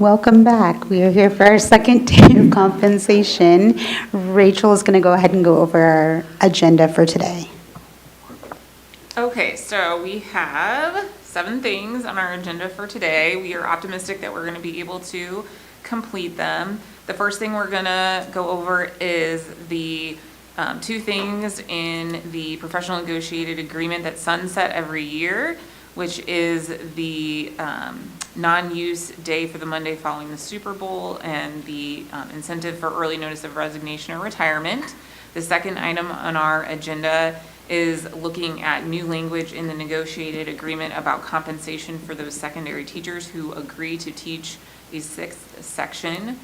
Welcome back. We are here for our second day of compensation. Rachel is going to go ahead and go over our agenda for today. Okay, so we have 7 things on our agenda for today. We are optimistic that we're going to be able to complete them. The first thing we're going to go over is the 2 things in the professional negotiated agreement that sunset every year, which is the non-use day for the Monday following the Super Bowl and the incentive for early notice of resignation or retirement. The second item on our agenda is looking at new language in the negotiated agreement about compensation for those secondary teachers who agree to teach a 6th section.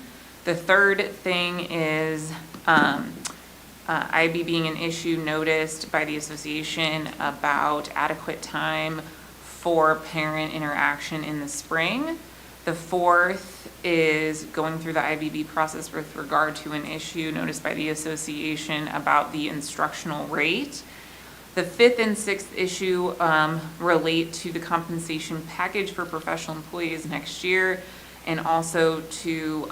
The third thing is IB being an issue noticed by the association about adequate time for parent interaction in the spring. The fourth is going through the IBB process with regard to an issue noticed by the association about the instructional rate. The 5th and 6th issue relate to the compensation package for professional employees next year, and also to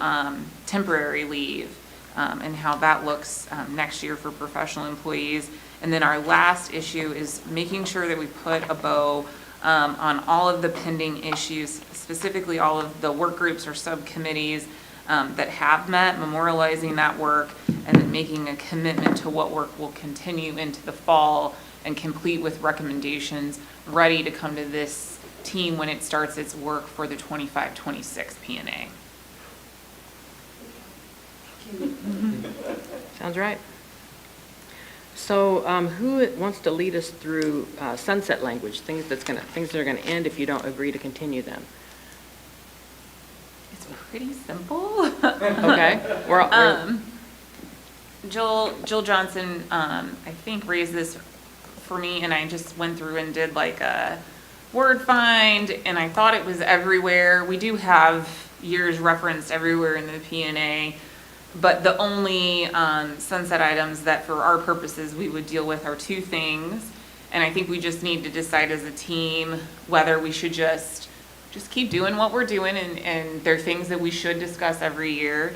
temporary leave and how that looks next year for professional employees. And then our last issue is making sure that we put a bow on all of the pending issues, specifically all of the work groups or subcommittees that have met, memorializing that work, and then making a commitment to what work will continue into the fall and complete with recommendations ready to come to this team when it starts its work for the 25-26 P&A. Sounds right. So who wants to lead us through sunset language, things that are going to end if you don't agree to continue them? It's pretty simple. Okay. Jill Johnson, I think, raised this for me, and I just went through and did like a word find, and I thought it was everywhere. We do have years referenced everywhere in the P&A, but the only sunset items that for our purposes we would deal with are 2 things, and I think we just need to decide as a team whether we should just keep doing what we're doing and they're things that we should discuss every year,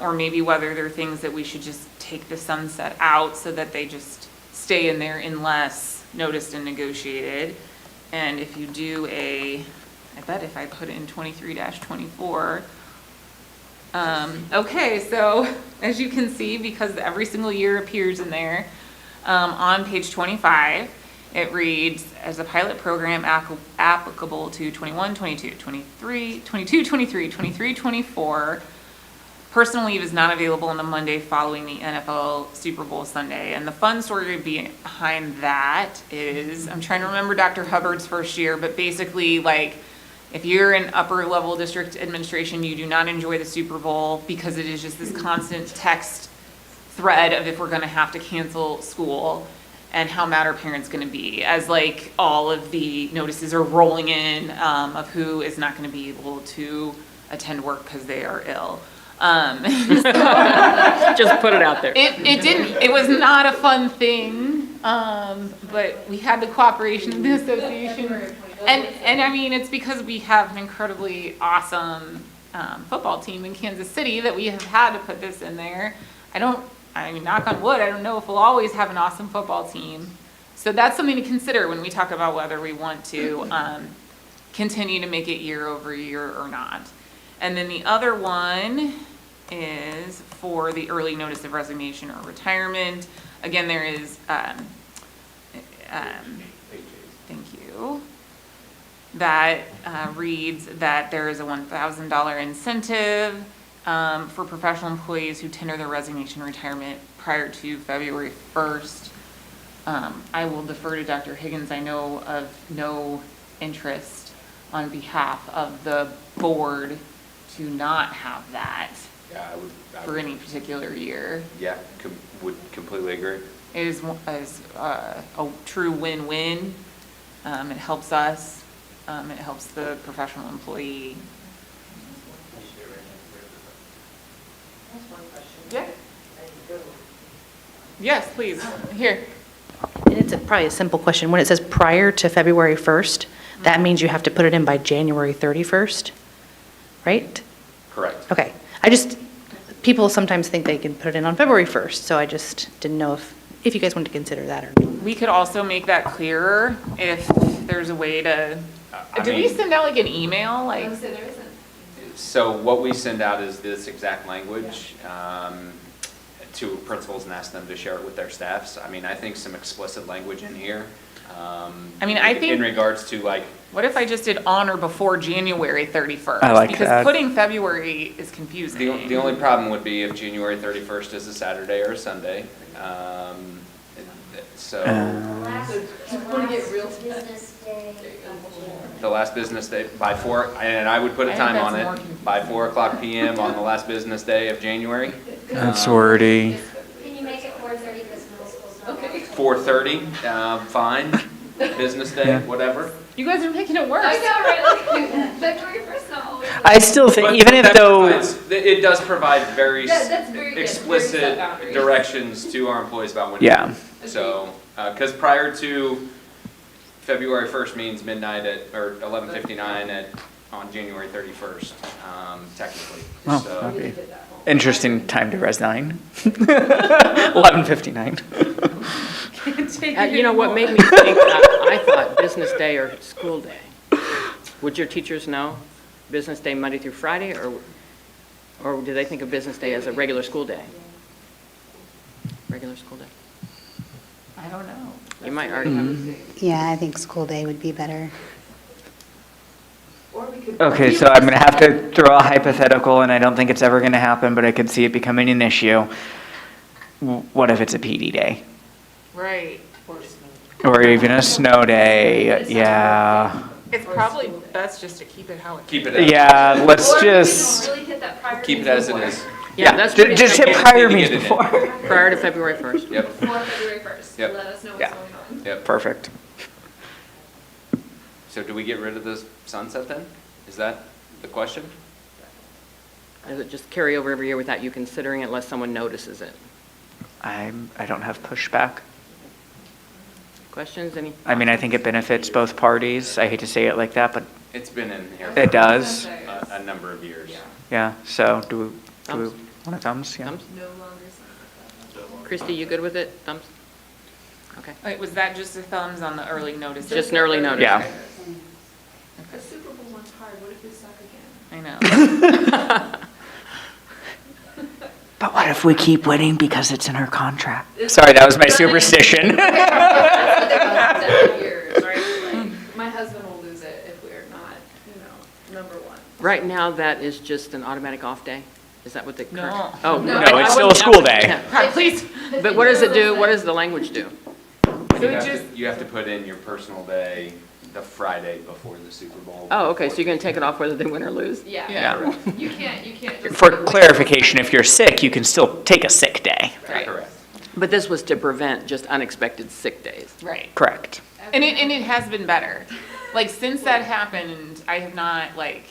or maybe whether they're things that we should just take the sunset out so that they just stay in there unless noticed and negotiated. And if you do I bet if I put it in 23-24, okay, so as you can see, because every single year appears in there, on page 25, it reads, as a pilot program applicable to 21, 22, 23, 22, 23, 23, 24, personal leave is not available on the Monday following the NFL Super Bowl Sunday. And the fun story behind that is, I'm trying to remember Dr. Hubbard's first year, but basically, like, if you're in upper level district administration, you do not enjoy the Super Bowl because it is just this constant text thread of if we're going to have to cancel school and how mad are parents going to be, as like all of the notices are rolling in of who is not going to be able to attend work because they are ill. Just put it out there. It was not a fun thing, but we had the cooperation of the association. And I mean, it's because we have an incredibly awesome football team in Kansas City that we have had to put this in there. I mean, knock on wood, I don't know if we'll always have an awesome football team. So that's something to consider when we talk about whether we want to continue to make it year over year or not. And then the other one is for the early notice of resignation or retirement. Again, there is, thank you, that reads that there is a $1,000 incentive for professional employees who tender their resignation or retirement prior to February 1st. I will defer to Dr. Higgins. I know of no interest on behalf of the board to not have that. Yeah, I would for any particular year. Yeah, would completely agree. It is a true win-win. It helps us. It helps the professional employee. That's one question. Yeah. Yes, please. Here. And it's probably a simple question. When it says prior to February 1st, that means you have to put it in by January 31st? right? Correct. Okay. People sometimes think they can put it in on February 1st, so I just didn't know if you guys wanted to consider that or not. We could also make that clearer if there's a way to, I did we mean- send out like an email, like? So what we send out is this exact language to principals and ask them to share it with their staffs. I mean, I think some explicit language in here. I mean, I think- In regards to like, What if I just did on or before January 31st? I like Because that. putting February is confusing. the only problem would be if January 31st is a Saturday or a Sunday. So Business day the last business day by 4, and I would put a I think time that's on more it, confusing. by 4:00 PM on the last business day of January. That's wordy. Can you make it 4:30 because middle school's not open? 4:30, fine, business day, Yeah. whatever. You guys are making it worse. I know, right? Like, February 1st, not always. I still think, But even if that though, provides- It does provide very That's very good. Very explicit set boundaries. directions to our employees about when. Yeah. So, because prior to February 1st means midnight or 11:59 on January 31st, technically. oh, So, that'd be interesting time to resign. 11:59. You know, what made me think, I thought business day or school day. Would your teachers know business day Monday through Friday, or do they think of business day as a regular school day? Regular school day? I don't know. You might already have it. Yeah, I think school day would be better. Okay, so I'm going to have to throw a hypothetical, and I don't think it's ever going to happen, but I could see it becoming an issue. What if it's a PD day? Right. Or even a snow day? Yeah. It's probably best just to keep it how it is. keep it as, Yeah, let's Or if we don't just, really hit that prior keep it meeting as it before. is. Yeah, that's ju- pretty just hit simple. prior Need to means get it in. before. Prior to February 1st. Yep, Before February 1st. Yep. Let us know what's Yeah. going on. yep. Perfect. So do we get rid of the sunset then? Is that the question? Does it just carry over every year without you considering it unless someone notices it? I don't have pushback. Questions, any? I mean, I think it benefits both parties. I hate to say it like that, but It's been in here it does. a number of years. Yeah, so do we Thumbs? want a thumbs? Yeah. Thumbs? No longer sunset. Christie, you good with it? Thumbs? Okay. Wait, was that just a thumbs on the early notice? Just an early notice. Yeah. The Super Bowl one's hard. What if we suck again? I know. But what if we keep winning because it's in our contract? Sorry, that was my superstition. That's what they want every year, right? Like, my husband will lose it if we're not, number one. Right now, that is just an automatic off day? Is that what the current? No. Oh, No, No, it's still a school day. Yeah. Please. But what does it do? What does the language do? You have to put in your personal day the Friday before the Super Bowl. Oh, okay, so you're going to take it off whether they win or lose? Yeah. Yeah. You can't just. For clarification, if you're sick, you can still take a sick day. Right. Correct. But this was to prevent just unexpected sick days. Right. Correct. And it has been better. Like, since that happened, I have not, like,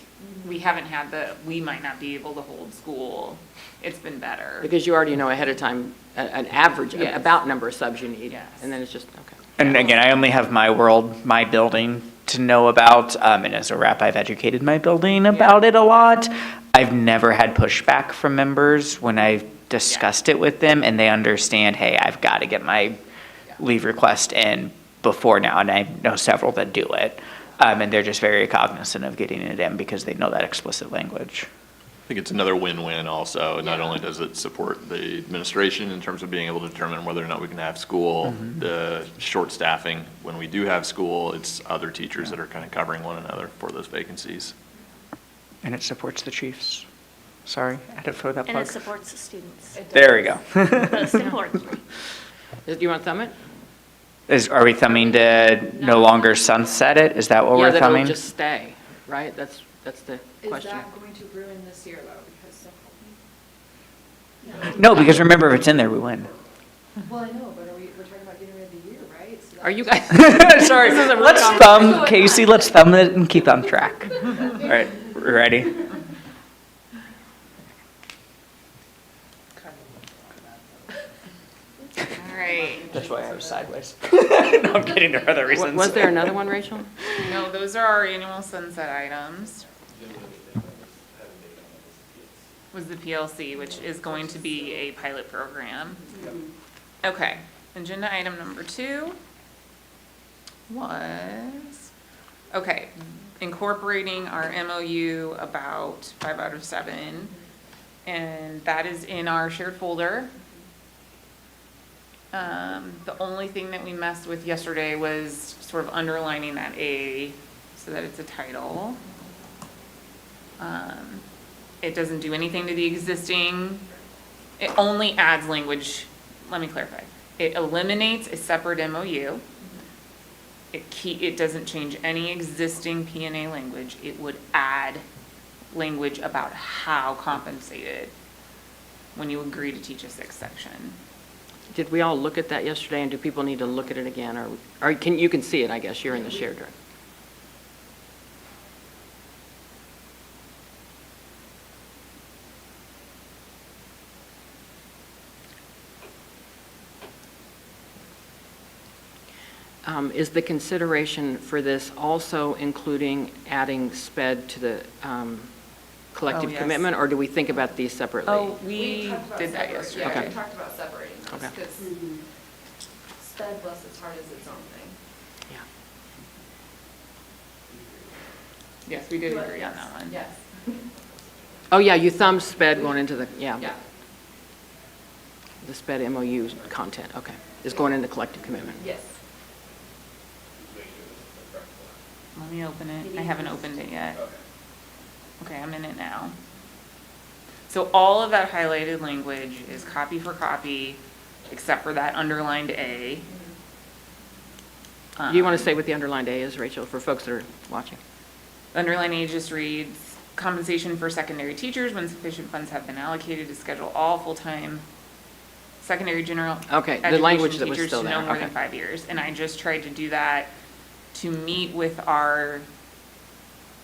we haven't had we might not be able to hold school. It's been better. Because you already know ahead of time an average, Yes. about number of subs you need. Yes. And then it's just, okay. And again, I only have my world, my building to know about, and as a rep, I've educated my building about it a lot. I've never had pushback from members when I've discussed it with them, and they understand, hey, I've got to get my leave request in before now, and I know several that do it. And they're just very cognizant of getting it in because they know that explicit language. I think it's another win-win also. Not only does it support the administration in terms of being able to determine whether or not we can have school, the short staffing, when we do have school, it's other teachers that are kind of covering one another for those vacancies. And it supports the Chiefs. Sorry, I had to throw that And it plug. supports the students. There we go. Most importantly. Do you want to thumb it? Are we thumbing to no longer sunset it? Is that what Yeah, we're that thumbing? it'll just stay, right? That's the question. Is that going to ruin this year though? Because No, because remember, if it's in there, we win. Well, I know, but we're talking about getting rid of the year, right? So Are you guys? Sorry, This is a real let's conversation. thumb, Casey, let's thumb it and keep on track. All right, ready? All right. That's why I was sideways. No, I'm kidding, there are other reasons. Was there another one, Rachel? No, those are our annual sunset items. was the PLC, which is going to be a pilot program. Okay, agenda item number 2 was, okay, incorporating our MOU about 5 out of 7, and that is in our shared folder. The only thing that we messed with yesterday was sort of underlining that A so that it's a title. It doesn't do anything to the existing, it only adds language, let me clarify. It eliminates a separate MOU. It doesn't change any existing P&A language. It would add language about how compensated when you agree to teach a 6th section. Did we all look at that yesterday, and do people need to look at it again? Or you can see it, I guess, you're in the shared drive. Is the consideration for this also including adding SPED to the collective yes. commitment, or do we think about these separately? Oh, we talked about did that separate- yesterday. Okay. Yeah, we talked about separating those, Okay. because SPED, bless its heart, is its own thing. Yeah. Yes, we did But agree on yes, that one. Yes. Oh, yeah, you thumbed SPED going into the, Yeah. the SPED MOU content, okay, is going into collective commitment. Yes. Let me open it. I haven't opened it yet. Okay, I'm in it now. So all of that highlighted language is copy for copy, except for that underlined A. Do you want to say what the underlined A is, Rachel, for folks that are watching? Underline A just reads, compensation for secondary teachers when sufficient funds have been allocated to schedule all full-time secondary general Okay, the education language that was teachers still to there, no more than okay. 5 years. And I just tried to do that to meet with our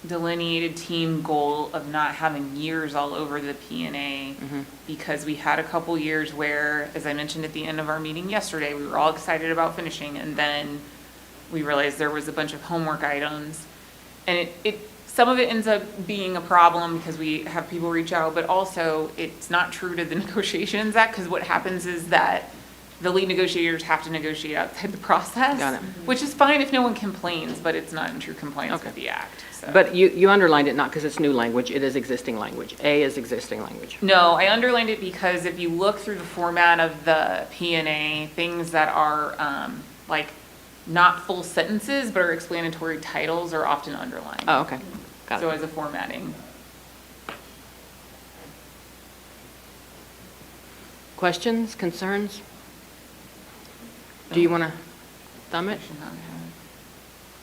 delineated team goal of not having years all over the P&A, because we had a couple years where, as I mentioned at the end of our meeting yesterday, we were all excited about finishing, and then we realized there was a bunch of homework items. And some of it ends up being a problem because we have people reach out, but also it's not true to the Negotiations Act, because what happens is that the lead negotiators have to negotiate outside the process. Got it. Which is fine if no one complains, but it's not in true compliance Okay. with the act, so. But you underlined it not because it's new language, it is existing language. A is existing language. No, I underlined it because if you look through the format of the P&A, things that are, like, not full sentences, but are explanatory titles are often underlined. Oh, okay, got So it. as a formatting. Questions, concerns? Do you want to thumb I it? should not have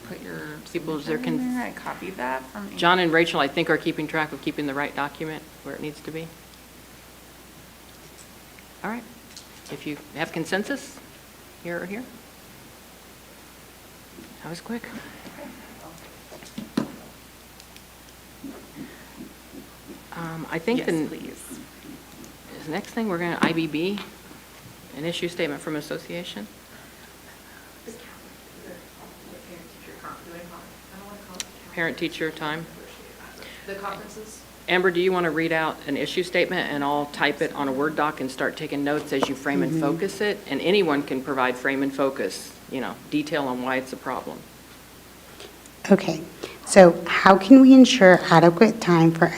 put your People, signature there in can- there. I copied that from. John and Rachel, I think, are keeping track of keeping the right document where it needs to be. All right. If you have consensus, here or here. That was quick. I think Yes, the please. next thing, we're going to IBB, an issue statement from association. Parent-teacher time. The conferences? Amber, do you want to read out an issue statement, and I'll type it on a Word doc and start taking notes as you frame and focus it? And anyone can provide frame and focus, detail on why it's a problem. Okay, so how can we ensure adequate time for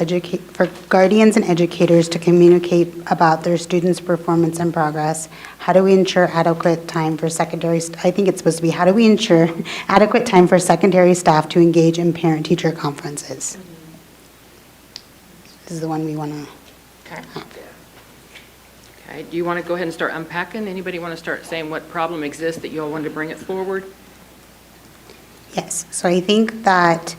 guardians and educators to communicate about their students' performance and progress? How do we ensure adequate time for I think it's supposed to be, how do we ensure adequate time for secondary staff to engage in parent-teacher conferences? This is the one we want to Okay. Okay, do you want to go ahead and start unpacking? Anybody want to start saying what problem exists that you all wanted to bring it forward? Yes, so I think that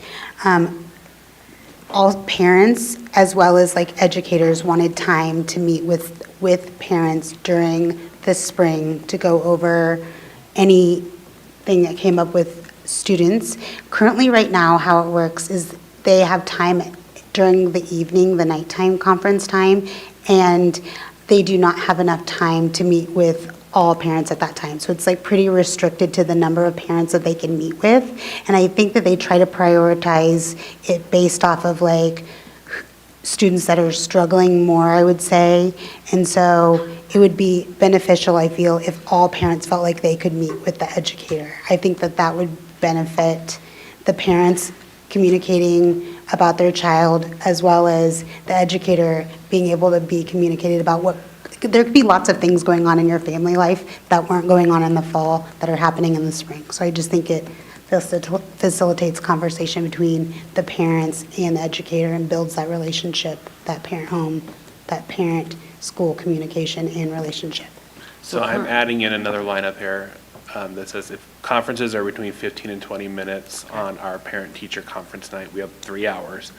all parents, as well as like educators, wanted time to meet with parents during the spring to go over anything that came up with students. Currently, right now, how it works is they have time during the evening, the nighttime conference time, and they do not have enough time to meet with all parents at that time. So it's like pretty restricted to the number of parents that they can meet with. And I think that they try to prioritize it based off of like students that are struggling more, I would say. And so it would be beneficial, I feel, if all parents felt like they could meet with the educator. I think that that would benefit the parents communicating about their child, as well as the educator being able to be communicated about what, there could be lots of things going on in your family life that weren't going on in the fall that are happening in the spring. So I just think it facilitates conversation between the parents and the educator and builds that relationship, that parent-home, that parent-school communication and relationship. So I'm adding in another line up here that says if conferences are between 15 and 20 minutes on our parent-teacher conference night, we have 3 hours.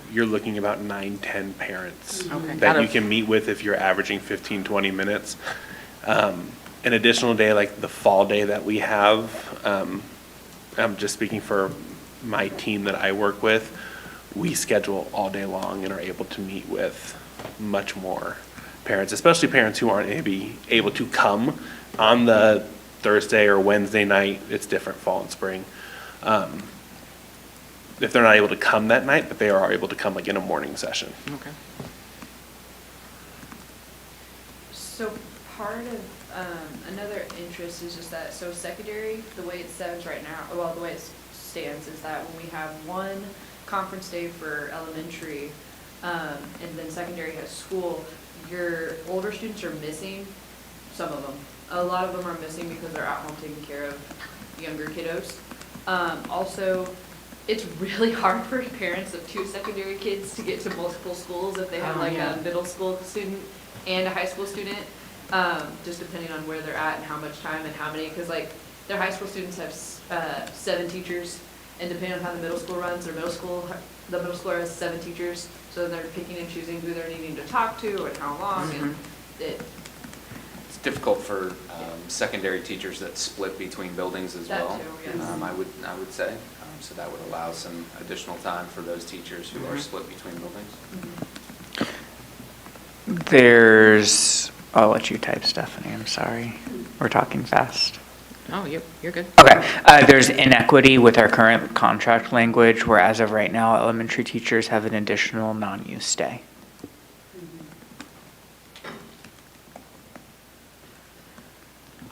You're looking about 9, 10 parents that you can meet with if you're averaging 15, 20 minutes. An additional day like the fall day that we have, I'm just speaking for my team that I work with, we schedule all day long and are able to meet with much more parents, especially parents who aren't able to come on the Thursday or Wednesday night. It's different fall and spring. If they're not able to come that night, but they are able to come like in a morning session. Okay. So part of, another interest is just that, so secondary, the way it stands right now, well, the way it stands is that when we have one conference day for elementary, and then secondary has school, your older students are missing, some of them. A lot of them are missing because they're at home taking care of younger kiddos. Also, it's really hard for parents of 2 secondary kids to get to multiple schools if they have a middle school student and a high school student, just depending on where they're at and how much time and how many, because like their high school students have 7 teachers, and depending on how the middle school runs, the middle school has 7 teachers, so they're picking and choosing who they're needing to talk to and how long, and It's difficult for secondary teachers that split between buildings as That well. too, yes. I would say. So that would allow some additional time for those teachers who are split between buildings. I'll let you type, Stephanie, I'm sorry. We're talking fast. Oh, you're good. Okay, there's inequity with our current contract language, where as of right now, elementary teachers have an additional non-use day.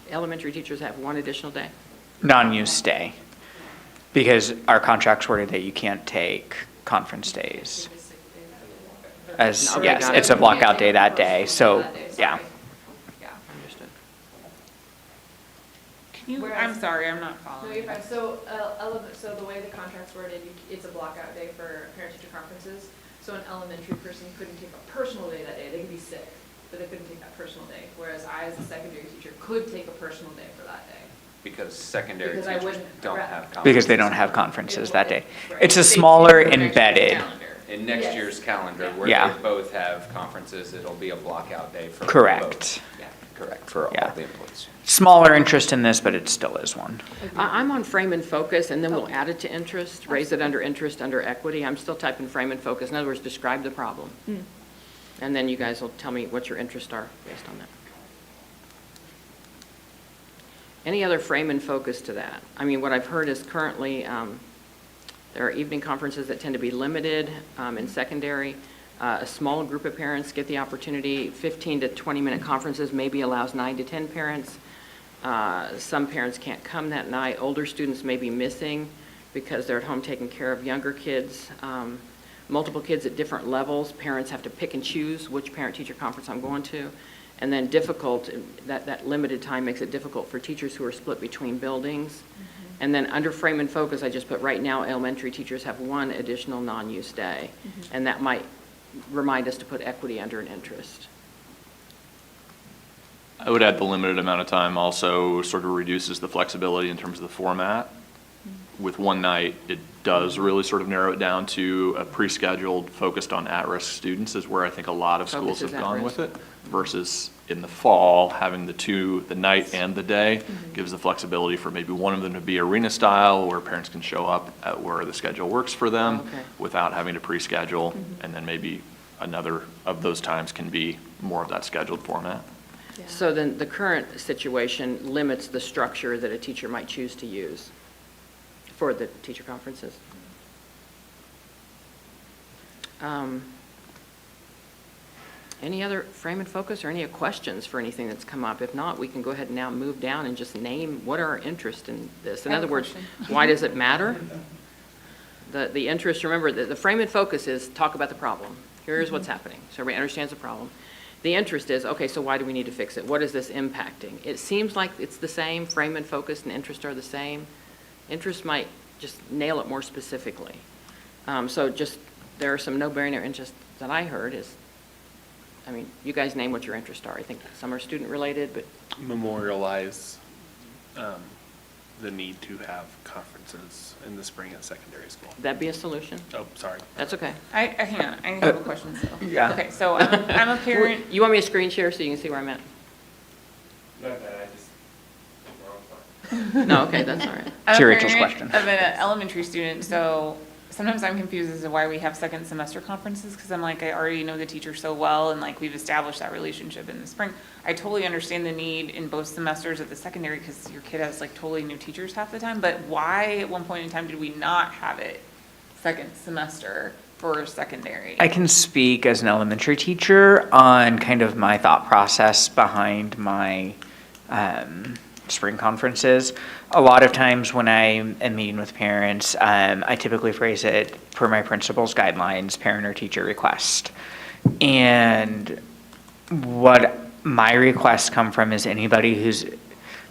Elementary teachers have 1 additional day. Non-use day, because our contract's worded that you can't take conference days. As, Okay, yes, got it's it. a blockout day that day, so, yeah. Understood. I'm sorry, I'm not No, following. you're fine. So, so the way the contract's worded, it's a blockout day for parent-teacher conferences. So an elementary person couldn't take a personal day that day. They could be sick, but they couldn't take that personal day. Whereas I, as a secondary teacher, could take a personal day for that day. Because secondary Because I teachers wouldn't don't rep. have conferences. Because they don't have conferences that day. Right. It's a They smaller take next year's embedded. calendar. In next Yes. year's calendar, where Yeah. they both have conferences, it'll be a blockout day for both. Correct. Yeah, correct, for Yeah. all the employees. Smaller interest in this, but it still is one. I'm on frame and focus, and then we'll add it to interest, raise it under interest, under equity. I'm still typing frame and focus. In other words, describe the problem. And then you guys will tell me what your interests are based on that. Any other frame and focus to that? I mean, what I've heard is currently, there are evening conferences that tend to be limited in secondary. A small group of parents get the opportunity. 15 to 20-minute conferences maybe allows 9 to 10 parents. Some parents can't come that night. Older students may be missing because they're at home taking care of younger kids. Multiple kids at different levels. Parents have to pick and choose which parent-teacher conference I'm going to. And then that limited time makes it difficult for teachers who are split between buildings. And then under frame and focus, I just put right now, elementary teachers have 1 additional non-use day. And that might remind us to put equity under an interest. I would add the limited amount of time also sort of reduces the flexibility in terms of the format. With 1 night, it does really sort of narrow it down to a pre-scheduled, focused on at-risk students is where I think a lot of schools Focus is have gone with at-risk. it. Versus in the fall, having the night and the day, gives the flexibility for maybe one of them to be arena style, where parents can show up at where the schedule works for them Okay. without having to pre-schedule. And then maybe another of those times can be more of that scheduled format. So then the current situation limits the structure that a teacher might choose to use for the teacher conferences. Any other frame and focus or any questions for anything that's come up? If not, we can go ahead and now move down and just name what are our interests in this. In I have other a words, question. why does it matter? The interest, remember, the frame and focus is talk about the problem. Here's what's happening, so everybody understands the problem. The interest is, okay, so why do we need to fix it? What is this impacting? It seems like it's the same, frame and focus and interest are the same. Interest might just nail it more specifically. So just, there are some no-brainer interests that I heard is, I mean, you guys name what your interests are. I think some are student-related, but Memorialize the need to have conferences in the spring at secondary school. that'd be a solution. Oh, sorry. That's okay. Hang on, I have a question still. Yeah. Okay, so I'm a parent. You want me to screen share so you can see where I'm at? Not that, I just, No, okay, that's all right. I'm To a Rachel's parent question. of an elementary student, so sometimes I'm confused as to why we have second semester conferences, because I'm like, I already know the teacher so well, and like, we've established that relationship in the spring. I totally understand the need in both semesters of the secondary, because your kid has like totally new teachers half the time, but why at one point in time did we not have it second semester for secondary? I can speak as an elementary teacher on kind of my thought process behind my spring conferences. A lot of times when I am meeting with parents, I typically phrase it per my principal's guidelines, parent or teacher request. And what my requests come from is anybody who's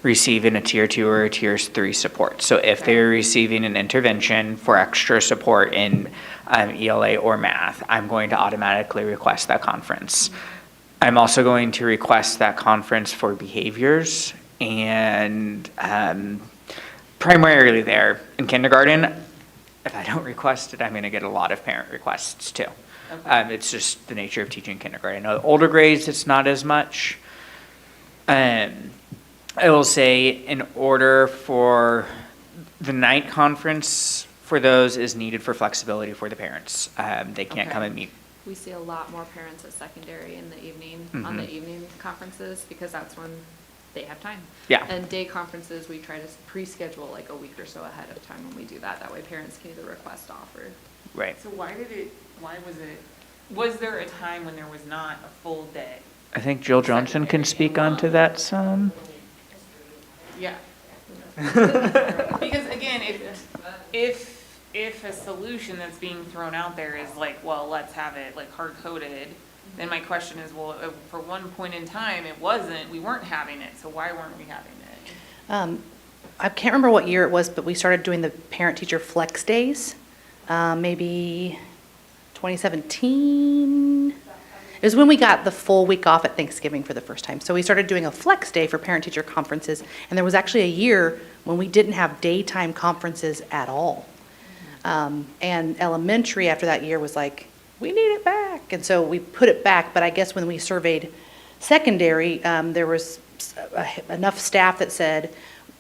receiving a tier 2 or a tier 3 support. So if they're receiving an intervention for extra support in ELA or math, I'm going to automatically request that conference. I'm also going to request that conference for behaviors and primarily there. In kindergarten, if I don't request it, I'm going to get a lot of parent requests too. Okay. It's just the nature of teaching kindergarten. Older grades, it's not as much. I will say in order for the night conference for those is needed for flexibility for the parents. They can't come and meet. We see a lot more parents at secondary in the evening, on the evening conferences, because that's when they have time. Yeah. And day conferences, we try to pre-schedule like a week or so ahead of time when we do that. That way parents can either request off or. Right. So was there a time when there was not a full day? I think Jill Johnson can speak onto that some. Yeah. Because again, if a solution that's being thrown out there is like, well, let's have it like hard-coded, then my question is, well, for one point in time, we weren't having it, so why weren't we having it? I can't remember what year it was, but we started doing the parent-teacher flex days, maybe 2017. It was when we got the full week off at Thanksgiving for the first time. So we started doing a flex day for parent-teacher conferences, and there was actually a year when we didn't have daytime conferences at all. And elementary after that year was like, we need it back. And so we put it back, but I guess when we surveyed secondary, there was enough staff that said,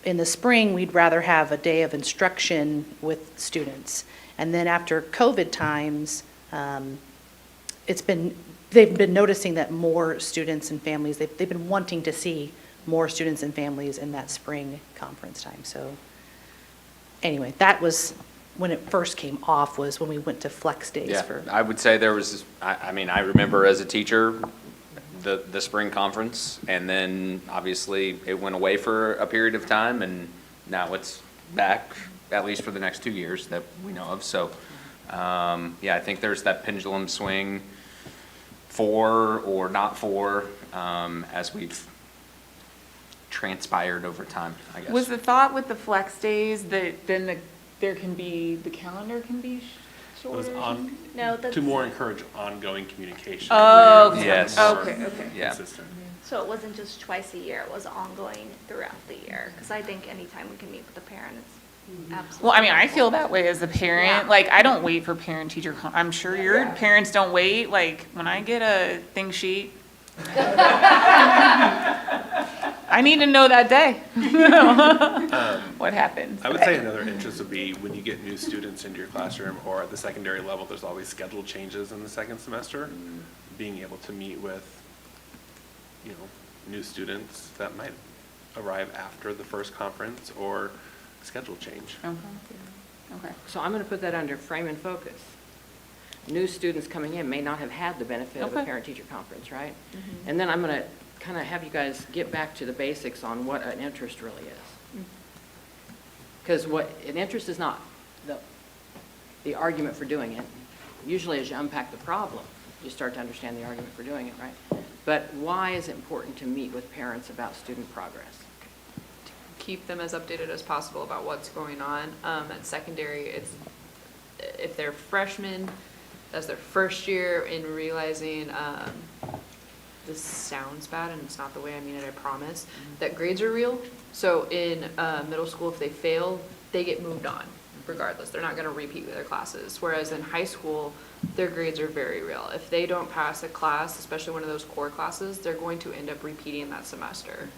in the spring, we'd rather have a day of instruction with students. And then after COVID times, they've been noticing that more students and families, they've been wanting to see more students and families in that spring conference time. So anyway, that was when it first came off, was when we went to flex days Yeah, for. I would say there was, I mean, I remember as a teacher, the spring conference, and then obviously it went away for a period of time, and now it's back, at least for the next 2 years that we know of. So, yeah, I think there's that pendulum swing for or not for, as we've transpired over time, I guess. Was the thought with the flex days that then the calendar can be it was shorter? on, No, that's. to more encourage ongoing communication. Oh, It's okay. Yes. more Okay. Yeah. Consistent. So it wasn't just twice a year, it was ongoing throughout the year, because I think anytime we can meet with a parent, it's absolutely. Well, I mean, I feel that way as a parent. Yeah. Like, I don't wait for parent-teacher, I'm sure your parents don't wait. Like, when I get a thing sheet, I need to know that day. What happens. I would say another interest would be when you get new students into your classroom or at the secondary level, there's always schedule changes in the second semester. Being able to meet with, new students that might arrive after the first conference or schedule change. Okay. Okay. So I'm going to put that under frame and focus. new students coming in may not have had the benefit of a Okay. parent-teacher conference, right? And then I'm going to kind of have you guys get back to the basics on what an interest really is. Because what an interest is not the argument for doing it. Usually as you unpack the problem, you start to understand the argument for doing it, right? But why is it important to meet with parents about student progress? Keep them as updated as possible about what's going on. At secondary, it's, if they're freshmen, that's their first year in realizing, this sounds bad and it's not the way I mean it, I promise, that grades are real. So in middle school, if they fail, they get moved on regardless. They're not gonna repeat their classes. Whereas in high school, their grades are very real. If they don't pass a class, especially one of those core classes, they're going to end up repeating that semester.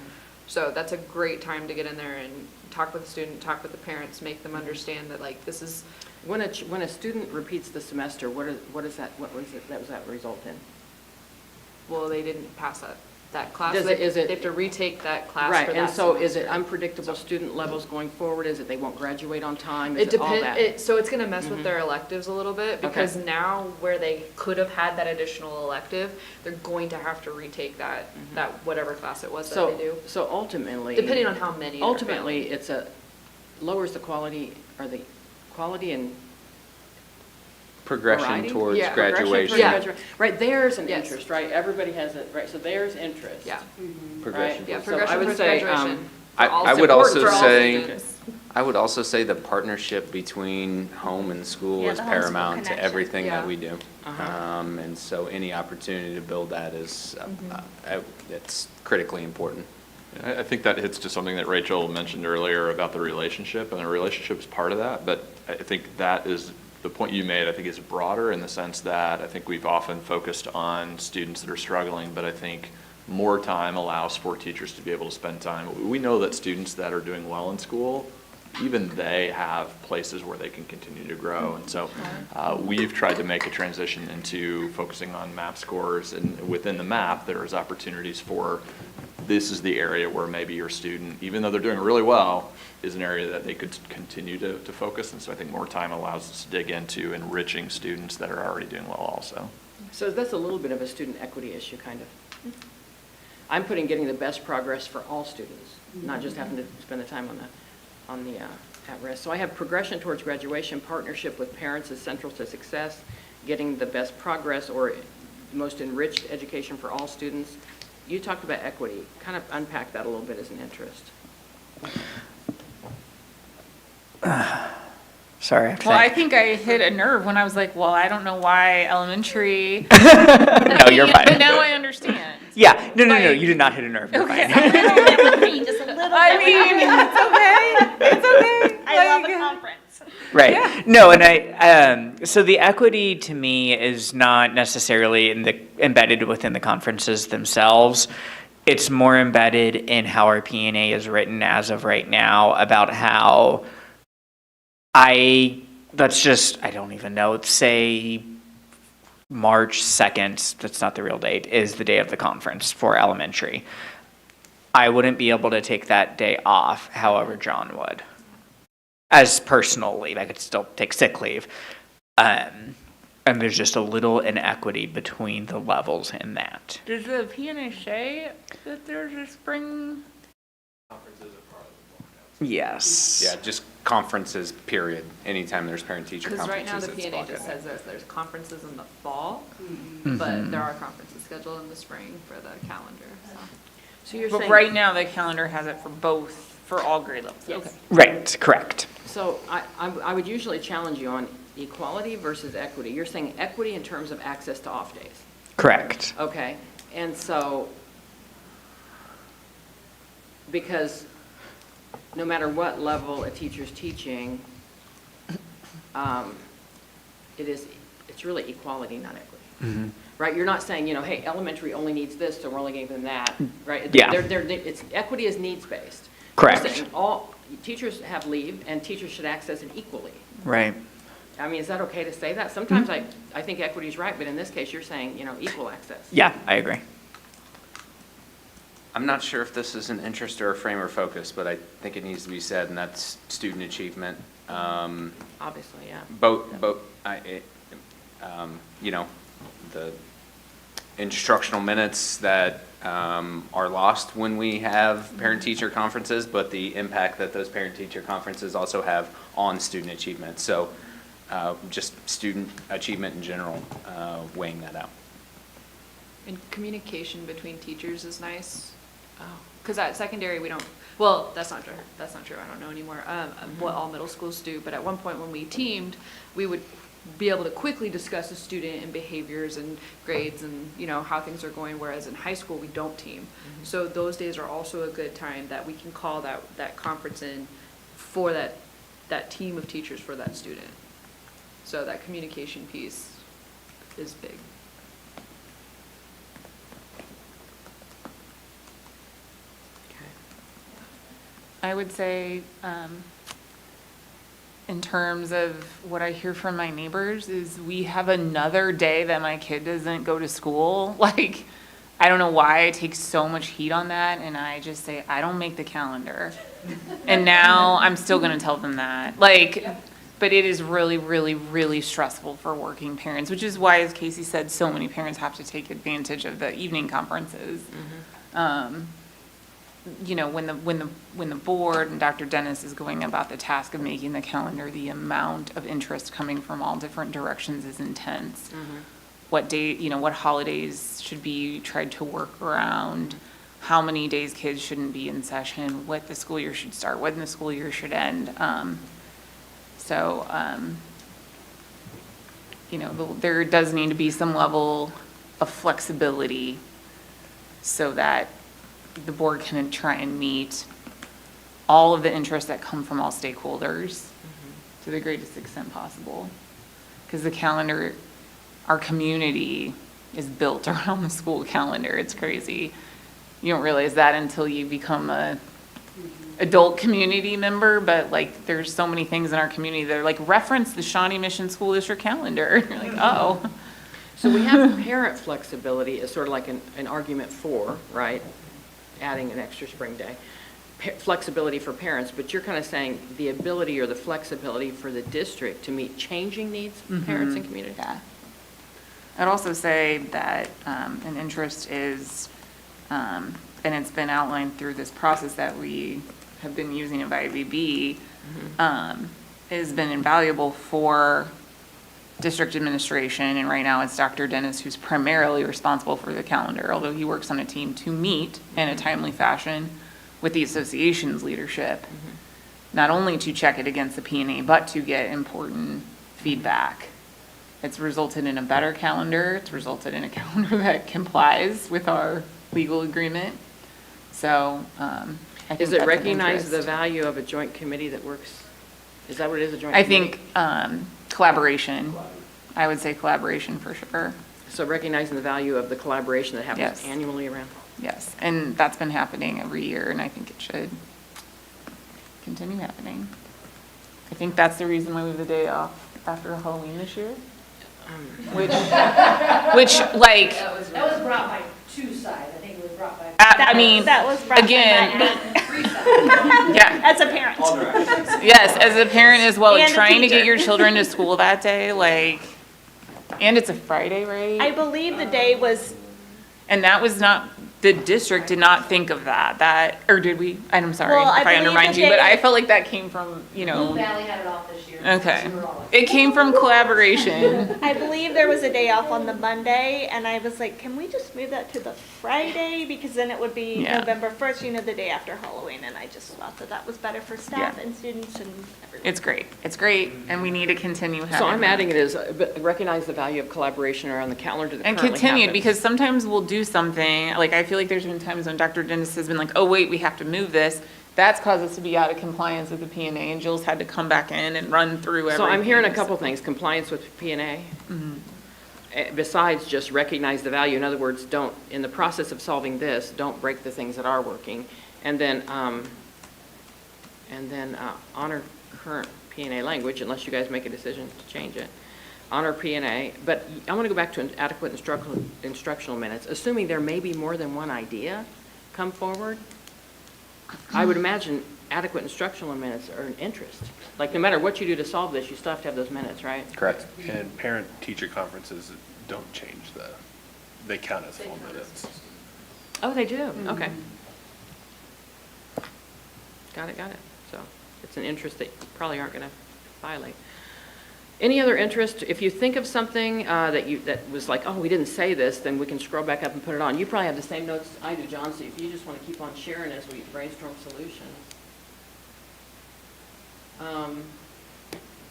So that's a great time to get in there and talk with the student, talk with the parents, make them understand that like this is. When a student repeats the semester, what was that result in? Well, they didn't pass that class. Does it- is it- They have to retake that class Right, for that and so is it semester. unpredictable student levels going forward? Is it they won't graduate on time? It Is it all that? depends, so it's gonna mess with their electives a little bit, Okay. because now where they could have had that additional elective, they're going to have to retake that whatever class it was that they do. So ultimately. Depending on how many are Ultimately, it's lowers the quality, or the quality and Progression variety? towards Yeah. Progression graduation. towards graduation. Right, there's an Yes. interest, right? Everybody has it, right? So there's interest. Yeah, Progression. Right. yeah, So progression I would towards say, graduation. I- for all I would students. also For all say- students. I would also say the partnership between home and school Yeah, is the home-school paramount to connection. everything that Yeah. we do. Uh-huh. And so any opportunity to build that is, it's critically important. I think that hits to something that Rachel mentioned earlier about the relationship, and the relationship is part of that, but I think that is, the point you made, I think is broader in the sense that I think we've often focused on students that are struggling, but I think more time allows for teachers to be able to spend time. We know that students that are doing well in school, even they have places where they can continue to grow. And so we've tried to make a transition into focusing on MAP scores, and within the MAP, there is opportunities for, this is the area where maybe your student, even though they're doing really well, is an area that they could continue to focus. And so I think more time allows us to dig into enriching students that are already doing well also. So that's a little bit of a student equity issue, kind of. I'm putting getting the best progress for all students, not just having to spend the time on the at-risk. So I have progression towards graduation, partnership with parents is central to success, getting the best progress or most enriched education for all students. You talked about equity. Kind of unpack that a little bit as an interest. Sorry, I have to Well, I think. think I hit a nerve when I was like, well, I don't know why elementary. No, you're fine. But now I understand. Yeah, no, Like- you did not hit a nerve, you're Okay. fine. Just a little I mean, it's okay. I love Like- a conference. Right. No, and so the equity to me is not necessarily embedded within the conferences themselves. It's more embedded in how our P&A is written as of right now about how I don't even know, let's say March 2nd, that's not the real date, is the day of the conference for elementary. I wouldn't be able to take that day off, however John would. As personal leave, I could still take sick leave. And there's just a little inequity between the levels in that. Does the PNA say that there's a spring? Yes. Yeah, just conferences, period. Anytime there's parent-teacher Because right conferences, now the it's PNA blocked just out. says there's conferences in the fall, Mm-hmm. but there are conferences scheduled in the spring for the calendar, so. So you're But saying. right now, the calendar has it for both, for all grade levels. Yes. Okay. Right, correct. So I would usually challenge you on equality versus equity. You're saying equity in terms of access to off days. Correct. Okay, and so, because no matter what level a teacher's teaching, it's really equality, not equity. Right, you're not saying, hey, elementary only needs this, so we're only giving them that, right? Yeah. Equity is needs-based. Correct. You're saying all, teachers have leave, and teachers should access it equally. Right. I mean, is that okay to say that? Sometimes I think equity is right, but in this case, you're saying, equal access. Yeah, I agree. I'm not sure if this is an interest or a frame or focus, but I think it needs to be said, and that's student achievement. Obviously, yeah. you know, the instructional minutes that are lost when we have parent-teacher conferences, but the impact that those parent-teacher conferences also have on student achievement. So just student achievement in general, weighing that out. And communication between teachers is nice. Because at secondary, we don't, well, that's not true. That's not true. I don't know anymore what all middle schools do. But at one point when we teamed, we would be able to quickly discuss a student and behaviors and grades and, you know, how things are going, whereas in high school, we don't team. So those days are also a good time that we can call that conference in for that team of teachers for that student. So that communication piece is big. I would say, in terms of what I hear from my neighbors, is we have another day that my kid doesn't go to school. Like, I don't know why I take so much heat on that, and I just say, I don't make the calendar. And now I'm still gonna tell them that. Like, but it is really, really, really stressful for working parents, which is why, as Casey said, so many parents have to take advantage of the evening conferences. You know, when the board and Dr. Dennis is going about the task of making the calendar, the amount of interest coming from all different directions is intense. What day, you know, what holidays should be tried to work around, how many days kids shouldn't be in session, what the school year should start, when the school year should end. You know, there does need to be some level of flexibility so that the board can try and meet all of the interests that come from all stakeholders to the greatest extent possible. Because the calendar, our community is built around the school calendar. It's crazy. You don't realize that until you become a adult community member, but like there's so many things in our community that are like reference the Shawnee Mission School District calendar. You're like, oh. So we have parent flexibility as sort of like an argument for, right? Adding an extra spring day. Flexibility for parents, but you're kind of saying the ability or the flexibility for the district to meet changing needs of parents and community. Yeah. I'd also say that an interest is, and it's been outlined through this process that we have been using at IBB, has been invaluable for district administration, and right now it's Dr. Dennis who's primarily responsible for the calendar, although he works on a team to meet in a timely fashion with the association's leadership, not only to check it against the P&A, but to get important feedback. It's resulted in a better calendar. It's resulted in a calendar that complies with our legal agreement. So I think Is that's it an recognize the interest. value of a joint committee that works? Is that what it is, a joint I committee? think collaboration. I would say collaboration for sure. So recognizing the value of the collaboration that happens Yes. annually around? Yes, and that's been happening every year, and I think it should continue happening. I think that's the reason why we have the day off after Halloween this year. Which like, That was brought by two sides, I think it was brought by. I mean, That was brought by again, me yeah, as a parent. yes, as a parent as well, And a trying to get teacher. your children to school that day, like, and it's a Friday, right? I believe the day was, And that was not, the district did not think of that, or did we? I'm sorry Well, I if I believe undermined the you, but day- I felt like that came from, you Blue know, Valley had it off this year. okay. So we were all like, It came from collaboration. I believe there was a day off on the Monday, and I was like, can we just move that to the Friday? Because then it would be Yeah. November 1st, you know, the day after Halloween, and I just thought that that was better for staff Yeah. and students and everyone. It's great, and we need to continue having. So I'm that. adding it as, recognize the value of collaboration around the calendar that And currently continued, happens. because sometimes we'll do something, like, I feel like there's been times when Dr. Dennis has been like, oh, wait, we have to move this. That's caused us to be out of compliance with the P&A, and Jill's had to come back in and run through everything. So I'm hearing a couple things, compliance with P&A, besides just recognize the value. In other words, don't, in the process of solving this, don't break the things that are working. And then honor current P&A language, unless you guys make a decision to change it. Honor P&A, but I want to go back to adequate instructional minutes. Assuming there may be more than one idea come forward, I would imagine adequate instructional minutes are an interest. Like, no matter what you do to solve this, you still have to have those minutes, right? Correct. And parent-teacher conferences don't change they count as full minutes. Oh, they do, okay. Got it. So it's an interest that you probably aren't going to violate. Any other interest? If you think of something that was like, oh, we didn't say this, then we can scroll back up and put it on. You probably have the same notes I do, John, so if you just want to keep on sharing as we brainstorm solutions.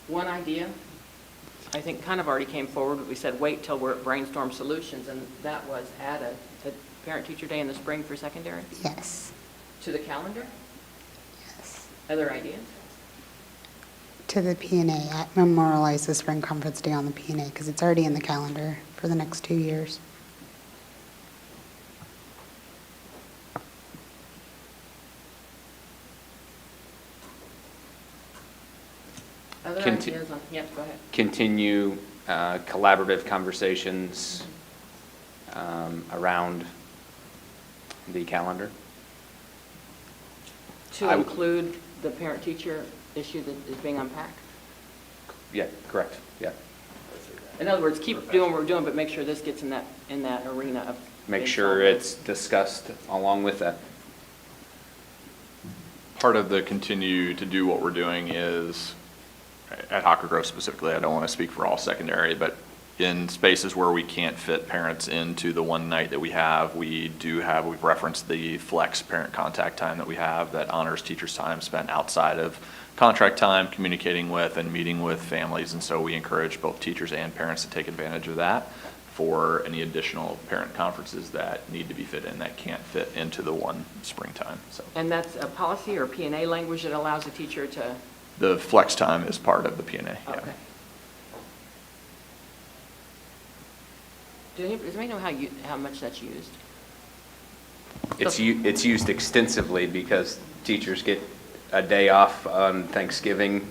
One idea, I think kind of already came forward, but we said wait till we're at brainstorm solutions, and that was add a parent-teacher day in the spring for secondary Yes, to the calendar. yes. Other ideas? To the P&A, memorialize the spring conference day on the P&A because it's already in the calendar for the next 2 years. Other Conti- ideas on, yes, go ahead. Continue collaborative conversations around the calendar. To I- include the parent-teacher issue that is being unpacked. Yeah, correct, yeah. In other words, keep doing what we're doing, but make sure this gets in that arena of. Make being sure solved. it's discussed along with that. Part of the continue to do what we're doing is, at Hawker Grove specifically, I don't want to speak for all secondary, but in spaces where we can't fit parents into the one night that we have, we've referenced the flex parent contact time that we have that honors teachers' time spent outside of contract time, communicating with and meeting with families. And so we encourage both teachers and parents to take advantage of that for any additional parent conferences that need to be fit in that can't fit into the one springtime. So And that's a policy or P&A language that allows a teacher to, the flex time is part of the P&A. Yeah. okay. Does anybody know how much that's used? It's used extensively because teachers get a day off on Thanksgiving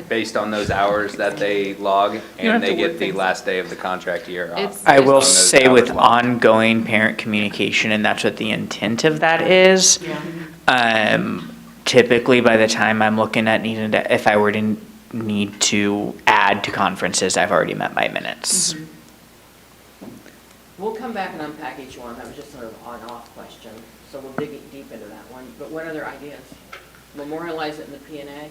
based on those hours that they log, and they get the last day of the contract year off. I based will on those say with hours logged. ongoing parent communication, and that's what the intent of that is. Typically, by the time I'm looking at if I were to need to add to conferences, I've already met my minutes. We'll come back and unpack each one. That was just sort of an on-off question, so we'll dig deep into that one. But what other ideas? Memorialize it in the P&A?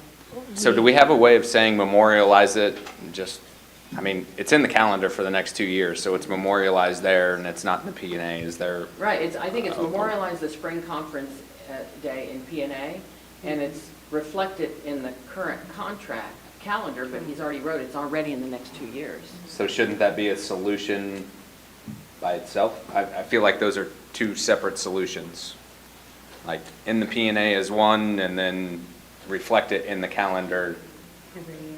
So do we have a way of saying memorialize it, it's in the calendar for the next 2 years, so it's memorialized there and it's not in the P&A, is there? Right, I think it's memorialize the spring conference day in P&A, and it's reflected in the current contract calendar, but he's already wrote it's already in the next 2 years. So shouldn't that be a solution by itself? I feel like those are two separate solutions. Like in the P&A is one, and then reflect it in the calendar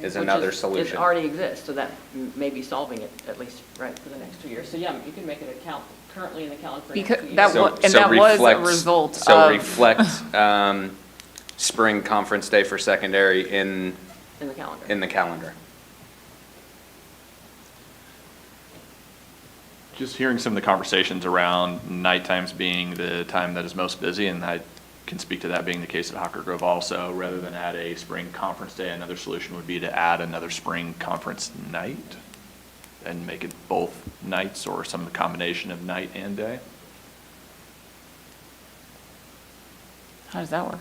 is another solution. It already exists, so that may be solving it, at least, right, for the next 2 years. So yeah, you can make it currently in the calendar for the next 2 years. That was a result So of- reflect spring conference day for secondary in In the calendar. the calendar. Just hearing some of the conversations around night times being the time that is most busy, and I can speak to that being the case at Hawker Grove also. Rather than add a spring conference day, another solution would be to add another spring conference night and make it both nights or some combination of night and day. How does that work?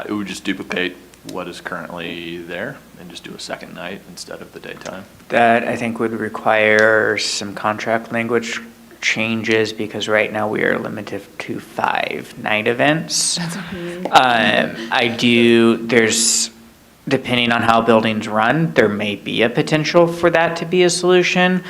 It would just duplicate what is currently there and just do a second night instead of the daytime. That, I think, would require some contract language changes because right now we are limited to 5 night events. Depending on how buildings run, there may be a potential for that to be a solution.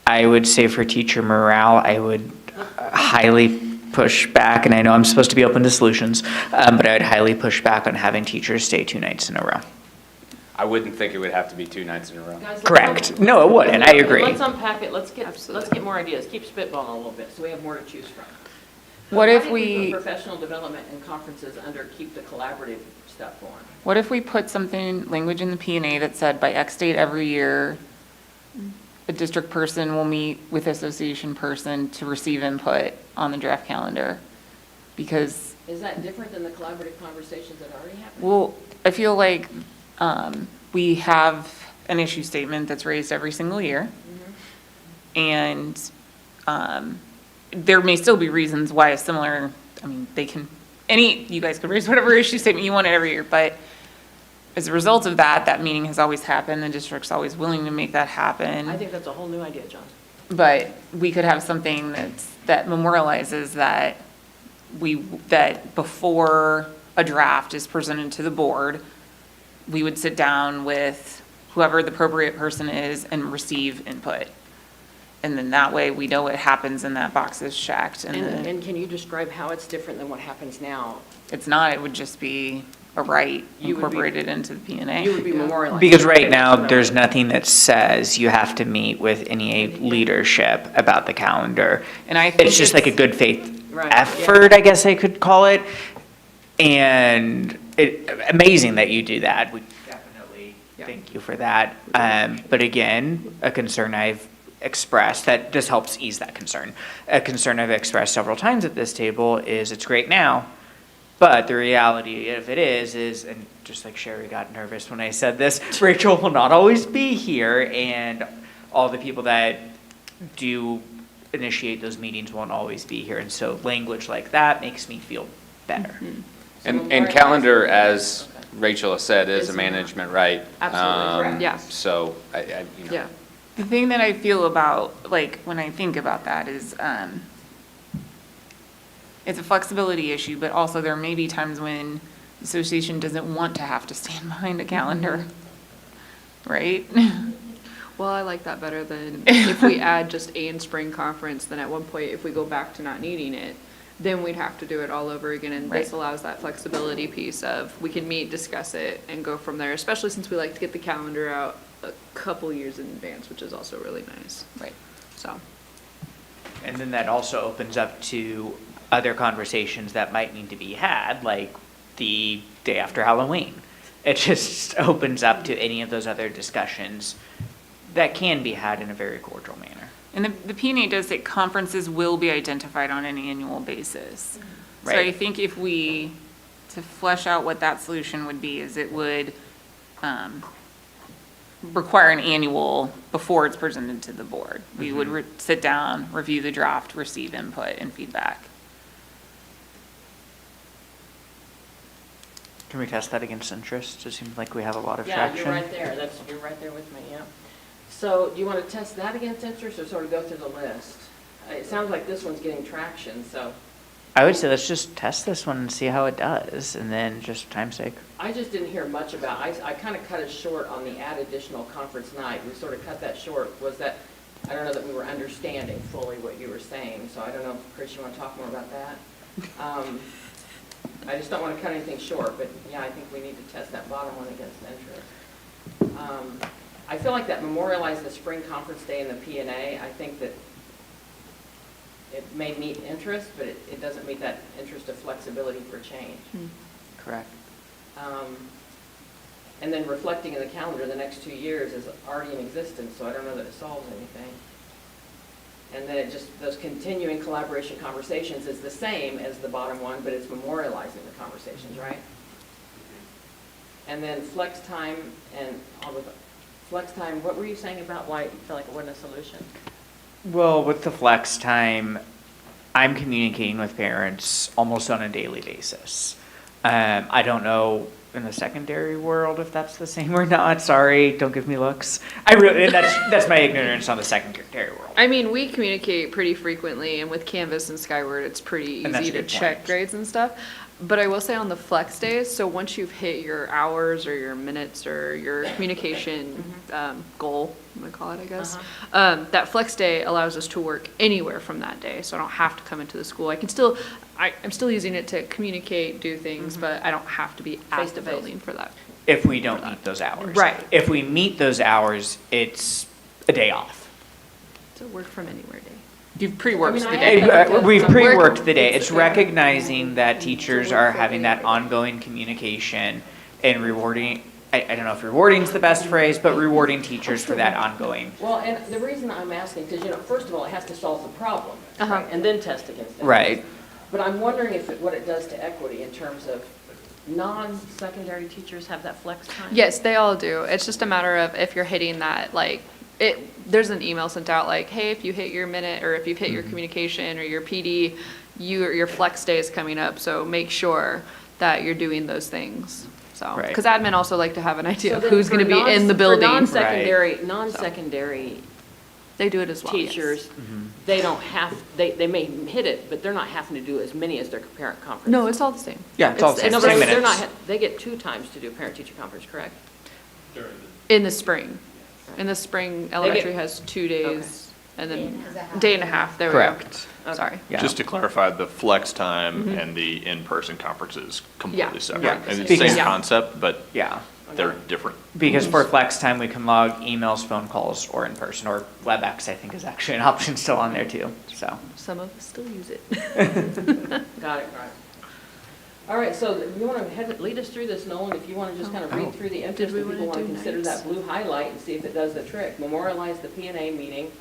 I would say for teacher morale, I would highly push back, and I know I'm supposed to be open to solutions, but I would highly push back on having teachers stay 2 nights in a row. I wouldn't think it would have to be 2 nights in a row. Guys, let's Correct. unpack- No, it wouldn't. I agree. Let's unpack it. Let's get more ideas. Keep spitballing a little bit so we have more to choose from. What How if do you we- put professional development and conferences under keep the collaborative stuff going? What if we put something, language in the P&A that said by X date every year, a district person will meet with association person to receive input on the draft calendar? Because Is that different than the collaborative conversations that already happened? Well, I feel like we have an issue statement that's raised every single year. And there may still be reasons why a similar, I mean, you guys could raise whatever issue statement you want every year, but as a result of that, that meeting has always happened. The district's always willing to make that happen. I think that's a whole new idea, John. But we could have something that memorializes that that before a draft is presented to the board, we would sit down with whoever the appropriate person is and receive input. And then that way we know what happens and that box is checked. And can you describe how it's different than what happens now? It's not, it would just be a right You would be- incorporated into the P&A. You would be memorializing. Because right now, there's nothing that says you have to meet with NEA leadership about the calendar. And I think It's just like a good faith Right, effort, I guess I could call it. And amazing that you do that. We definitely Yeah. thank you for that. But again, a concern I've expressed, that just helps ease that concern. A concern I've expressed several times at this table is it's great now, but the reality of it is, and just like Sherry got nervous when I said this, Rachel will not always be here, and all the people that do initiate those meetings won't always be here. And so language like that makes me feel better. And calendar, as Rachel has said, is a management right. Absolutely correct. Yeah. So, you know. Yeah. The thing that I feel about, like, when I think about that is, it's a flexibility issue, but also there may be times when the association doesn't want to have to stand behind a calendar, right? Well, I like that better than if we add just A in spring conference, then at one point, if we go back to not needing it, then we'd have to do it all over again. And this Right. allows that flexibility piece of, we can meet, discuss it, and go from there, especially since we like to get the calendar out a couple years in advance, which is also really nice. Right. So, And then that also opens up to other conversations that might need to be had, like the day after Halloween. It just opens up to any of those other discussions that can be had in a very cordial manner. And the P&A does say conferences will be identified on an annual basis. So I Right. think if we, to flesh out what that solution would be, is it would require an annual before it's presented to the board. We would sit down, review the draft, receive input and feedback. Can we test that against interest? It seems like we have a lot of Yeah, traction. you're right there. You're right there with me, yeah. So do you want to test that against interest or sort of go through the list? It sounds like this one's getting traction, so I would say let's just test this one and see how it does, and then just for time's sake. I just didn't hear much about, I kind of cut it short on the add additional conference night. We sort of cut that short. Was that, I don't know that we were understanding fully what you were saying, so I don't know, Chris, you want to talk more about that? I just don't want to cut anything short, but yeah, I think we need to test that bottom one against interest. I feel like that memorialized the spring conference day in the P&A. I think that it may meet interest, but it doesn't meet that interest of flexibility for change. Correct. And then reflecting in the calendar the next 2 years is already in existence, so I don't know that it solves anything. And then it just, those continuing collaboration conversations is the same as the bottom one, but it's memorializing the conversations, right? And then flex time and all the, flex time, what were you saying about why you feel like it wasn't a solution? Well, with the flex time, I'm communicating with parents almost on a daily basis. I don't know in the secondary world if that's the same or not. Sorry, don't give me looks. That's my ignorance on the secondary world. I mean, we communicate pretty frequently, and with Canvas and Skyward, it's pretty And that's easy a to good check point. grades and stuff. But I will say on the flex days, so once you've hit your hours or your minutes or your communication goal, I'm gonna call it, I guess, that flex day allows us to work anywhere from that day, so I don't have to come into the school. I can still, I'm still using it to communicate, do things, but I don't have to be at the Face-to-face. building for that. If we don't meet those hours. Right. If we meet those hours, it's a day off. It's a work from anywhere day. You've pre-worked I the mean, day. We've Work- pre-worked the day. It's recognizing that teachers are having that ongoing communication and rewarding, I don't know if rewarding is the best phrase, but rewarding teachers for that ongoing. Well, and the reason I'm asking, because, first of all, it has to solve the problem, right? And then test against it. Right. But I'm wondering what it does to equity in terms of non-secondary teachers have that flex time? Yes, they all do. It's just a matter of if you're hitting that, like, there's an email sent out like, hey, if you hit your minute, or if you've hit your communication or your PD, your flex day is coming up, so make sure that you're doing those things. So, Right. because admin also like to have an idea So of then who's for going to be in the for building. non-secondary They do it as well. yes. teachers, they don't have, they may hit it, but they're not having to do as many as their parent conference. No, it's all the same. Yeah, it's all the same. No, It's but Same just they're minutes. not, they get 2 times to do parent-teacher conference, correct? in the spring. In the spring, elementary has 2 days, and then day and a half, there we go. Correct. Sorry. Yeah. Just to clarify, the flex time and the in-person conference is completely Yeah. separate. Yeah. And it's the Because- same concept, but Yeah. they're different. Because for flex time, we can log emails, phone calls, or in person, or WebEx, I think is actually an option still on there too, so. Some of us still use it. Got it, right. All right, so you want to lead us through this, Nolan, if you want to just kind of read through the interest, we if people wanna want to do consider nights? that blue highlight and see if it does the trick. Memorialize the P&A meeting.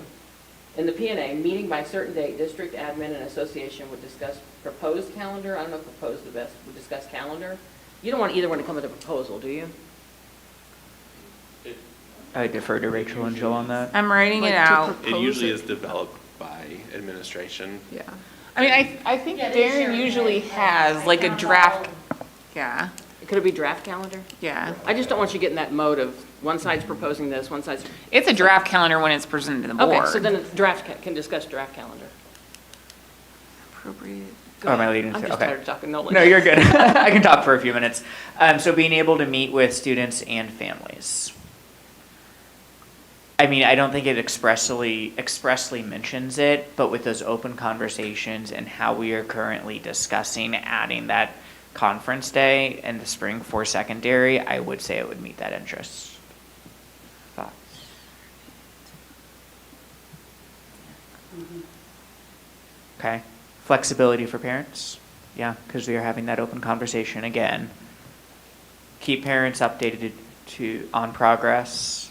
In the P&A, meeting by certain date, district admin and association would discuss proposed calendar. I don't know if proposed the best, would discuss calendar. You don't want either one to come with a proposal, do you? I defer to Rachel and Jill on that. I'm writing Like it to out. It usually is developed by administration. Yeah. I mean, I think Yeah, they share Darren it, usually yeah, has like a town draft, hall. yeah, Could it be draft calendar? yeah. I just don't want you getting that mode of one side's proposing this, one side's. It's a draft calendar when it's presented to the board. Okay, so then can discuss draft calendar. Appropriate. Go Oh, am I ahead. leading I'm to- just okay. tired of talking Nolan. No, you're good. I can talk for a few minutes. So being able to meet with students and families. I mean, I don't think it expressly mentions it, but with those open conversations and how we are currently discussing adding that conference day in the spring for secondary, I would say it would meet that interest. Thoughts? Okay. Flexibility for parents? Yeah, because we are having that open conversation again. Keep parents updated on progress.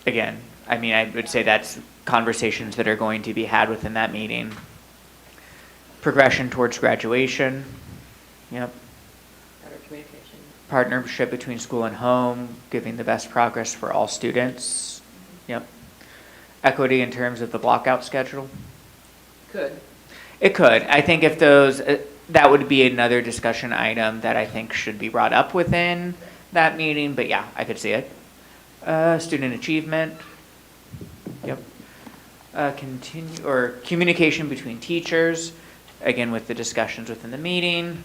Again, I mean, I would say that's conversations that are going to be had within that meeting. Progression towards graduation. Yep. Better communication. Partnership between school and home, giving the best progress for all students. Yep. Equity in terms of the blockout schedule. Could. It could. I think if those, that would be another discussion item that I think should be brought up within that meeting, but yeah, I could see it. Student achievement. Yep. Communication between teachers, again with the discussions within the meeting.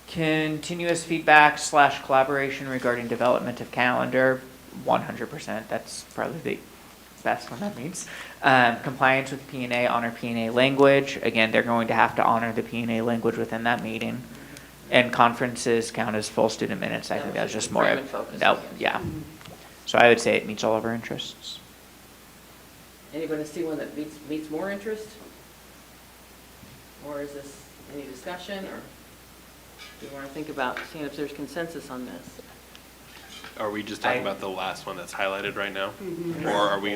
Continuous feedback / collaboration regarding development of calendar, 100%, that's probably the best one that means. Compliance with P&A, honor P&A language, again, they're going to have to honor the P&A language within that meeting. And conferences count as full student minutes, I think that's just more, Frame and focus, no, I guess. yeah. So I would say it meets all of our interests. Anybody see one that meets more interest? Or is this any discussion, or do you want to think about seeing if there's consensus on this? Are we just talking about the last one that's highlighted right now? Or are we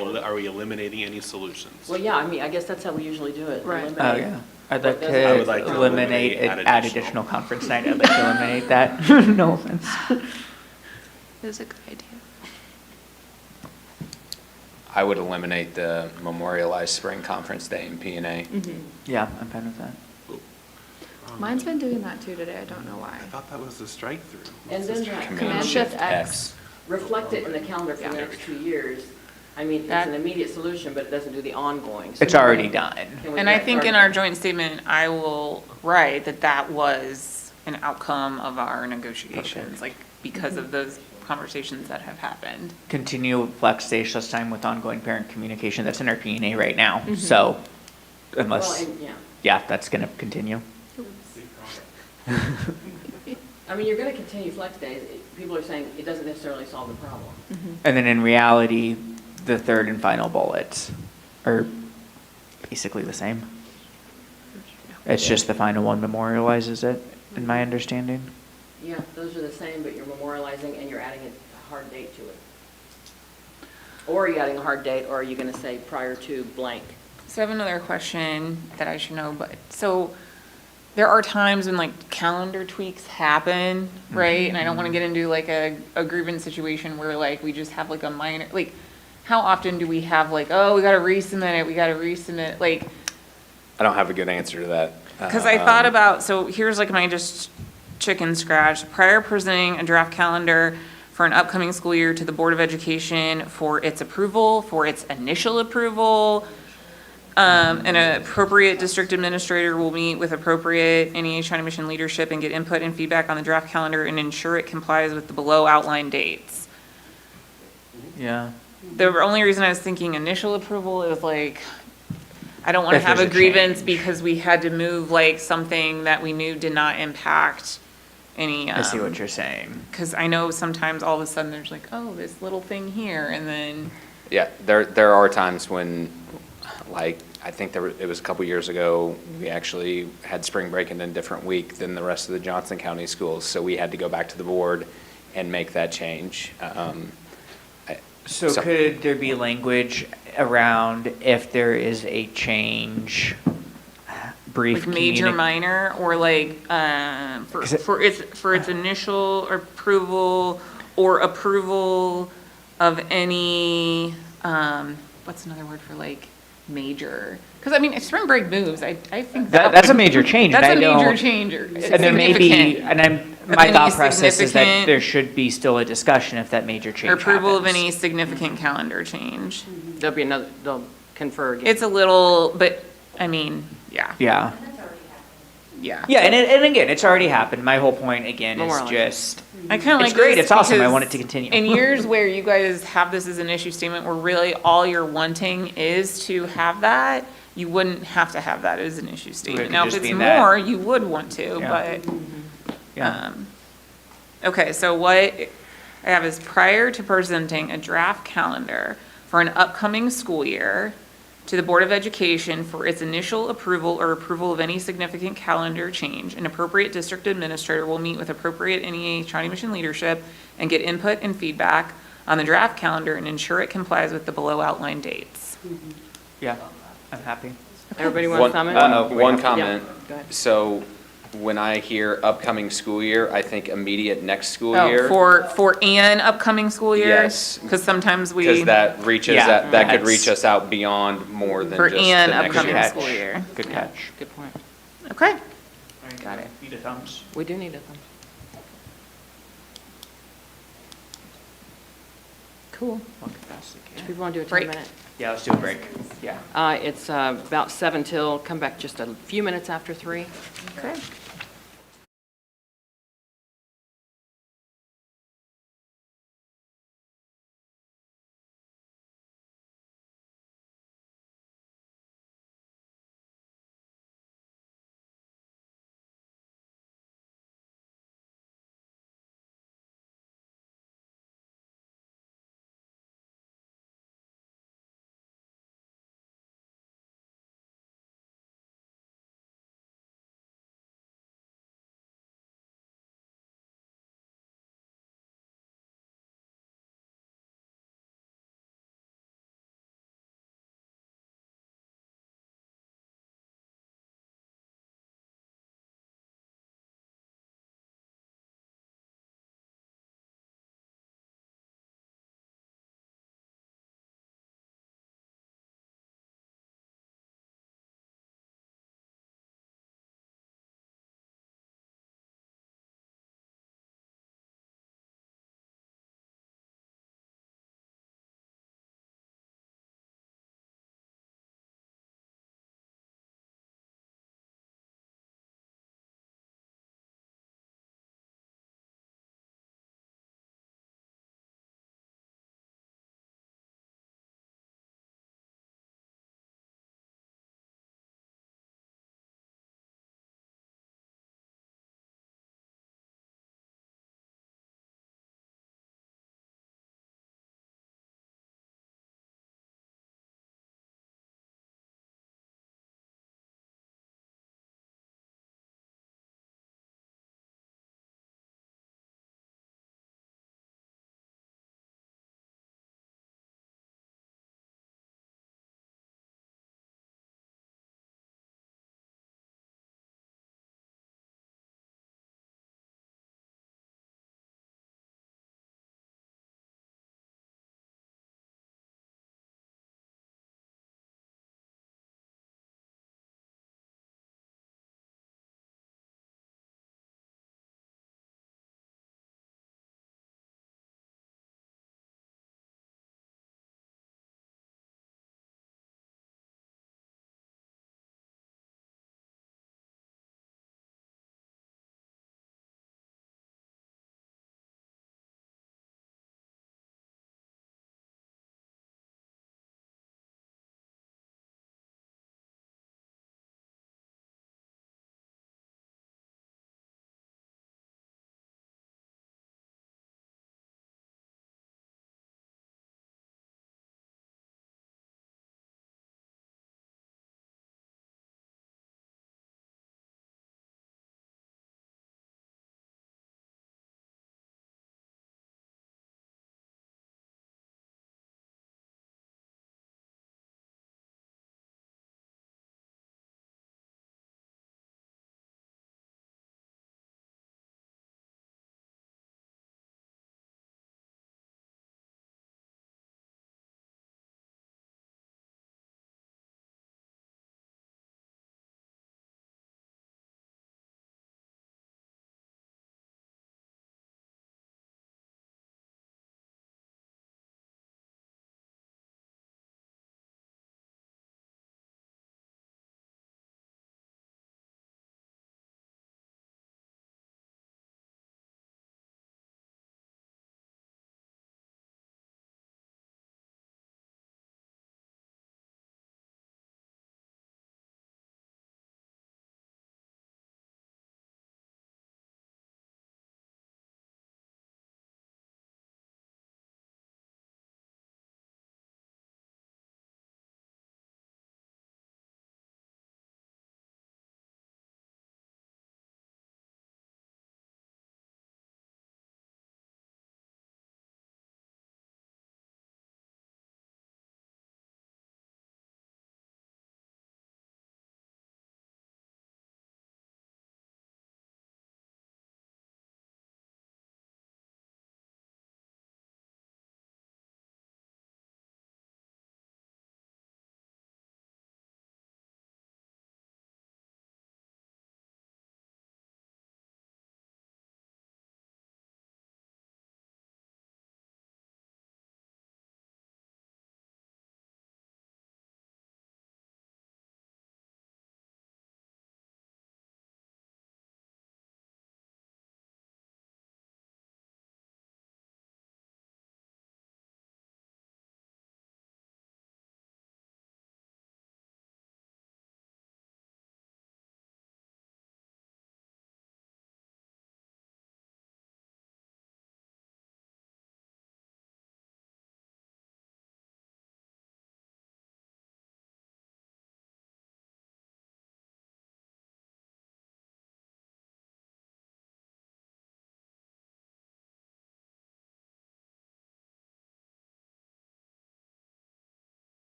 eliminating any solutions? Well, yeah, I mean, I guess that's how we usually do it. Right. Oh, yeah. I'd like I would like to to eliminate, eliminate add additional. additional conference night, I'd like to eliminate that, no offense. It's a good idea. I would eliminate the memorialized spring conference day in P&A. Yeah, I'm fine with that. Mine's been doing that too today. I don't know why. I thought that was the strike-through. And then that Command Shift X. reflect it in the calendar for the next 2 years. I mean, it's That- an immediate solution, but it doesn't do the ongoing. So It's already done. can we And I get think in started? our joint statement, I will write that that was an outcome of our negotiations, like because of those conversations that have happened. Continue flex day / time with ongoing parent communication, that's in our P&A right now, so Well, unless, and, yeah. yeah, that's gonna continue. I mean, you're going to continue flex days. People are saying it doesn't necessarily solve the problem. And then in reality, the third and final bullets are basically the same. It's just the final one memorializes it, in my understanding. Yeah, those are the same, but you're memorializing and you're adding a hard date to it. Or are you adding a hard date, or are you going to say prior to blank? So I have another question that I should know, but, so there are times when like calendar tweaks happen, right? And I don't want to get into like a grievance situation where like we just have like a minor, like, how often do we have like, oh, we got to resubmit it, we got to resubmit, like, I don't have a good answer to that. because I thought about, so here's like my just chicken scratch. Prior presenting a draft calendar for an upcoming school year to the Board of Education for its approval, for its initial approval. An appropriate district administrator will meet with appropriate NEA-Shawnee mission leadership and get input and feedback on the draft calendar and ensure it complies with the below outlined dates. Yeah. The only reason I was thinking initial approval is like, I don't want to If have a there's a grievance change. because we had to move like something that we knew did not impact any. I see what you're saying. Because I know sometimes all of a sudden there's like, oh, this little thing here, and then, Yeah, there are times when, like, I think it was a couple years ago, we actually had spring break in a different week than the rest of the Johnson County schools, so we had to go back to the board and make that change. So could there be language around if there is a change, brief like major, communi- minor, or like, for its initial approval or approval of any, what's another word for like major? Because I mean, if spring break moves, I think That's a major change. That's and a I major don't- change. And there may be, my any thought process is that significant- there should be still a discussion if that major change Or approval of happens. any significant calendar change. There'll be another, they'll confer again. It's a little, but, I mean, yeah, Yeah. yeah. Yeah, and again, it's already happened. My whole point again is Memorial. just, I kind of like it's great, this it's awesome, I because want it to continue. In years where you guys have this as an issue statement, where really all you're wanting is to have that, you wouldn't have to have that as an issue statement. could Now, if just it's be that- more, you would want to, Yeah. but, Yeah. okay, so what I have is prior to presenting a draft calendar for an upcoming school year to the Board of Education for its initial approval or approval of any significant calendar change, an appropriate district administrator will meet with appropriate NEA-Shawnee mission leadership and get input and feedback on the draft calendar and ensure it complies with the below outlined dates. Yeah, I'm happy. Everybody want to comment? One Yeah, comment. go ahead. So when I hear upcoming school year, I think immediate next school Oh, year. for an upcoming school year? Yes. Because sometimes Because we, that reaches, Yeah, that could that's- reach us out beyond more than for just the an next upcoming year. school year. Good Yeah, catch. Good point. Okay, got it. Need a thumbs. We do need a thumb. Cool. What capacity Do can I- people want to do a Break. 10-minute? Yeah, let's do a break. Yeah. It's about 7 till, come back just a few minutes after 3. Okay.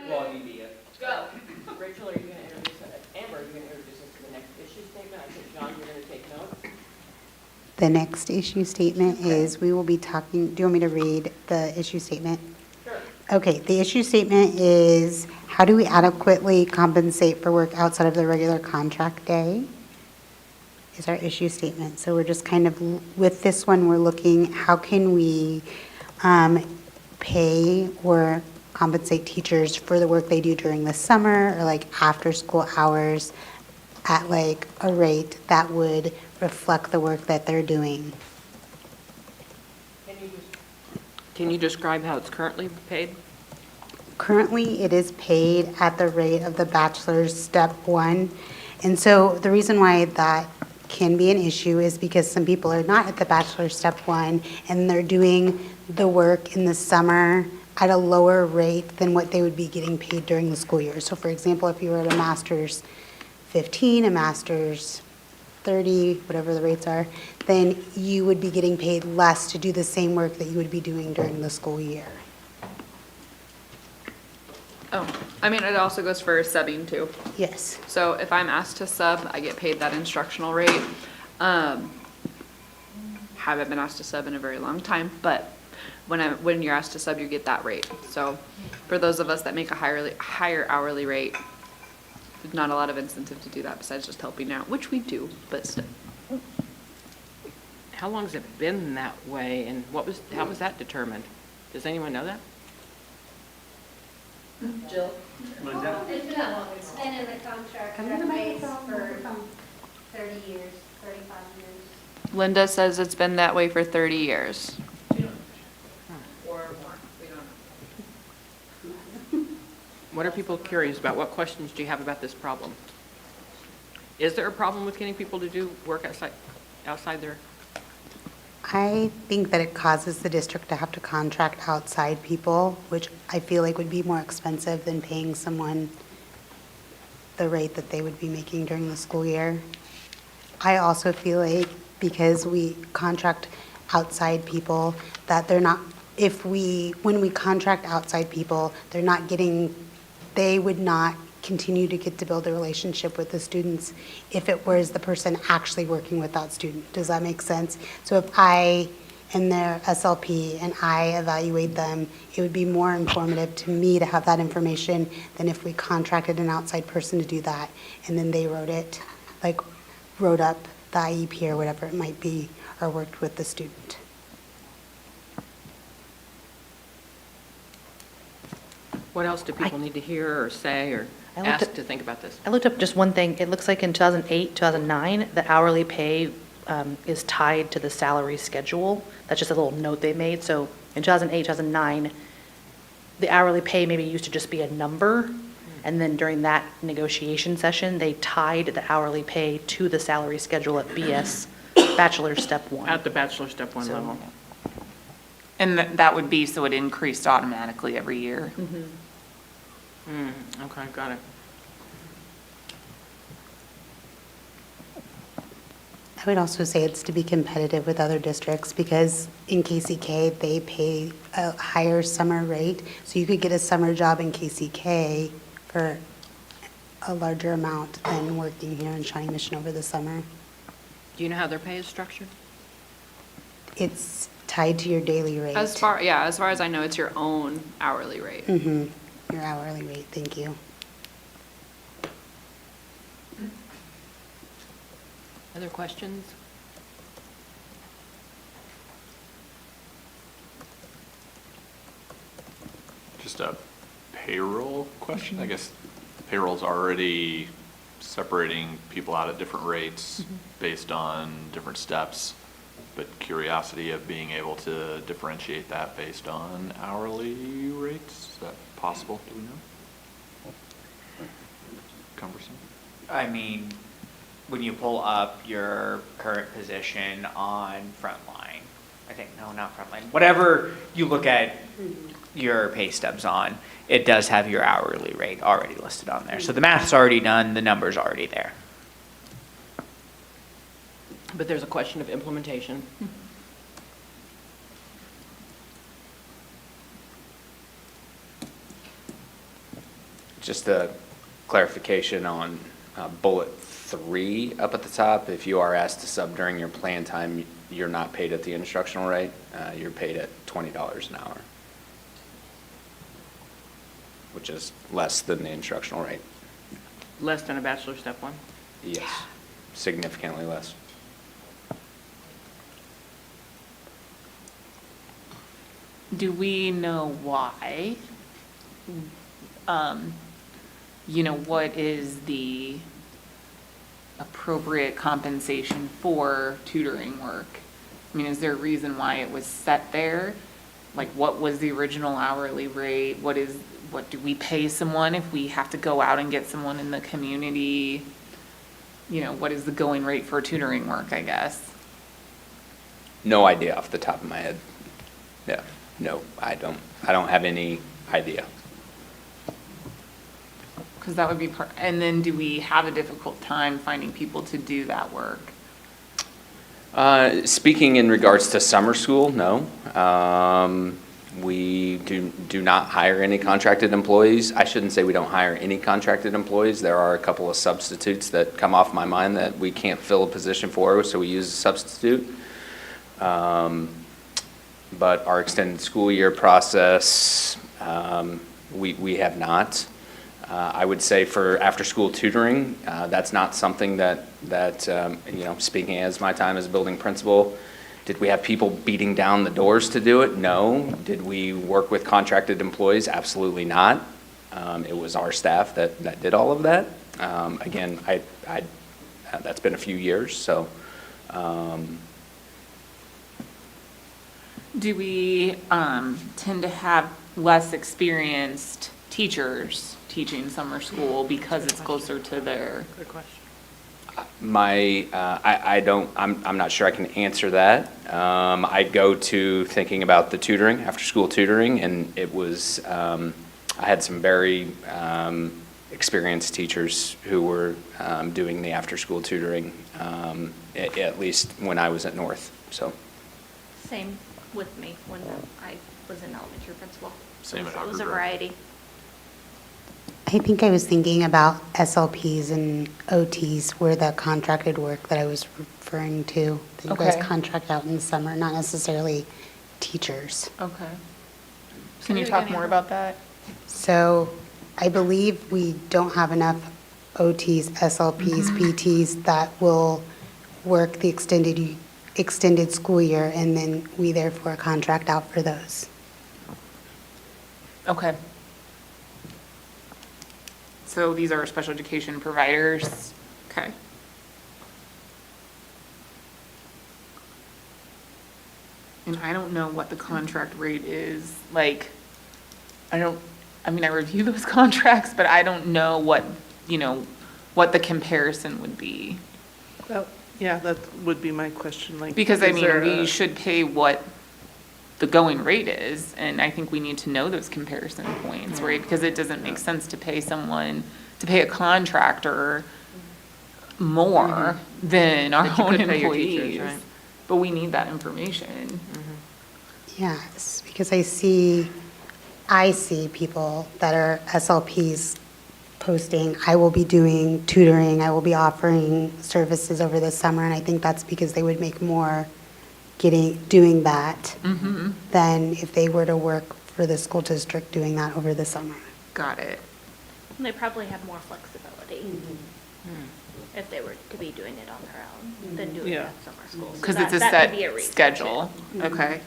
Well, IBB. Go. Rachel, are you going to introduce it? Amber, are you going to introduce us to the next issue statement? I think, John, you're going to take notes. The next issue statement is, we will be talking, do you want me to read the issue statement? Sure. Okay, the issue statement is, how do we adequately compensate for work outside of the regular contract day? Is our issue statement. So we're just kind of, with this one, we're looking, how can we pay or compensate teachers for the work they do during the summer or like after school hours at like a rate that would reflect the work that they're doing. Can you describe how it's currently paid? Currently, it is paid at the rate of the bachelor's step 1. And so the reason why that can be an issue is because some people are not at the bachelor's step 1 and they're doing the work in the summer at a lower rate than what they would be getting paid during the school year. So for example, if you were at a master's 15, a master's 30, whatever the rates are, then you would be getting paid less to do the same work that you would be doing during the school year. Oh, I mean, it also goes for subbing too. Yes. So if I'm asked to sub, I get paid that instructional rate. Haven't been asked to sub in a very long time, but when you're asked to sub, you get that rate. So for those of us that make a higher hourly rate, there's not a lot of incentive to do that besides just helping out, which we do, but still. How long has it been that way, and how was that determined? Does anyone know that? Jill? It's been that long. It's been in the contract that ways for 30 years, 35 years. Linda says it's been that way for 30 years. Or more. We don't know. What are people curious about? What questions do you have about this problem? Is there a problem with getting people to do work outside their? I think that it causes the district to have to contract outside people, which I feel like would be more expensive than paying someone the rate that they would be making during the school year. I also feel like because we contract outside people, that they're not, when we contract outside people, they would not continue to get to build a relationship with the students if it was the person actually working with that student. Does that make sense? So if I am their SLP and I evaluate them, it would be more informative to me to have that information than if we contracted an outside person to do that and then they wrote up the IEP or whatever it might be, or worked with the student. What else do people need to hear or say or I looked ask at- to think about this? I looked up just one thing. It looks like in 2008, 2009, the hourly pay is tied to the salary schedule. That's just a little note they made. So in 2008, 2009, the hourly pay maybe used to just be a number. And then during that negotiation session, they tied the hourly pay to the salary schedule at BS, Bachelor Step 1. At the bachelor step 1 So- level? And that would be, so it increased automatically every year. Okay, got it. I would also say it's to be competitive with other districts because in KCK, they pay a higher summer rate. So you could get a summer job in KCK for a larger amount than working here in Shawnee Mission over the summer. Do you know how their pay is structured? It's tied to your daily rate. As far as I know, it's your own hourly rate. Your hourly rate, thank you. Other questions? Just a payroll question, I guess payroll's already separating people out at different rates based on different steps, but curiosity of being able to differentiate that based on hourly rates, is that possible, do we know? Cumbersome? I mean, when you pull up your current position on Frontline, I think, no, not Frontline, whatever you look at your pay stubs on, it does have your hourly rate already listed on there. So the math's already done, the number's already there. But there's a question of implementation. Just a clarification on bullet 3 up at the top. If you are asked to sub during your plan time, you're not paid at the instructional rate. You're paid at $20 an hour, which is less than the instructional rate. Less than a bachelor step 1? Yes, significantly less. Do we know why? What is the appropriate compensation for tutoring work? I mean, is there a reason why it was set there? Like, what was the original hourly rate? What do we pay someone if we have to go out and get someone in the community? What is the going rate for tutoring work, I guess? No idea off the top of my head. Yeah, no, I don't have any idea. Because that would be and then do we have a difficult time finding people to do that work? Speaking in regards to summer school, no. We do not hire any contracted employees. I shouldn't say we don't hire any contracted employees. There are a couple of substitutes that come off my mind that we can't fill a position for, so we use a substitute. But our extended school year process, we have not. I would say for after-school tutoring, that's not something that speaking as my time as building principal, did we have people beating down the doors to do it? No. Did we work with contracted employees? Absolutely not. It was our staff that did all of that. Again, that's been a few years, so. Do we tend to have less experienced teachers teaching summer school because it's closer to their? Good question. I'm not sure I can answer that. I go to thinking about the tutoring, after-school tutoring, and it was, I had some very experienced teachers who were doing the after-school tutoring, at least when I was at North, so. Same with me when I was an elementary principal. Same at So our it was a group. variety. I think I was thinking about SLPs and OTs were the contracted work that I was referring to. That you guys Okay. contract out in the summer, not necessarily teachers. Okay. Can you talk more about that? So I believe we don't have enough OTs, SLPs, PTs that will work the extended school year, and then we therefore contract out for those. Okay. So these are special education providers? Okay. And I don't know what the contract rate is, like, I review those contracts, but I don't know what the comparison would be. Yeah, that would be my question, like. Because, is there we a- should pay what the going rate is, and I think we need to know those comparison points, right? Because it doesn't make sense to pay a contractor more than our But you own could pay your teachers, employees. right? But we need that information. Yes, because I see people that are SLPs posting, I will be doing tutoring, I will be offering services over the summer, and I think that's because they would make more doing that than if they were to work for the school district doing that over the summer. Got it. And they probably have more flexibility if they were to be doing it on their own than doing it Yeah. at summer school. So Because it's a that could be set reason, schedule. too. Okay.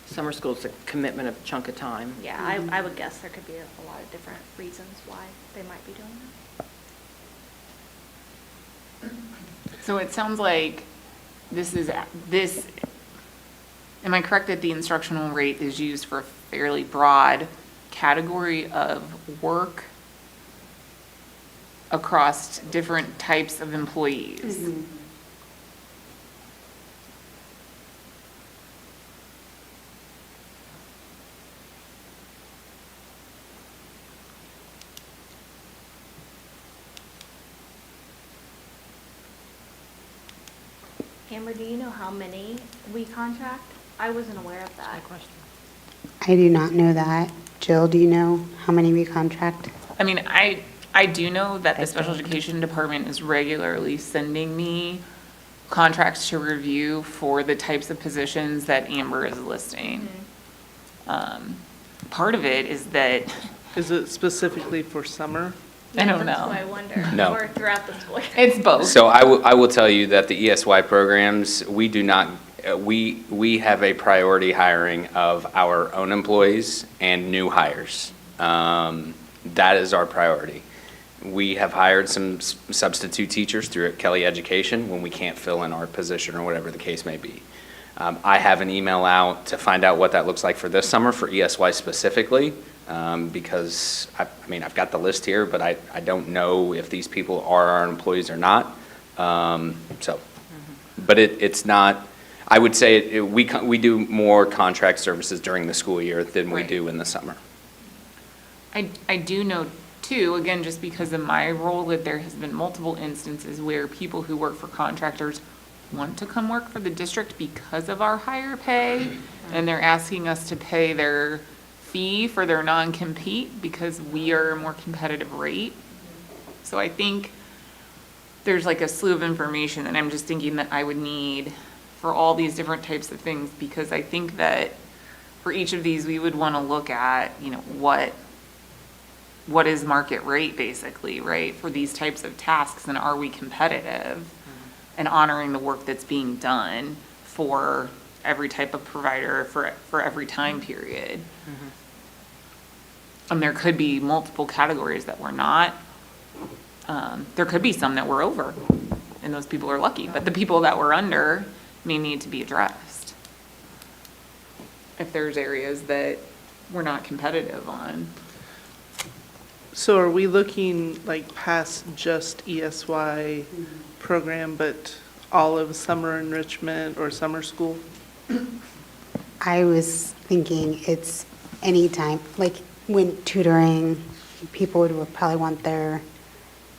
Summer school's a commitment of chunk of time. Yeah, I would guess there could be a lot of different reasons why they might be doing that. So it sounds like am I correct that the instructional rate is used for a fairly broad category of work across different types of employees? Amber, do you know how many we contract? I wasn't aware of that. I do not know that. Jill, do you know how many we contract? I mean, I do know that the special education department is regularly sending me contracts to review for the types of positions that Amber is listing. Part of it is that, Is it specifically for summer? I don't That's why I know. wonder. No. Or throughout the school year. It's both. So I will tell you that the ESY programs, we do not, we have a priority hiring of our own employees and new hires. That is our priority. We have hired some substitute teachers through Kelly Education when we can't fill in our position or whatever the case may be. I have an email out to find out what that looks like for this summer for ESY specifically, because I mean, I've got the list here, but I don't know if these people are our employees or not. But it's not, I would say we do more contract services during the school year than we Right. do in the summer. I do know too, again, just because of my role, that there has been multiple instances where people who work for contractors want to come work for the district because of our higher pay, and they're asking us to pay their fee for their non-compete because we are a more competitive rate. So I think there's like a slew of information that I'm just thinking that I would need for all these different types of things, because I think that for each of these, we would want to look at, you know, what is market rate basically, right, for these types of tasks, and are we competitive and honoring the work that's being done for every type of provider for every time period. And there could be multiple categories that we're not. There could be some that we're over, and those people are lucky, but the people that we're under may need to be addressed if there's areas that we're not competitive on. So are we looking like past just ESY program, but all of summer enrichment or summer school? I was thinking it's anytime, like when tutoring, people would probably want their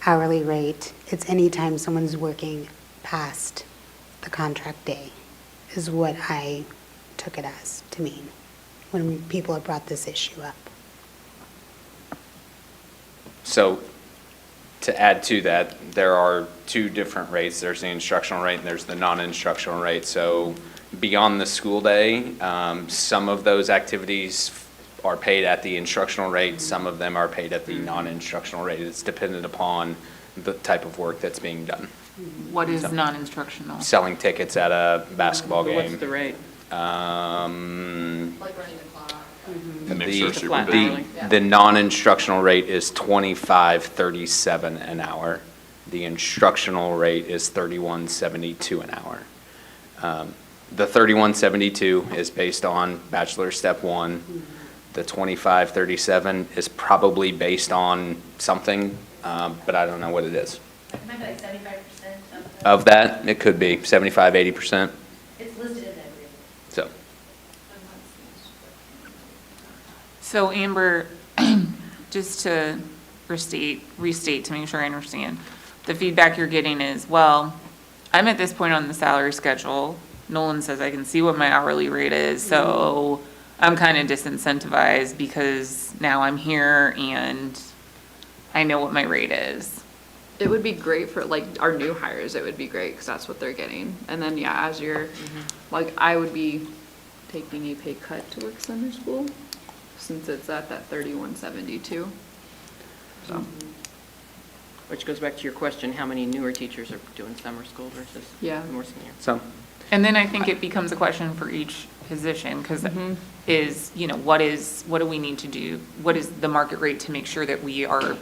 hourly rate. It's anytime someone's working past the contract day is what I took it as to mean when people have brought this issue up. So to add to that, there are two different rates. There's the instructional rate and there's the non-instructional rate. So beyond the school day, some of those activities are paid at the instructional rate. Some of them are paid at the non-instructional rate. It's dependent upon the type of work that's being done. What is non-instructional? Selling tickets at a basketball game. What's the rate? Like running the clock. Mixed or The, supervision. the non-instructional rate is $25.37 an hour. The instructional rate is $31.72 an hour. The $31.72 is based on bachelor step 1. The $25.37 is probably based on something, but I don't know what it is. It might be like 75% Of that, it could be 75, 80%. it's listed in that agreement. So, So Amber, just to restate to make sure I understand, the feedback you're getting is, well, I'm at this point on the salary schedule. Nolan says I can see what my hourly rate is, so I'm kind of disincentivized because now I'm here and I know what my rate is. It would be great for like our new hires, it would be great because that's what they're getting. And then, yeah, as you're, like, I would be taking a pay cut to work summer school since it's at that 31.72. So, Which goes back to your question, how many newer teachers are doing summer school versus Yeah. more senior? so And then I think it becomes a question for each position, because is, you know, what do we need to do? What is the market rate to make sure that we are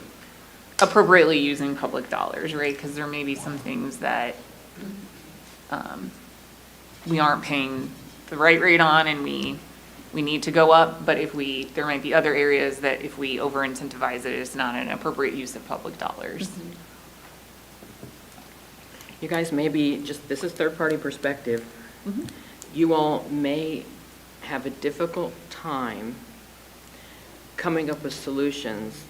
appropriately using public dollars, right? Because there may be some things that we aren't paying the right rate on, and we need to go up, but there might be other areas that if we over-incentivize it, it's not an appropriate use of public dollars. You guys may be, this is third-party perspective. You all may have a difficult time coming up with solutions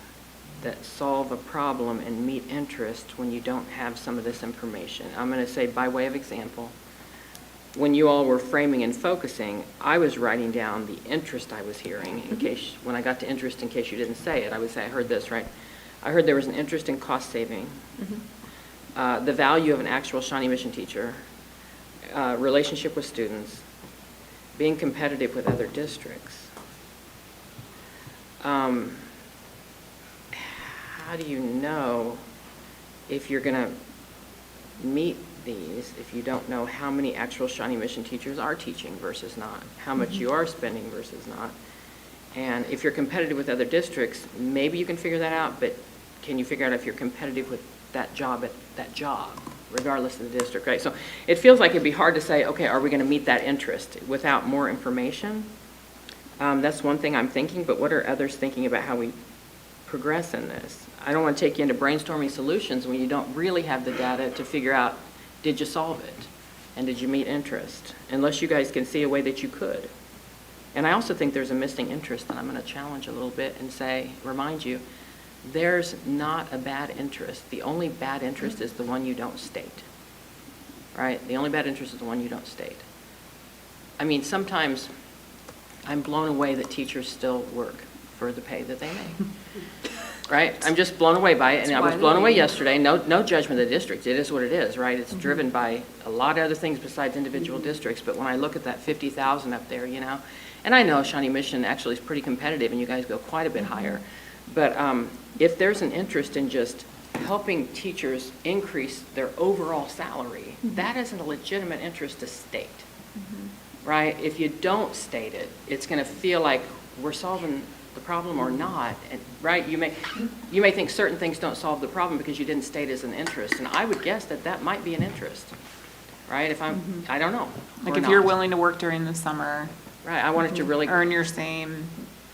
that solve a problem and meet interest when you don't have some of this information. I'm going to say, by way of example, when you all were framing and focusing, I was writing down the interest I was hearing in case, when I got to interest, in case you didn't say it, I would say, I heard this, right? I heard there was an interest in cost saving, the value of an actual Shawnee Mission teacher, relationship with students, being competitive with other districts. How do you know if you're going to meet these if you don't know how many actual Shawnee Mission teachers are teaching versus not, how much you are spending versus not? And if you're competitive with other districts, maybe you can figure that out, but can you figure out if you're competitive with that job regardless of the district, right? So it feels like it'd be hard to say, okay, are we going to meet that interest without more information? That's one thing I'm thinking, but what are others thinking about how we progress in this? I don't want to take you into brainstorming solutions when you don't really have the data to figure out, did you solve it? And did you meet interest? Unless you guys can see a way that you could. And I also think there's a missing interest that I'm going to challenge a little bit and say, remind you, there's not a bad interest. The only bad interest is the one you don't state, right? The only bad interest is the one you don't state. I mean, sometimes I'm blown away that teachers still work for the pay that they make, right? I'm just blown away by it, and I was blown away yesterday. No judgment of the district. It is what it is, right? It's driven by a lot of other things besides individual districts, but when I look at that 50,000 up there, you know, and I know Shawnee Mission actually is pretty competitive, and you guys go quite a bit higher, but if there's an interest in just helping teachers increase their overall salary, that isn't a legitimate interest to state, right? If you don't state it, it's going to feel like we're solving the problem or not, and, right? You may think certain things don't solve the problem because you didn't state as an interest, and I would guess that might be an interest, right? If I don't know. Like or if you're not. willing to work during the summer. Right, I want it to really. Earn your same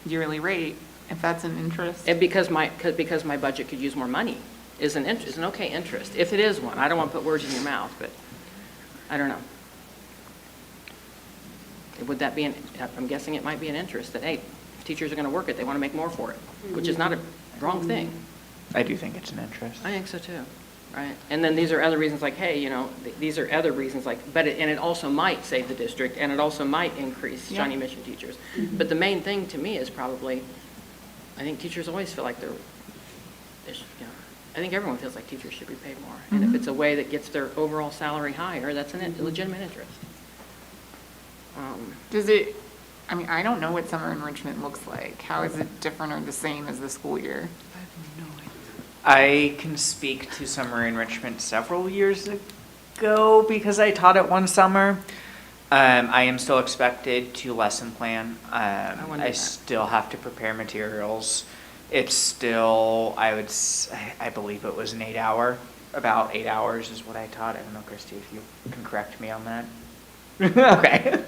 yearly rate, if that's an interest. And because my budget could use more money is an okay interest, if it is one. I don't want to put words in your mouth, but I don't know. Would that be I'm guessing it might be an interest that, hey, teachers are going to work it, they want to make more for it, which is not a wrong thing. I do think it's an interest. I think so too, right? And then these are other reasons like, hey, you know, these are other reasons like, and it also might save the district, and it also might increase Shawnee Mission teachers. But the main thing to me is probably, I think teachers always feel like you know, I think everyone feels like teachers should be paid more. And if it's a way that gets their overall salary higher, that's a legitimate interest. I mean, I don't know what summer enrichment looks like. How is it different or the same as the school year? I can speak to summer enrichment several years ago because I taught it one summer. I am still expected to lesson plan. I still have to prepare materials. It's still, I believe it was about 8 hours is what I taught. I don't know, Christy, if you can correct me on that. Okay.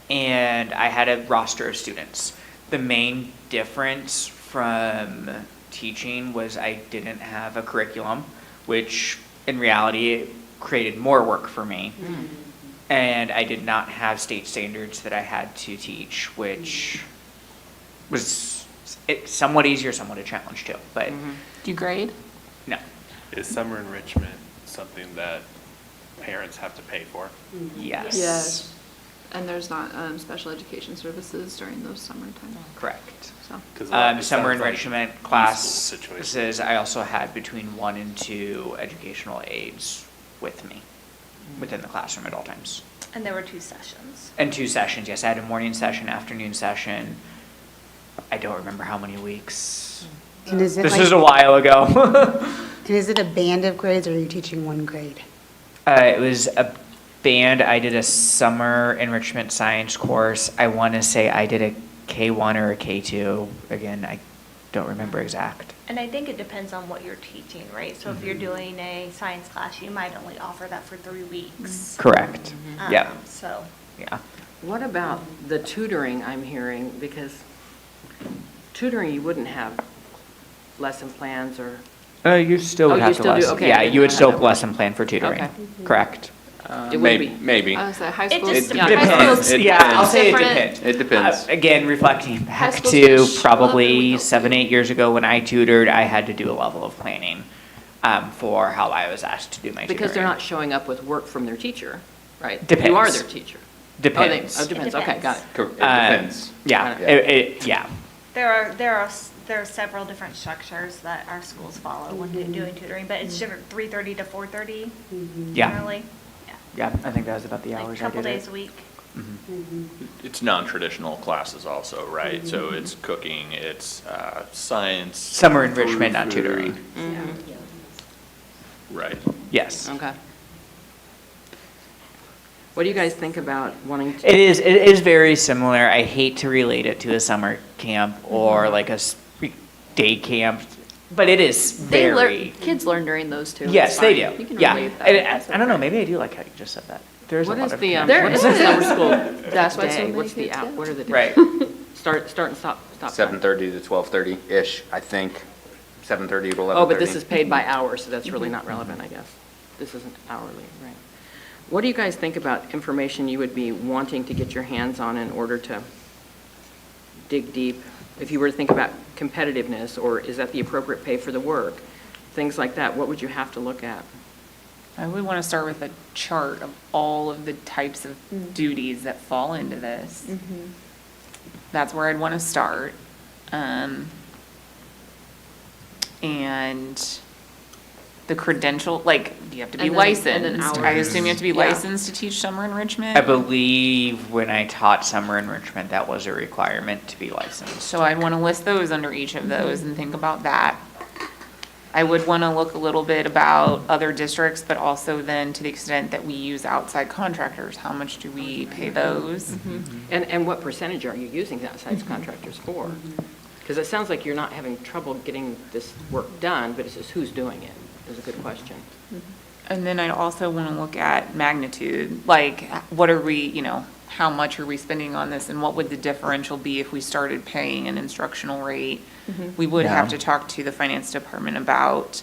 And I had a roster of students. The main difference from teaching was I didn't have a curriculum, which in reality created more work for me. And I did not have state standards that I had to teach, which was somewhat easier, somewhat a challenge too. But Do you grade? no. Is summer enrichment something that parents have to pay for? Yes. Yes. And there's not special education services during those summertime. Correct. So. 'Cause it Summer sounds like enrichment useful classes, situation. I also had between 1 and 2 educational aides with me within the classroom at all times. And there were 2 sessions. And 2 sessions, yes. I had a morning session, afternoon session. I don't remember how many weeks. And is it This like- was a while ago. And is it a band of grades, or are you teaching one grade? It was a band. I did a summer enrichment science course. I want to say I did a K1 or a K2. Again, I don't remember exact. And I think it depends on what you're teaching, right? So if you're doing a science class, you might only offer that for 3 weeks. Correct. Yeah. So. Yeah. What about the tutoring I'm hearing? Because tutoring, you wouldn't have lesson plans or. You still would Oh, you have to still do? lesson. Okay, I Yeah, didn't you know would how still that lesson plan for tutoring. Okay. Correct. It would be. Maybe. So high It school. just- Yeah, high Depends. school's Yeah, I'll say it different. depends. It depends. Again, reflecting High back school's to gonna show up probably and we go 7, 8 years ago when I tutored, I had to do a level of planning. for how I was asked to do my tutoring. Because they're not showing up with work from their teacher, right? Depends. You are their teacher. Depends. Oh, depends, okay, got it. It depends. Yeah, Got yeah. There are several different structures that our schools follow when doing tutoring, but it's different, 3:30 to 4:30 Yeah. generally. Yeah, I think that was about the Like hours a I couple did it. days a week. It's non-traditional classes also, right? So it's cooking, it's science. Summer enrichment, not food. tutoring. Right. Yes. Okay. What do you guys think about wanting to? It is very similar. I hate to relate it to a summer camp or like a day camp, but it is very. Kids learn during those too. Yes, It's they fine. do. You can Yeah. relate that. And I don't know, maybe I do like how you just said that. There's a What lot is of the, camps. what is the summer school That's why so day? many What's the, kids go. what are the days? Right. Start and stop time. 7:30 to 12:30-ish, I think. 7:30 to 11:30. Oh, but this is paid by hour, so that's really not relevant, I guess. This isn't hourly, right? What do you guys think about information you would be wanting to get your hands on in order to dig deep? If you were to think about competitiveness, or is that the appropriate pay for the work? Things like that, what would you have to look at? I would want to start with a chart of all of the types of duties that fall into this. That's where I'd want to start. And the credential, like, do you have to be And then licensed? I hours. assume you have to be Yeah. licensed to teach summer enrichment? I believe when I taught summer enrichment, that was a requirement to be licensed. So I'd want to list those under each of those and think about that. I would want to look a little bit about other districts, but also then to the extent that we use outside contractors, how much do we pay those? And what percentage are you using outside contractors for? Because it sounds like you're not having trouble getting this work done, but it's just who's doing it is a good question. And then I'd also want to look at magnitude, like what are we, how much are we spending on this and what would the differential be if we started paying an instructional rate? We would have to talk to the finance department about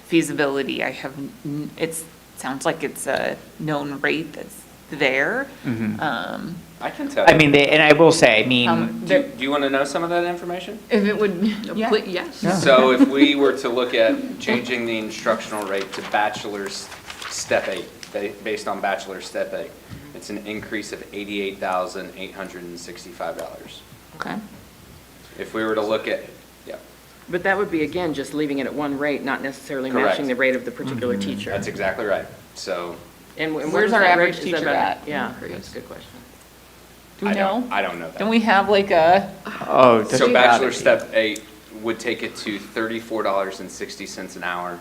feasibility. It sounds like it's a known rate that's there. I can tell. I mean, and I will say, I mean, Do you want to know some of that information? If it would, yeah. Yes. So if we were to look at changing the instructional rate to bachelor's step 8, based on bachelor's step 8, it's an increase of $88,865. Okay. If we were to look at, But that would be, again, just leaving it at one rate, not necessarily Correct. matching the rate of the particular teacher. that's exactly right. So, And what Where's is our that average rate? Is that teacher about- at? Yeah, that's a good question. Do we know? I don't know that. Don't we have like a, oh, So bachelor's step 8 would take it to $34.60 an hour,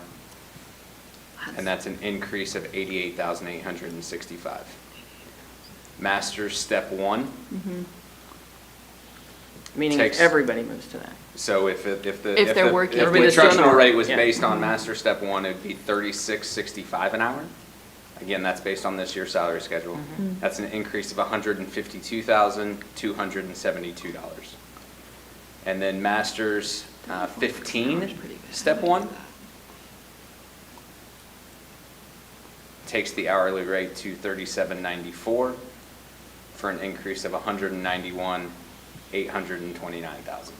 and that's an increase of $88,865. Master's step 1, Meaning Takes- everybody moves to that. so if If they're working. if the Everybody that's doing the instructional work, rate was yeah. based on master step 1, it'd be $36.65 an hour. Again, that's based on this year's salary schedule. That's an increase of $152,272. And then master's 15, step 1, takes the hourly rate to $37.94 for an increase of $191,829,000.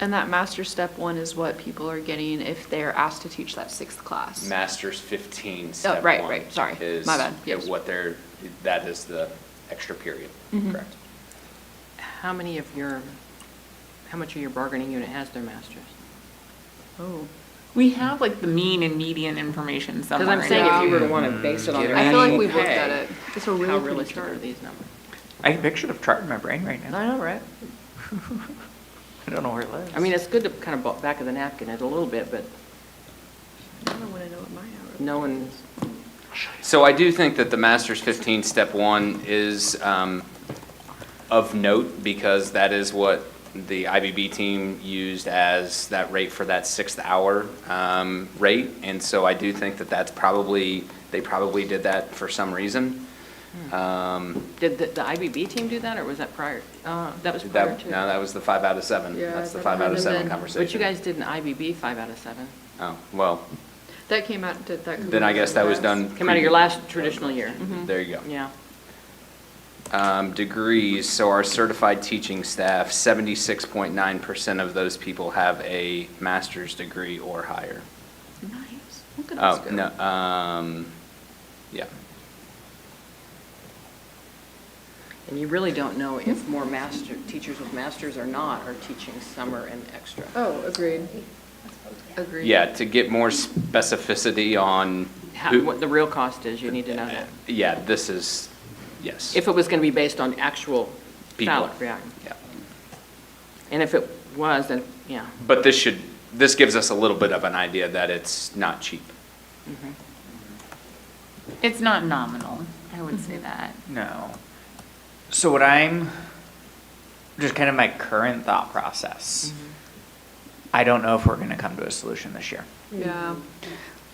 And that master step 1 is what people are getting if they're asked to teach that 6th class. Master's 15, step 1. right, sorry. Is My bad, yes. that is the extra period, correct? How much of your bargaining unit has their masters? Oh. we have like the mean and median information somewhere. Because I'm in saying there. if you were to want to base it on their I feel like annual we've looked pay, at it. It's a how really pretty realistic are chart. these numbers? I can picture the chart in my brain right now. I know, right? I don't know where it lives. I mean, it's good to kind of back of the napkin it a little bit, but I don't want to know what my hour. no one, So I do think that the Master's 15, Step 1 is of note because that is what the IBB team used as that rate for that 6th hour rate. And so I do think that they probably did that for some reason. did the IBB team do that, or was that prior? That was prior to? No, that was the 5 out of 7. Yeah, That's the that 5 out of might have 7 been. conversation. But you guys did an IBB 5 out of 7. Oh, well, That came out, did that come then out I guess of that was that? done. Came out of your last traditional year. There you go. Yeah. Degrees, so our certified teaching staff, 76.9% of those people have a master's degree or higher. Nice. Look at Oh, us go. no, yeah. And you really don't know if more teachers with masters or not are teaching summer and extra. Oh, agreed. Agreed. Yeah, to get more specificity on who, What the real cost is, you need to know that. yeah, this is, yes. If it was going to be based on actual People. salary, yeah. Yeah. And if it was, then, yeah. But this gives us a little bit of an idea that it's not cheap. It's not nominal, I would say that. No. So what I'm, just kind of my current thought process, I don't know if we're gonna come to a solution this year. Yeah.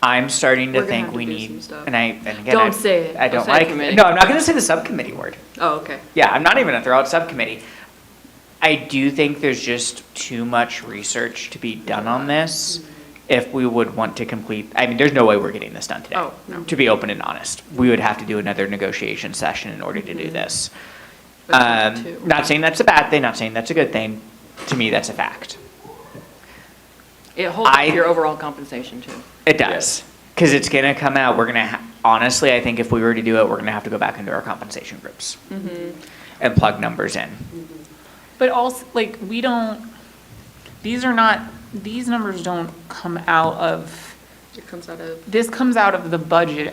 I'm starting to We're gonna think have to we do some need, stuff. and again, Don't say it. I don't The like, subcommittee. no, I'm not gonna say the subcommittee word. Oh, okay. Yeah, I'm not even gonna throw out subcommittee. I do think there's just too much research to be done on this if we would want to complete, I mean, there's no way we're getting this done today. Oh, no. To be open and honest. We would have to do another negotiation session in order to do this. But two. Not saying that's a bad thing, not saying that's a good thing. To me, that's a fact. It holds up your overall compensation too. It does. Because it's gonna come out, we're gonna, honestly, I think if we were to do it, we're gonna have to go back into our compensation groups. And plug numbers in. But also, like, these numbers don't come out of, It comes out of. this comes out of the budget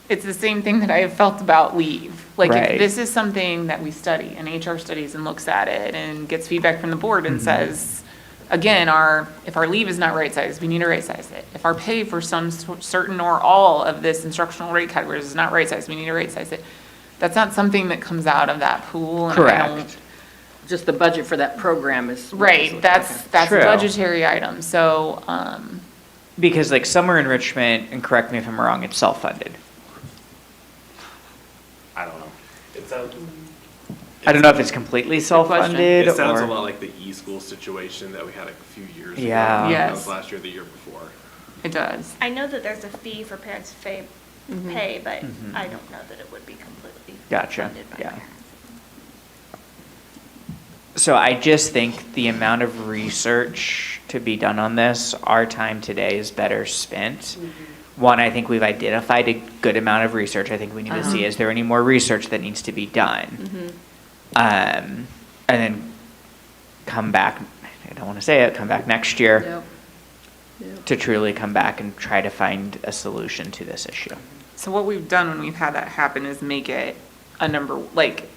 it's the same thing that I have felt about leave. Like, Right. if this is something that we study, and HR studies and looks at it and gets feedback from the board and says, again, if our leave is not right-sized, we need to right-size it. If our pay for some certain or all of this instructional rate categories is not right-sized, we need to right-size it. That's not something that comes out of that pool. And I don't- Correct. Just the budget for that program is. Right, that's a True. budgetary item, so, Because like summer enrichment, and correct me if I'm wrong, it's self-funded. I don't know. It sounds, I don't know if it's completely self-funded it sounds a or, lot like the e-school situation that we had a few years ago. Yeah. That Yes. was last year, the year before. it does. I know that there's a fee for parents to pay, but Mhm. I don't know that it would be completely Gotcha, funded by yeah. parents. so I just think the amount of research to be done on this, our time today is better spent. One, I think we've identified a good amount of research. I think we need to see, is there any more research that needs to be done? And then come back, I don't want to say it, come back next year Yep. Yep. to truly come back and try to find a solution to this issue. So what we've done when we've had that happen is make it a number, like,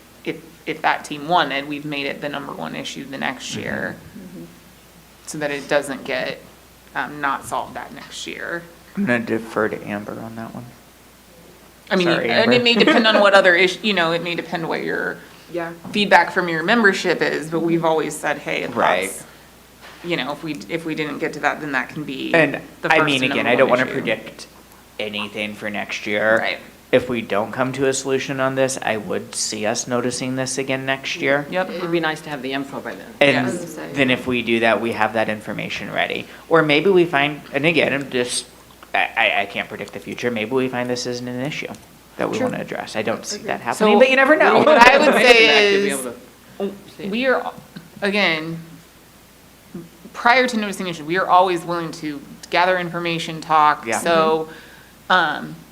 if that team won it, we've made it the number one issue the next year. So that it doesn't get, not solved that next year. I'm going to defer to Amber on that one. I mean, Sorry, and it Amber. may depend on what other issue, it may depend what your Yeah. feedback from your membership is, but we've always said, hey, if Right. that's, if we didn't get to that, then that can be And the I first mean, and again, number I don't one want to issue. predict anything for next year. Right. If we don't come to a solution on this, I would see us noticing this again next year. Yep. It'd be nice to have the info by then. And Yeah. I was gonna say. then if we do that, we have that information ready. Or maybe we find, and again, I can't predict the future, maybe we find this isn't an issue that we want to address. I don't see that happening, So, but you never know. What I would say You'll be is, able to see it. we are, again, prior to noticing issue, we are always willing to gather information, talk. Yeah. So,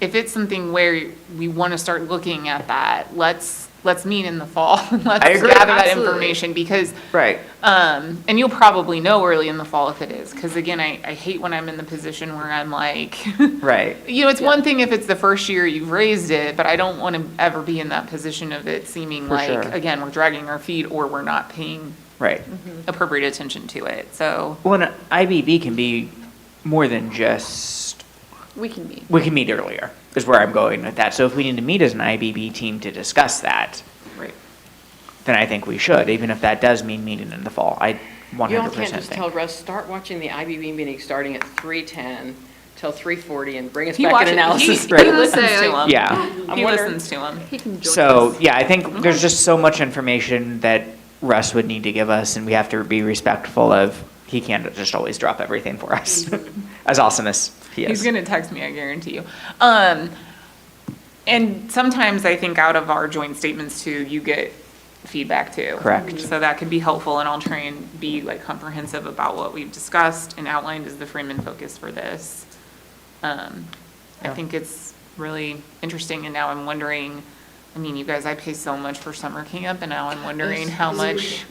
if it's something where we want to start looking at that, let's meet in the fall. Let's I agree. gather that Absolutely. information because, Right. and you'll probably know early in the fall if it is. Because again, I hate when I'm in the position where I'm like, Right. it's one thing if it's the first year you've raised it, but I don't want to ever be in that position of it seeming For like, sure. again, we're dragging our feet or we're not paying Right. appropriate attention to it. So, Well, an IBB can be more than just, We can meet. we can meet earlier, is where I'm going with that. So if we need to meet as an IBB team to discuss that, right. then I think we should, even if that does mean meeting in the fall. I 100% You all can't just think. tell Russ, start watching the IBB meeting starting at 3:10 till 3:40 and bring us He back watches, an analysis. he Right. listens to Say, them. Yeah. He wondering- listens to them. He can join So, us. yeah, I think there's just so much information that Russ would need to give us, and we have to be respectful of, he can't just always drop everything for us, as awesome as he is. He's gonna text me, I guarantee you. And sometimes I think out of our joint statements too, you get feedback too. Correct. So that could be helpful, and I'll try and be like comprehensive about what we've discussed and outlined as the frame and focus for this. I think it's really interesting, and now I'm wondering, I mean, you guys, I pay so much for summer camp, and now I'm wondering how much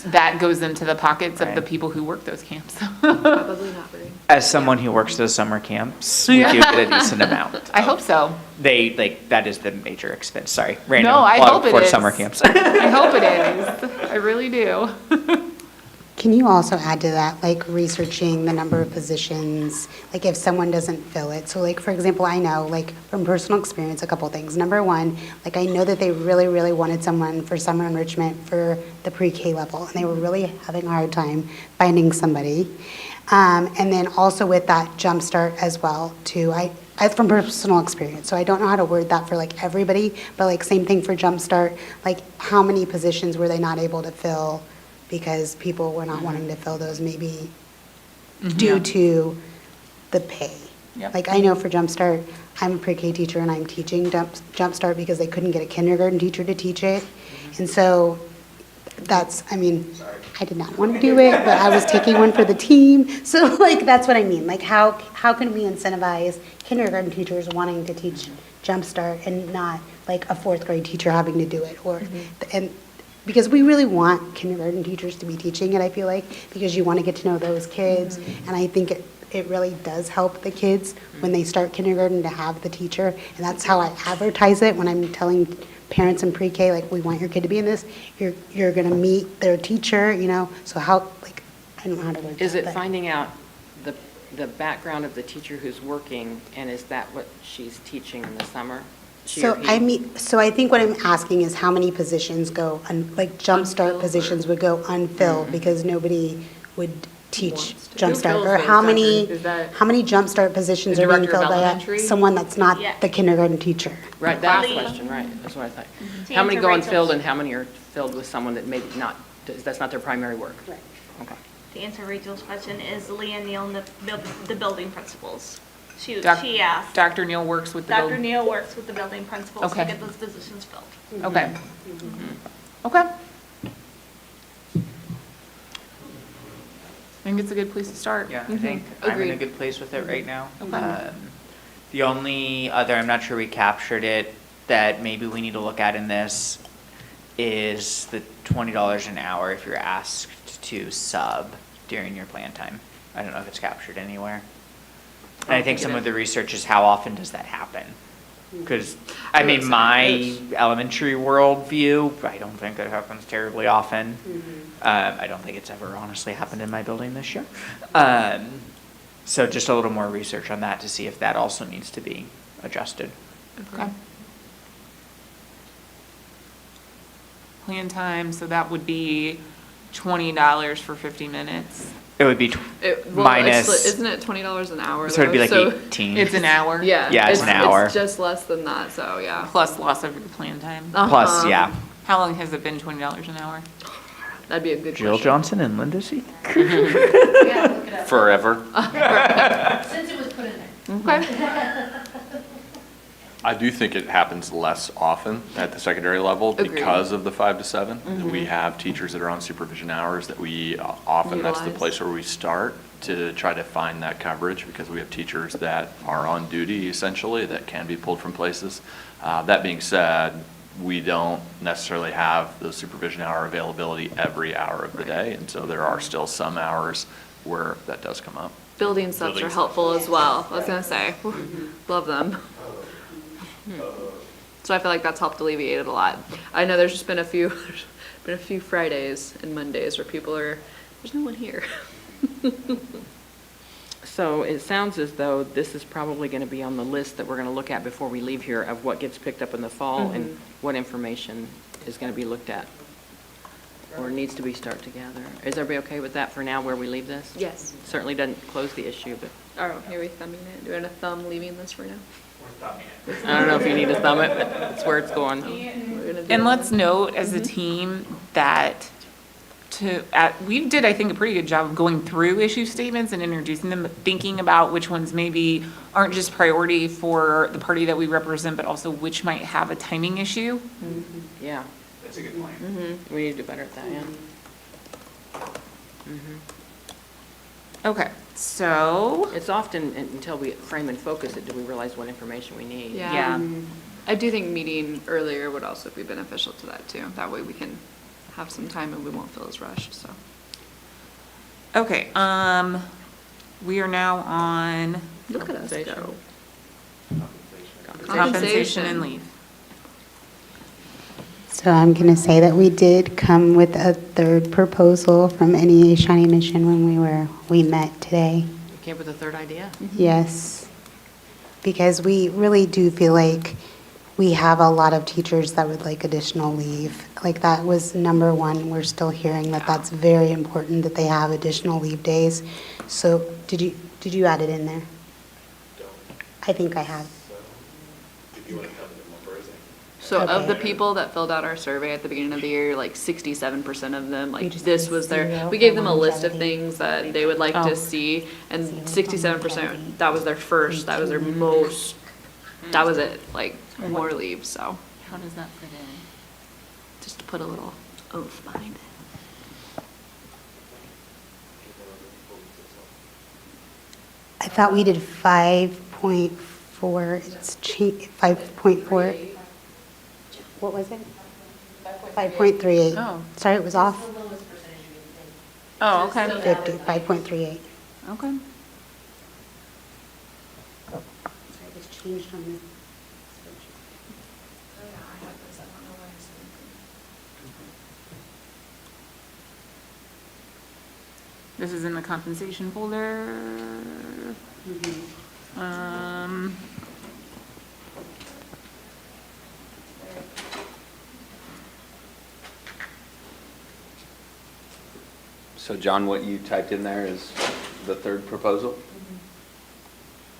that goes into the pockets of the Right. people who work those camps. Probably not very. As someone who works those summer camps, we do get a decent amount. I hope so. They, like, that is the major expense, sorry, random No, I plug hope it for is. summer camps. I hope it is. I really do. Can you also add to that, like researching the number of positions, like if someone doesn't fill it? So like, for example, I know, like from personal experience, a couple things. Number one, like I know that they really, really wanted someone for summer enrichment for the pre-K level, and they were really having a hard time finding somebody. And then also with that Jumpstart as well, too. I from personal experience, so I don't know how to word that for like everybody, but like same thing for Jumpstart, like how many positions were they not able to fill because people were not wanting to fill those maybe due to the pay. Yep. Like I know for Jumpstart, I'm a pre-K teacher and I'm teaching Jumpstart because they couldn't get a kindergarten teacher to teach it. And so that's, I mean, I did not want to do it, but I was taking one for the team. So like, that's what I mean. Like how can we incentivize kindergarten teachers wanting to teach Jumpstart and not like a fourth grade teacher having to do it? Or, and because we really want kindergarten teachers to be teaching it, I feel like, because you want to get to know those kids. And I think it really does help the kids when they start kindergarten to have the teacher. And that's how I advertise it when I'm telling parents in pre-K, like, we want your kid to be in this. You're going to meet their teacher, you know, so how, like, I don't know how to word that. Is it but- finding out the background of the teacher who's working, and is that what she's teaching in the summer? She or So he? I mean, so I think what I'm asking is how many positions go, like Jumpstart Unfilled, positions would go unfilled because nobody would teach Wants to. Jumpstart? fills Or those, how Dr.? many, Is that- how many Jumpstart positions The are being director of filled by elementary? someone that's not Yeah. the kindergarten teacher? Right, that's the Probably- question, right, that's what I thought. To How many answer go Rachel's- unfilled and how many are filled with someone that maybe not, that's not their primary work? Right. Okay. To answer Rachel's question, is Leah Neal and the building principals. She asked. Dr. Neal works with the Dr. building. Neal works with the building principals to Okay. get those positions filled. Okay. Okay. I think it's a good place to start. Yeah, I think I'm in a Agreed. good place with it right now. Okay. The only other, I'm not sure we captured it, that maybe we need to look at in this is the $20 an hour if you're asked to sub during your plan time. I don't know if it's captured anywhere. And I think some of the research is how often does that happen? Because, I mean, my elementary world view, I don't think it happens terribly often. I don't think it's ever honestly happened in my building this year. So just a little more research on that to see if that also needs to be adjusted. Okay. Plan time, so that would be $20 for 50 minutes. It would be minus, Isn't it $20 an hour? so it'd be though? like So- 18. It's an hour. Yeah. Yeah, it's an hour. It's just less than that, so yeah. Plus loss of your plan time. Plus, Uh-huh. yeah. How long has it been $20 an hour? That'd be a good Jill question. Johnson and Linda C. Forever. Since it was put in there. Okay. I do think it happens less often at the secondary level Agreed. because of the 5 to 7. We have teachers that are on supervision hours that we, often that's the Utilize. place where we start to try to find that coverage because we have teachers that are on duty essentially that can be pulled from places. That being said, we don't necessarily have the supervision hour availability every hour of the day. And so there are still some hours where that does come up. Building subs Building are helpful as well, I was gonna say. Love them. So I feel like that's helped alleviate it a lot. I know there's just been a few Fridays and Mondays where people are, there's no one here. So it sounds as though this is probably going to be on the list that we're going to look at before we leave here of what gets picked up in the fall and what information is going to be looked at or needs to be start to gather. Is everybody okay with that for now where we leave this? Yes. Certainly doesn't close the issue, but Oh, here we thumbing it, doing a thumb leaving this for now. I don't know if you need to thumb it, but that's where it's going. We're gonna do And it. let's note as a team that we did, I think, a pretty good job of going through issue statements and introducing them, but thinking about which ones maybe aren't just priority for the party that we represent, but also which might have a timing issue. Yeah. That's a good point. We need to do better at that, yeah. Okay, So, It's often until we frame and focus it, do we realize what information we need. yeah. I do think meeting earlier would also be beneficial to that too. That way we can have some time and we won't feel as rushed, so. Okay, we are now on Look at us go. compensation and leave. So I'm going to say that we did come with a third proposal from NEA-Shawnee Mission when we met today. You came up with a third idea? Yes, because we really do feel like we have a lot of teachers that would like additional leave. Like that was number one. We're still hearing that that's very important that they have additional leave days. So did you add it in there? I think I have. So of the Okay. people that filled out our survey at the beginning of the year, like 67% of them, like just this did was their, zero we gave for them a list of longevity. things that they would like Oh. to see, and 0 for 67%, longevity. that was their first, that was their most, that was it, like more leave, so How does that fit in? just to put a little oomph behind it. I thought we did 5.4, it's 5.4. What was it? 5.38. Oh. Sorry, it was off. Oh, okay. 50, 5.38. Okay. It was changed on the This is in the compensation folder. So John, what you typed in there is the third proposal?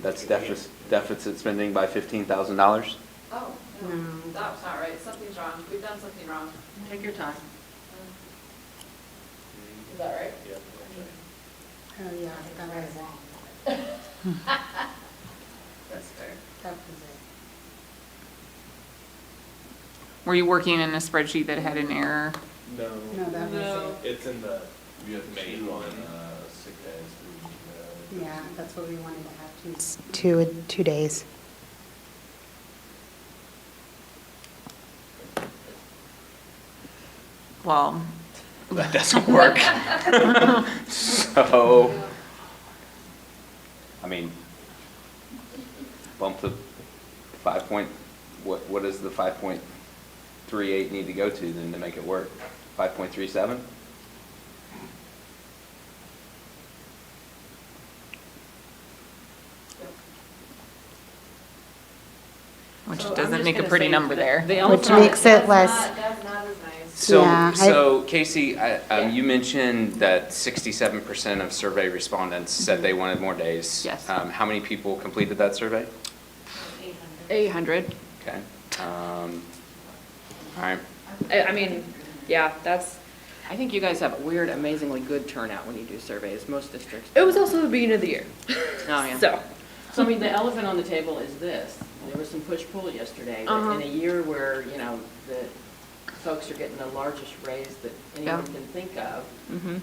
That's deficit spending by $15,000? Oh, no, that was not right, something's wrong, we've done something wrong. Take your time. Is that right? Oh, yeah, that was wrong. That's fair. That was it. Were you working in a spreadsheet that had an error? No. No, that was It's in the main one. it. Yeah, that's what we wanted to have, 2 days. Well, That doesn't work. So, I mean, bump the 5 point, what does the 5.38 need to go to then to make it work? 5.37? which So I'm doesn't just make a gonna pretty say number the- there. the Which elephant- makes it less, That's not as nice. So, Yeah, so Casey, you mentioned that 67% of survey respondents said they wanted more days. Yes. How many people completed that survey? 800. Okay. All right. I mean, yeah, that's, I think you guys have a weird, amazingly good turnout when you do surveys, most districts. it was also the beginning of the year. Oh, yeah. So, So, I mean, the elephant on the table is this. There was some push-pull yesterday, but in a year where, you know, the folks are getting the largest raise that anyone Yeah. can think of, mhm.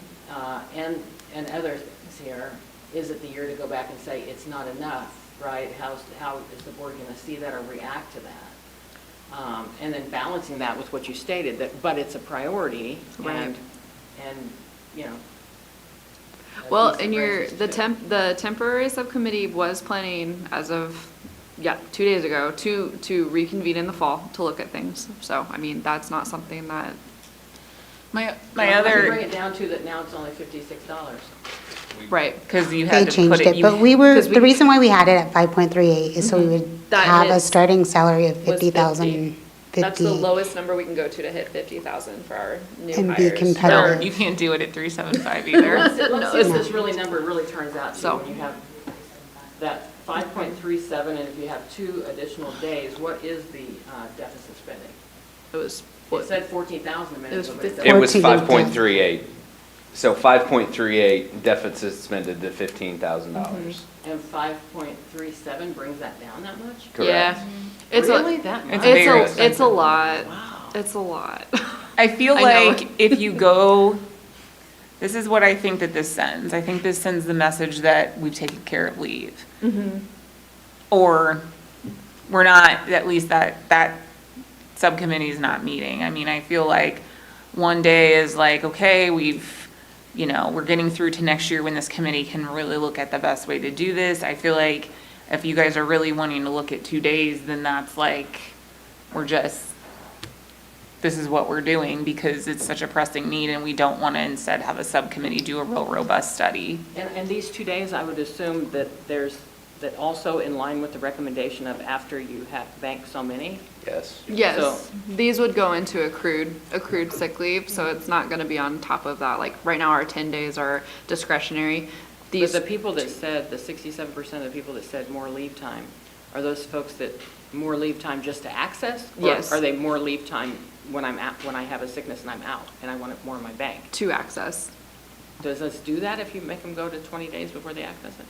and other things here, is it the year to go back and say, it's not enough, right? How is the board going to see that or react to that? And then balancing that with what you stated, that, but it's a priority, Right. and, you know. a Well, decent and raise is the good. the temporary subcommittee was planning as of, 2 days ago, to reconvene in the fall to look at things. So, I mean, that's not something that, My So Bring other, it down to that now it's only $56. right. because you they had to put changed it. it, but we were, 'cause we- the reason why we had it at 5.38 is so we would That have a is- starting salary of was 50,000, That's the 50, lowest number we can go to hit 50,000 for our new And be hires. competitive. You can't do it at 375 either. Let's see No, what this really number really turns out to, So- when you have that 5.37, and if you have 2 additional days, what is the deficit spending? It was, It said 14,000 a minute It was ago, but it 50. It was 14. 5.38. So 5.38 deficit spended to $15,000. And 5.37 brings that down that much? yeah. Correct. It's Really? a, That much? It's very it's expensive. a lot. Wow. It's a lot. I feel I know. like if you go This is what I think that this sends. I think this sends the message that we've taken care of leave. Or we're not, at least that subcommittee is not meeting. I mean, I feel like one day is like, okay, we're getting through to next year when this committee can really look at the best way to do this. I feel like if you guys are really wanting to look at 2 days, then that's like, this is what we're doing because it's such a pressing need and we don't want to instead have a subcommittee do a real robust study. And these 2 days, I would assume that that also in line with the recommendation of after you have banked so many? Yes. Yes, So- these would go into accrued sick leave, so it's not gonna be on top of that. Like, right now, our 10 days are discretionary. But These, the people that said, the 67% of the people that said more leave time, are those folks that more leave time just to access? Yes. Or are they more leave time when I'm out, when I have a sickness and I'm out and I want it more in my bank? to access. Does this do that if you make them go to 20 days before they access it?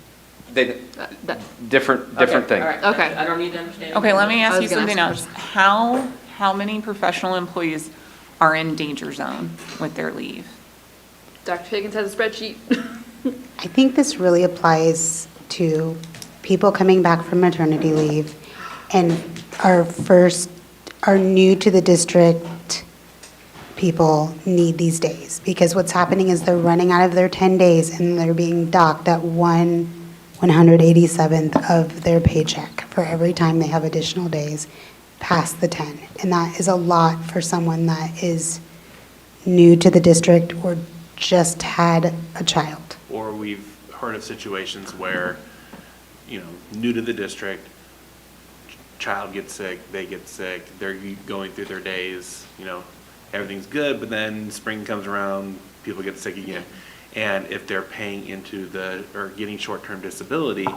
That- Different Okay, thing. all right. Okay. I don't need to understand. Okay, let me I ask was you gonna something ask else. How many professional employees are in danger zone with their leave? Dr. Higgins has a spreadsheet. I think this really applies to people coming back from maternity leave and are new to the district people need these days. Because what's happening is they're running out of their 10 days and they're being docked at 1/187th of their paycheck for every time they have additional days past the 10. And that is a lot for someone that is new to the district or just had a child. Or we've heard of situations where, new to the district, child gets sick, they get sick, they're going through their days, everything's good, but then spring comes around, people get sick again. And if they're paying into or getting short-term disability,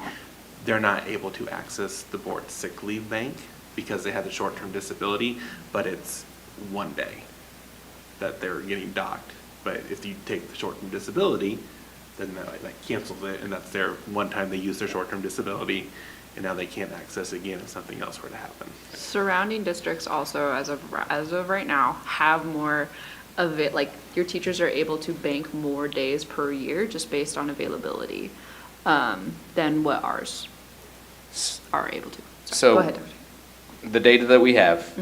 they're not able to access the board's sick leave bank because they have the short-term disability, but it's 1 day that they're getting docked. But if you take the short-term disability, then that cancels it, and that's their one time they use their short-term disability, and now they can't access it again if something else were to happen. Surrounding districts also, as of right now, have more of it, like, your teachers are able to bank more days per year just based on availability, than what ours are able to. So- Go ahead, Dr. The data that we have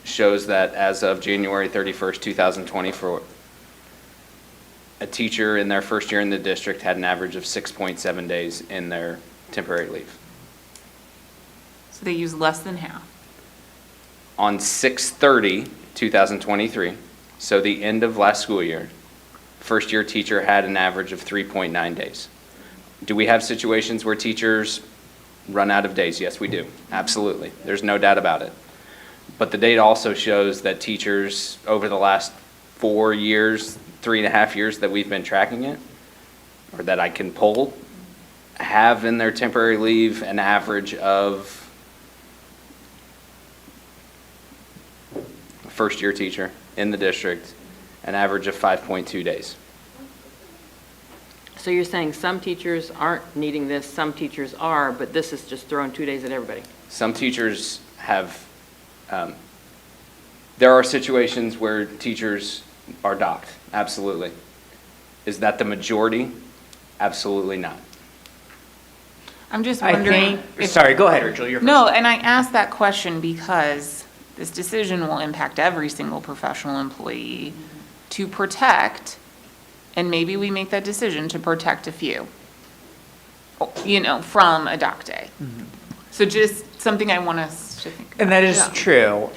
shows that as of January 31st, 2024, a teacher in their first year in the district had an average of 6.7 days in their temporary leave. So they use less than half. On 6/30/2023, so the end of last school year, first-year teacher had an average of 3.9 days. Do we have situations where teachers run out of days? Yes, we do. Absolutely. There's no doubt about it. But the data also shows that teachers over the last 4 years, 3.5 years that we've been tracking it, or that I can pull, have in their temporary leave an average of first-year teacher in the district, an average of 5.2 days. So you're saying some teachers aren't needing this, some teachers are, but this is just throwing 2 days at everybody? Some teachers have, there are situations where teachers are docked, absolutely. Is that the majority? Absolutely not. I'm just I wondering. think, sorry, go ahead, Rachel, you're first. No, and I asked that question because this decision will impact every single professional employee to protect, and maybe we make that decision to protect a few, from a dock day. So just something I want us to think about. And that is Yeah. true.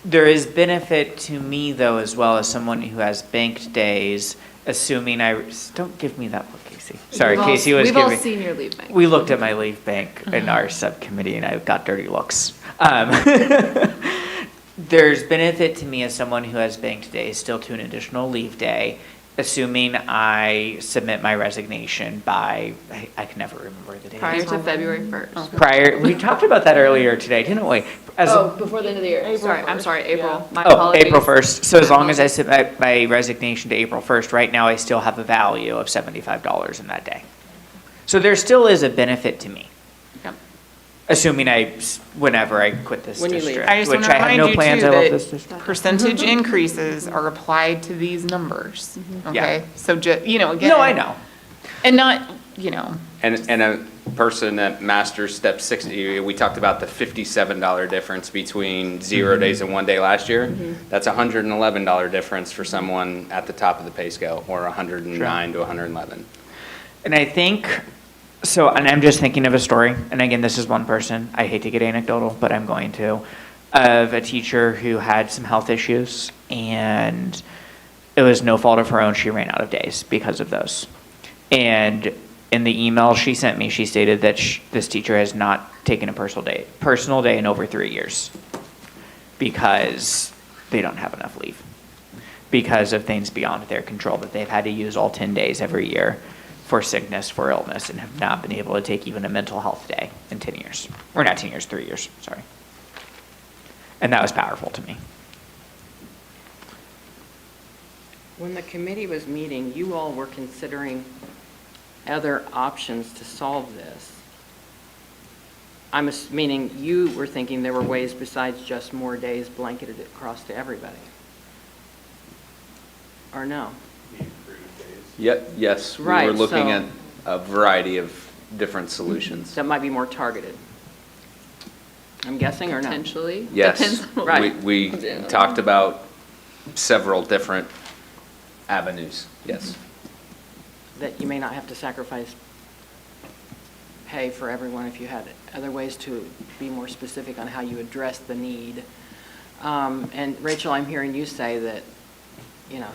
There is benefit to me, though, as well as someone who has banked days, assuming don't give me that look, Casey. Sorry, Casey was We've all giving. seen your leave bank. We looked at my leave bank in our subcommittee, and I got dirty looks. There's benefit to me as someone who has banked days still to an additional leave day, assuming I submit my resignation by, I can never remember the date. Prior to February 1st. We talked about that earlier today, didn't we? Before the end of the year. Sorry, I'm sorry, April. My Oh, apologies. April 1st. So as long as I submit my resignation to April 1st, right now I still have a value of $75 in that day. So there still is a benefit to me. Yep. Assuming whenever I quit this When you leave. district, I just want which to I have remind no you plans, too I love this that district. percentage increases are applied to these numbers, Yeah. okay? So again. No, I know. And not, And a person at Master's Step 60, we talked about the $57 difference between 0 days and 1 day last year. That's a $111 difference for someone at the top of the pay scale, or 109 to 111. And I think, so, and I'm just thinking of a story, and again, this is one person, I hate to get anecdotal, but I'm going to, of a teacher who had some health issues, and it was no fault of her own, she ran out of days because of those. And in the email she sent me, she stated that this teacher has not taken a personal day in over 3 years because they don't have enough leave, because of things beyond their control, that they've had to use all 10 days every year for sickness, for illness, and have not been able to take even a mental health day in 10 years. Or not 10 years, 3 years, sorry. And that was powerful to me. When the committee was meeting, you all were considering other options to solve this. Meaning you were thinking there were ways besides just more days blanketed across to everybody. Or no? Yes, we were Right, looking so- at a variety of different solutions. That might be more targeted. I'm guessing, or no? Potentially. Yes, Depends on what Right. we talked about several different avenues, yes. That you may not have to sacrifice pay for everyone if you had other ways to be more specific on how you address the need. And Rachel, I'm hearing you say that,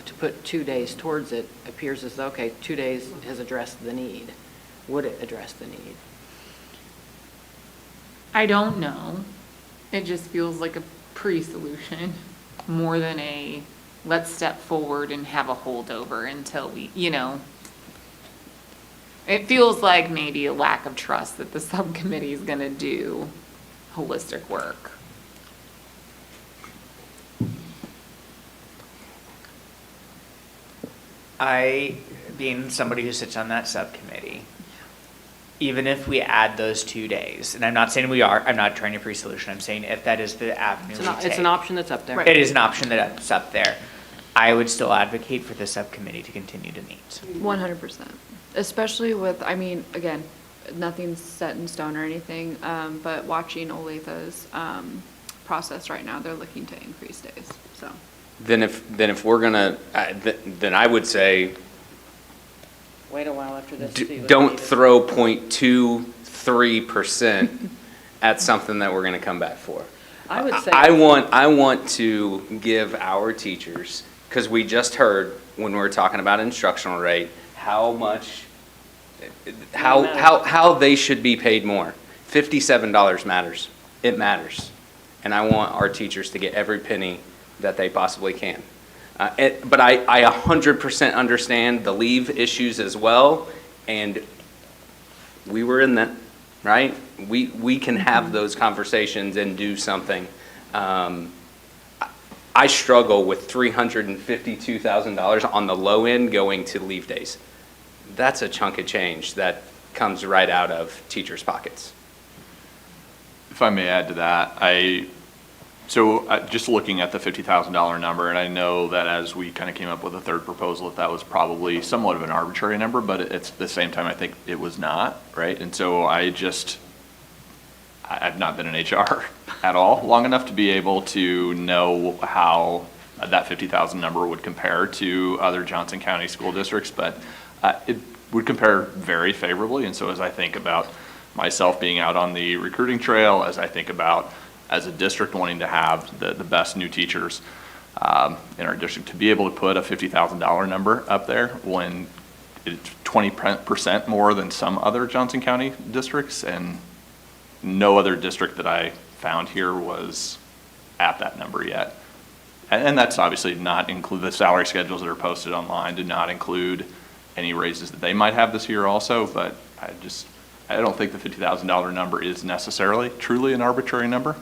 to put 2 days towards it appears as though, okay, 2 days has addressed the need. Would it address the need? I don't know. It just feels like a pre-solution more than a let's step forward and have a holdover until we, It feels like maybe a lack of trust that the subcommittee is going to do holistic work. Being somebody who sits on that subcommittee, even if we add those 2 days, and I'm not saying we are, I'm not trying to pre-solution, I'm saying if that is the avenue we take. It's an option that's up there. It is an option that's up there. I would still advocate for the subcommittee to continue to meet. 100%. Especially with, again, nothing's set in stone or anything, but watching Olathe's process right now, they're looking to increase days, so. Then if we're gonna, then I would say, Wait a while after this. to see what don't the need is. throw 0.23% at something that we're gonna come back for. I would say. I want to give our teachers, because we just heard when we were talking about instructional rate, how they should be paid more. $57 matters. It matters. And I want our teachers to get every penny that they possibly can. But I 100% understand the leave issues as well, and we were in that, right? We can have those conversations and do something. I struggle with $352,000 on the low end going to leave days. That's a chunk of change that comes right out of teachers' pockets. If I may add to that, just looking at the $50,000 number, and I know that as we kind of came up with a third proposal, that was probably somewhat of an arbitrary number, but at the same time, I think it was not, right? And so I've not been in HR at all long enough to be able to know how that 50,000 number would compare to other Johnson County school districts, but it would compare very favorably. And so as I think about myself being out on the recruiting trail, as I think about as a district wanting to have the best new teachers in our district, to be able to put a $50,000 number up there when it's 20% more than some other Johnson County districts, and no other district that I found here was at that number yet. And that's obviously not include the salary schedules that are posted online, do not include any raises that they might have this year also, but I don't think the $50,000 number is necessarily truly an arbitrary number,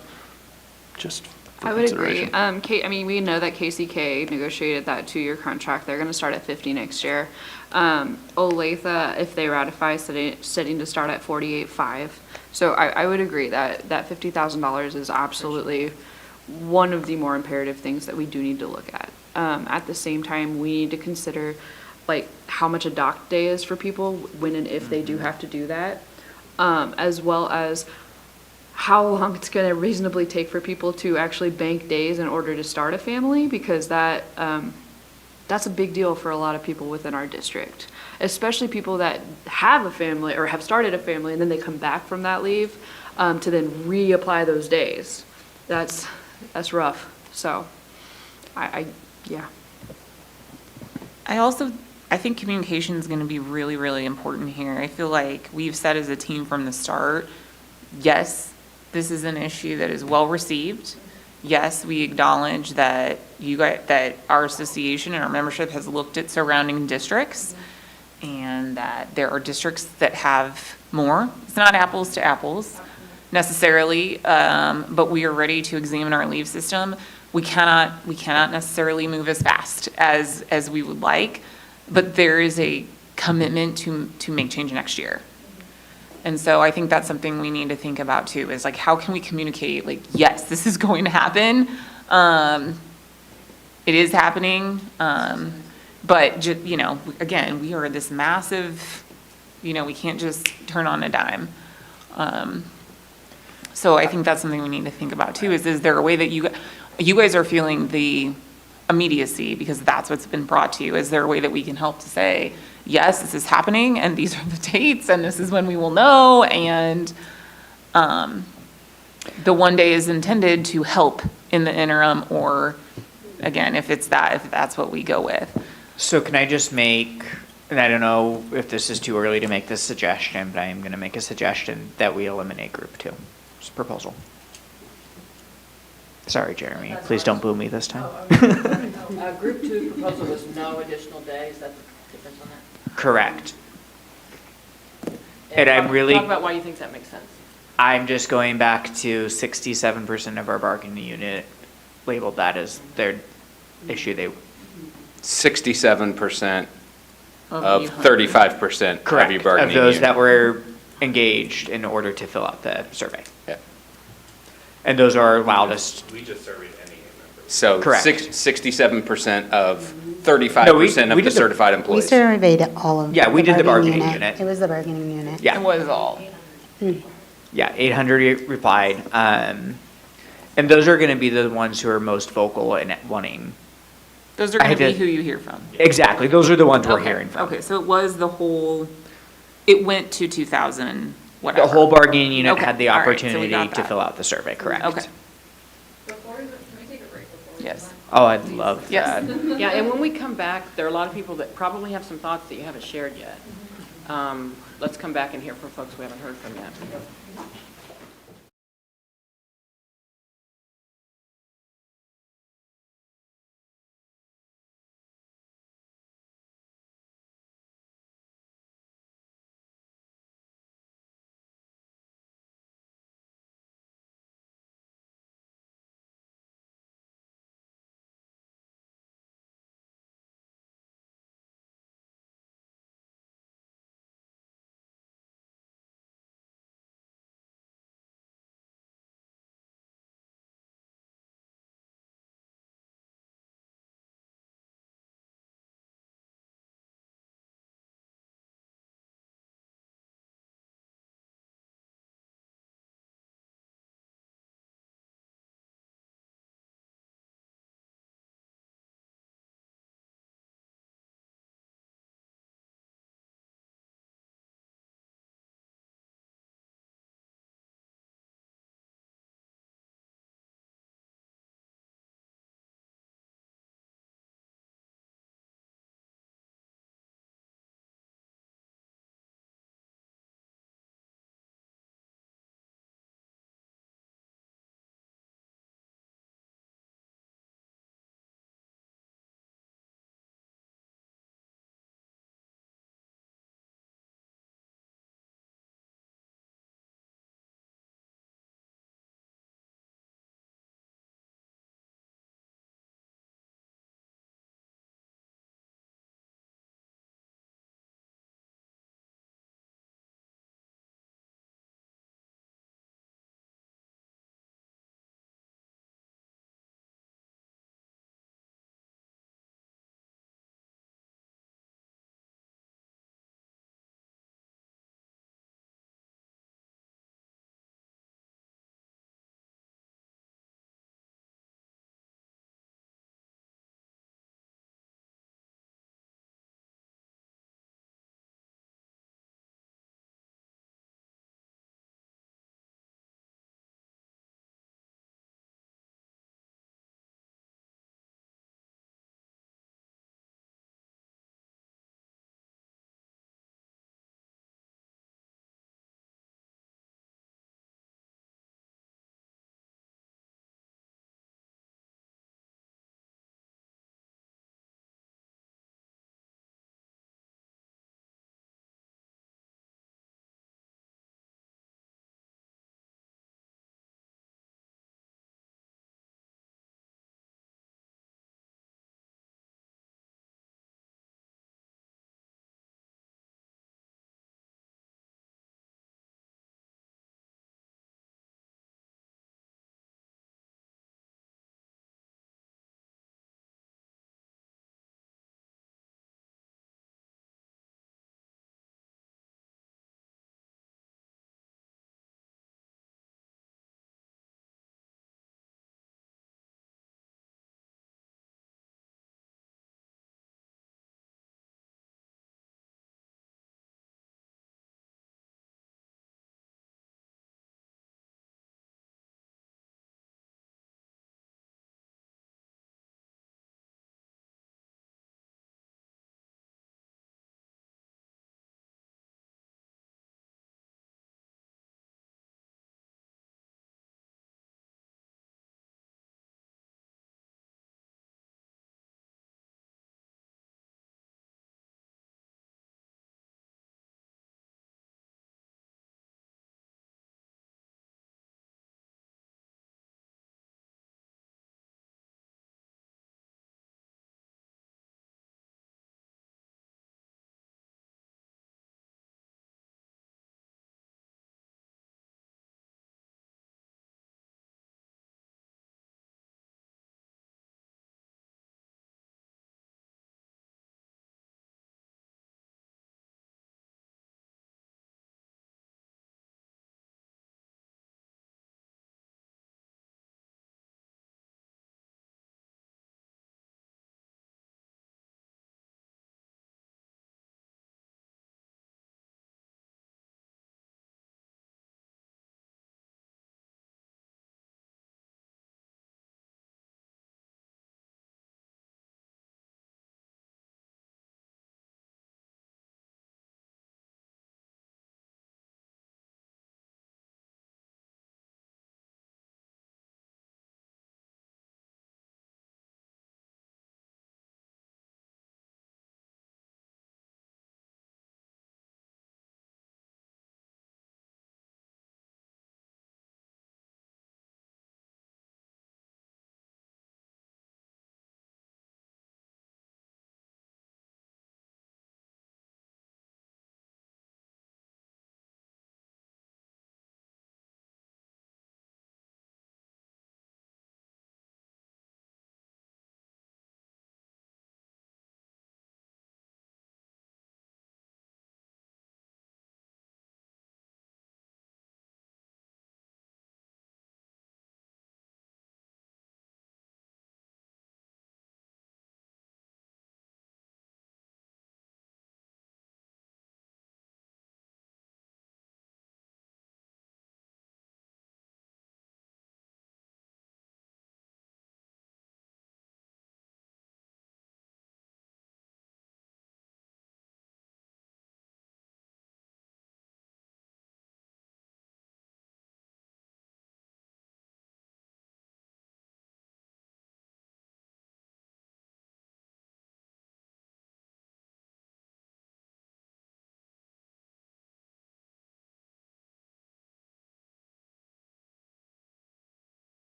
just for I would agree. consideration. We know that KCK negotiated that 2-year contract. They're going to start at 50 next year. Olathe, if they ratify, setting to start at 48.5. So I would agree that $50,000 is absolutely one of the more imperative things that we do need to look at. At the same time, we need to consider like how much a doc day is for people when and if they do have to do that, as well as how long it's going to reasonably take for people to actually bank days in order to start a family, because that's a big deal for a lot of people within our district, especially people that have a family or have started a family and then they come back from that leave to then reapply those days. That's rough. So yeah. I think communication is going to be really, really important here. I feel like we've said as a team from the start, yes, this is an issue that is well received. Yes, we acknowledge that that our association and our membership has looked at surrounding districts and that there are districts that have more. It's not apples to apples necessarily, but we are ready to examine our leave system. We cannot necessarily move as fast as we would like, but there is a commitment to make change next year. And so I think that's something we need to think about too, is like, how can we communicate, like, yes, this is going to happen. It is happening. But again, we are this massive, we can't just turn on a dime. So I think that's something we need to think about too, is there a way that you guys are feeling the immediacy because that's what's been brought to you? Is there a way that we can help to say, yes, this is happening and these are the dates and this is when we will know, and the one day is intended to help in the interim, or again, if that's what we go with. So can I just make, and I don't know if this is too early to make this suggestion, but I am going to make a suggestion that we eliminate group 2. It's a proposal. Sorry, Jeremy, please don't boo me this time. Group 2 proposal was no additional days, that's the difference on that? Correct. And I'm really, Talk about why you think that makes sense. I'm just going back to 67% of our bargaining unit labeled that as their issue. 67% of 35% of Correct, your bargaining of those unit. that were engaged in order to fill out the survey. Yeah. And those are our loudest. We just surveyed NEA members. So Correct. 67% of 35% of did the the- certified We employees. surveyed all of. Yeah, we did the bargaining unit. It was the bargaining unit. Yeah. It was all. Yeah, 800 replied. And those are going to be the ones who are most vocal in wanting. Those are going I to be did- who you hear from. Exactly, those are the ones we're Okay, hearing from. Okay, so it was it went to 2,000, whatever. The whole bargaining unit Okay, had the all right, so we opportunity got to that. fill out the survey, correct? Okay. Can we take a break before we Yes. Oh, I'd love Yes. that. Yeah, and when we come back, there are a lot of people that probably have some thoughts that you haven't shared yet. Let's come back and hear from folks we haven't heard from yet.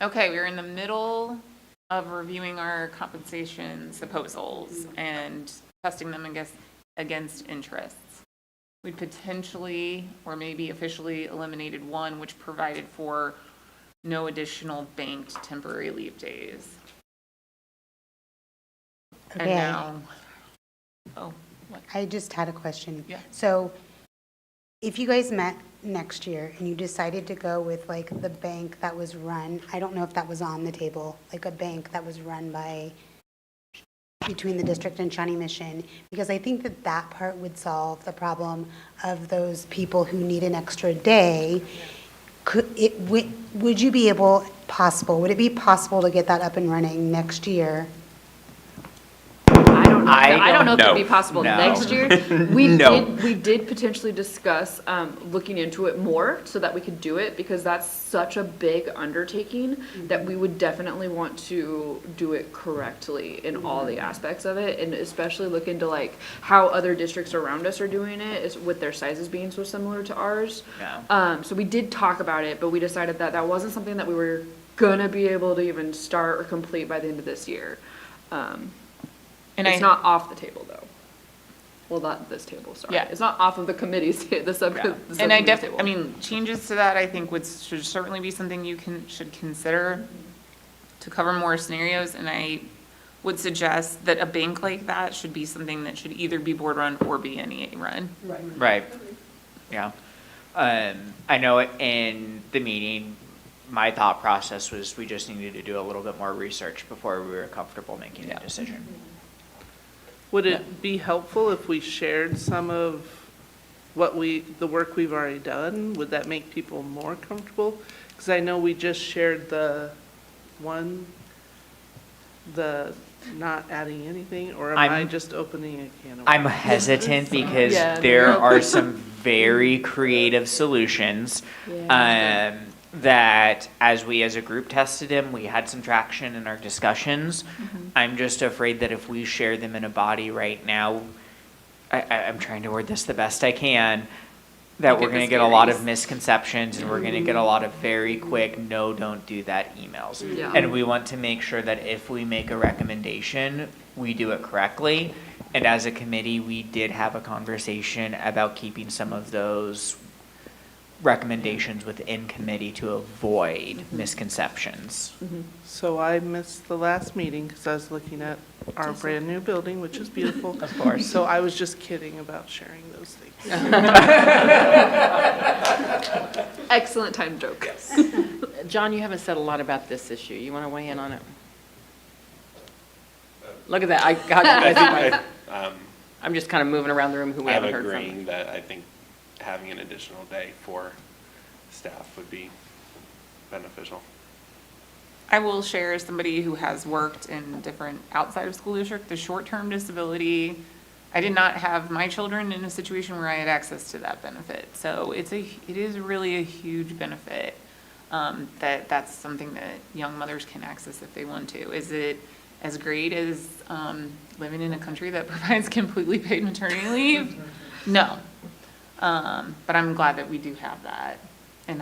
Okay, we're in the middle of reviewing our compensation proposals and testing them against interests. We potentially, or maybe officially eliminated one, which provided for no additional banked temporary leave days. And Okay. now, oh, what? I just had a question. Yeah. So if you guys met next year and you decided to go with like the bank that was run, I don't know if that was on the table, like a bank that was run by, between the district and Shawnee Mission, because I think that that part would solve the problem of those people who need an extra day. Would you be able, would it be possible to get that up and running next year? I don't know if it'd be No. possible No. next year. No. We did potentially discuss looking into it more so that we could do it, because that's such a big undertaking that we would definitely want to do it correctly in all the aspects of it, and especially look into like how other districts around us are doing it, is with their sizes being so similar to ours. Yeah. So we did talk about it, but we decided that that wasn't something that we were gonna be able to even start or complete by the end of this year. It's not off the table, though. Well, not this table, sorry. Yeah. It's not off of the committee's, the subcommittee's And table. changes to that, I think should certainly be something you should consider to cover more scenarios. And I would suggest that a bank like that should be something that should either be board run or be NEA run. Right. Yeah. I know in the meeting, my thought process was we just needed to do a little bit more research before we were comfortable making a decision. Would it be helpful if we shared some of the work we've already done? Would that make people more comfortable? Because I know we just shared the not adding anything, or am I just opening a can of worms? I'm hesitant because Yeah, there no. are some very creative solutions that as a group tested them, we had some traction in our discussions. I'm just afraid that if we share them in a body right now, I'm trying to word this the best I can, that Make it we're going to get a lot of mysterious. misconceptions and we're going to get a lot of very quick, no, don't do that emails. Yeah. And we want to make sure that if we make a recommendation, we do it correctly. And as a committee, we did have a conversation about keeping some of those recommendations within committee to avoid misconceptions. So I missed the last meeting because I was looking at our brand-new building, which is beautiful. Of course. So I was just kidding about sharing those things. Excellent time joke. John, you haven't said a lot about this issue. You want to weigh in on it? Look at that. I got you. I'm just kind of moving around the room who we I'm haven't heard from. agreeing that I think having an additional day for staff would be beneficial. I will share, as somebody who has worked in different outside of school district, the short-term disability, I did not have my children in a situation where I had access to that benefit. So it is really a huge benefit, that's something that young mothers can access if they want to. Is it as great as living in a country that provides completely paid maternity leave? No. But I'm glad that we do have that. And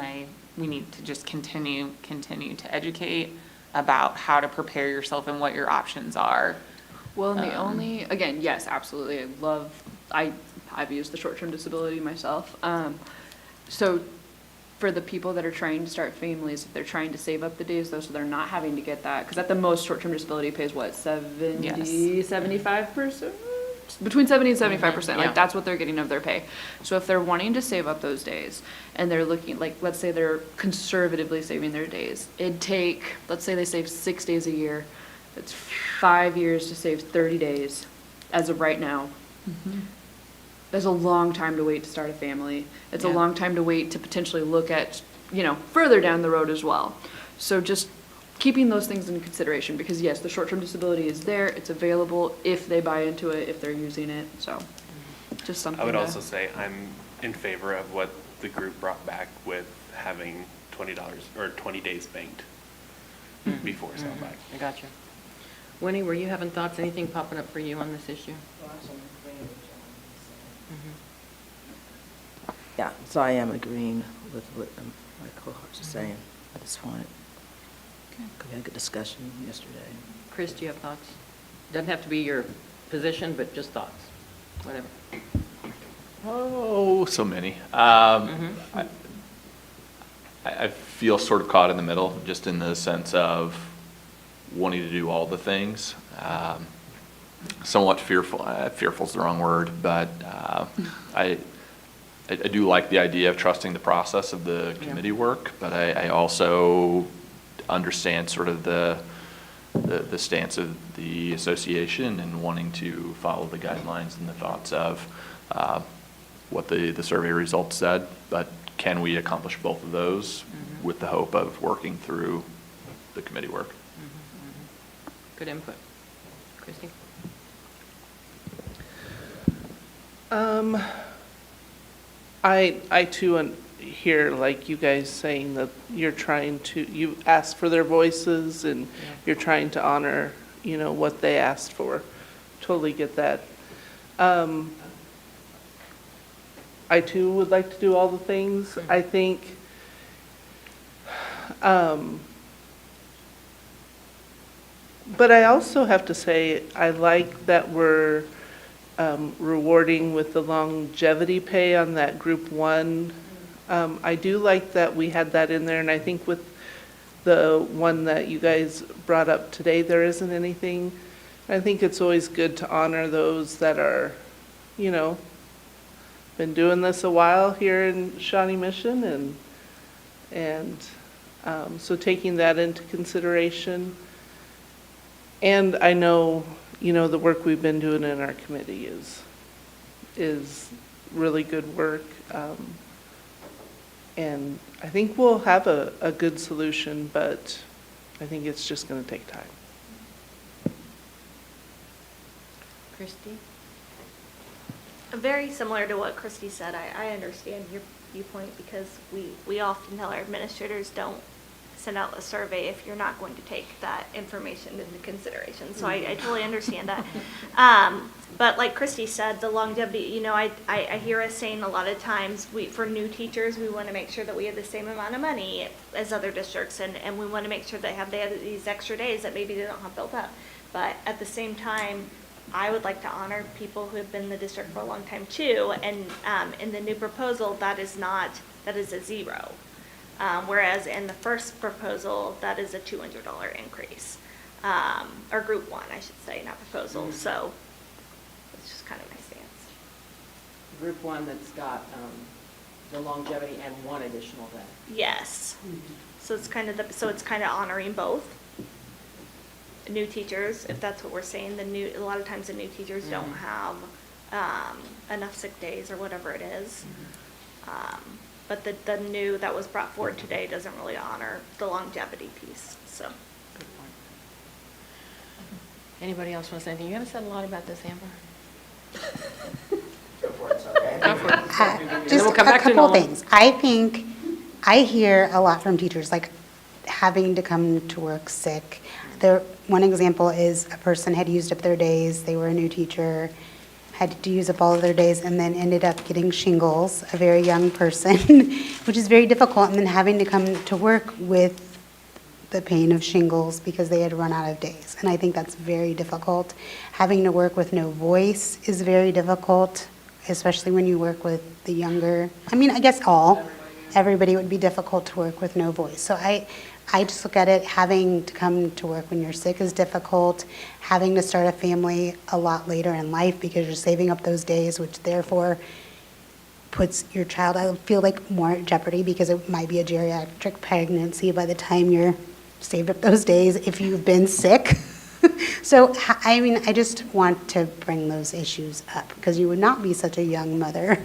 we need to just continue to educate about how to prepare yourself and what your options are. Well, and again, yes, absolutely. I've used the short-term disability myself. So for the people that are trying to start families, if they're trying to save up the days though, so they're not having to get that, because at the most, short-term disability pays what, 75%? Between 70 and 75%, Yeah. like that's what they're getting of their pay. So if they're wanting to save up those days and they're looking, like, let's say they're conservatively saving their days, it'd take, let's say they save 6 days a year, that's 5 years to save 30 days as of right now. That's a long time to wait to start a family. It's a Yeah. long time to wait to potentially look at, further down the road as well. So just keeping those things in consideration, because yes, the short-term disability is there, it's available if they buy into it, if they're using it, so just something I would to- also say I'm in favor of what the group brought back with having $20 or 20 days banked before sellback. I got you. Winnie, were you having thoughts, anything popping up for you on this issue? Yeah, so I am agreeing with what my cohorts are saying. I just want to We had a good discussion yesterday. Chris, do you have thoughts? Doesn't have to be your position, but just thoughts, whatever. Oh, so many. I feel sort of caught in the middle, just in the sense of wanting to do all the things. Somewhat fearful, fearful's the wrong word, but I do like the idea of trusting the process of the committee work, but I also understand sort of the stance of the association and wanting to follow the guidelines and the thoughts of what the survey results said, but can we accomplish both of those with the hope of working through the committee work? Good input. Christy? I too hear like you guys saying that you're trying to, you ask for their voices and you're trying to honor, you know, what they asked for. Totally get that. I too would like to do all the things. I think, but I also have to say, I like that we're rewarding with the longevity pay on that group one. I do like that we had that in there, and I think with the one that you guys brought up today, there isn't anything. I think it's always good to honor those that are, you know, been doing this a while here in Shawnee Mission, and so taking that into consideration. And I know, you know, the work we've been doing in our committee is really good work. And I think we'll have a good solution, but I think it's just going to take time. Christy? Very similar to what Christy said. I understand your viewpoint because we often tell our administrators don't send out a survey if you're not going to take that information into consideration. So I totally understand that. But like Christy said, the longevity, you know, I hear us saying a lot of times for new teachers, we want to make sure that we have the same amount of money as other districts, and we want to make sure they have these extra days that maybe they don't have built up. But at the same time, I would like to honor people who have been in the district for a long time too, and in the new proposal, that is a zero. Whereas in the first proposal, that is a $200 increase, or group one, I should say, not proposal. So it's just kind of my stance. Group one that's got the longevity and one additional day. Yes. So it's kind of honoring both. New teachers, if that's what we're saying, a lot of times the new teachers don't have enough sick days or whatever it is. But the new that was brought forward today doesn't really honor the longevity piece, so. Good point. Anybody else want to say anything? You haven't said a lot about this, Amber. Go for it, sorry. Go for it. Just we'll come a back to couple Nolan. things. I think, I hear a lot from teachers, like having to come to work sick. One example is a person had used up their days, they were a new teacher, had to use up all of their days, and then ended up getting shingles, a very young person, which is very difficult, and then having to come to work with the pain of shingles because they had run out of days. And I think that's very difficult. Having to work with no voice is very difficult, especially when you work with the younger, I mean, I guess everybody would be difficult to work with no voice. So I just look at it, having to come to work when you're sick is difficult, having to start a family a lot later in life because you're saving up those days, which therefore puts your child, I feel like, more at jeopardy because it might be a geriatric pregnancy by the time you're saved up those days if you've been sick. So, I mean, I just want to bring those issues up because you would not be such a young mother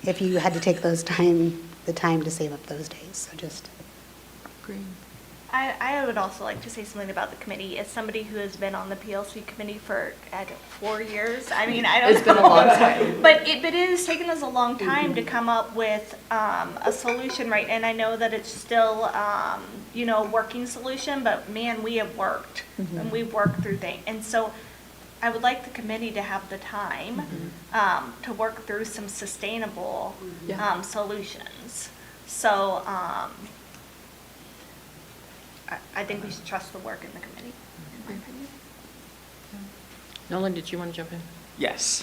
if you had to take the time to save up those days. So just. Green. I would also like to say something about the committee. As somebody who has been on the PLC committee for 4 years, I mean, I don't know. It's been a long time. But it has taken us a long time to come up with a solution, right? And I know that it's still, a working solution, but man, we have worked. And we've worked through things. And so I would like the committee to have the time to work through some sustainable solutions. So, I think we should trust the work in the committee, in my opinion. Nolan, did you want to jump in? Yes.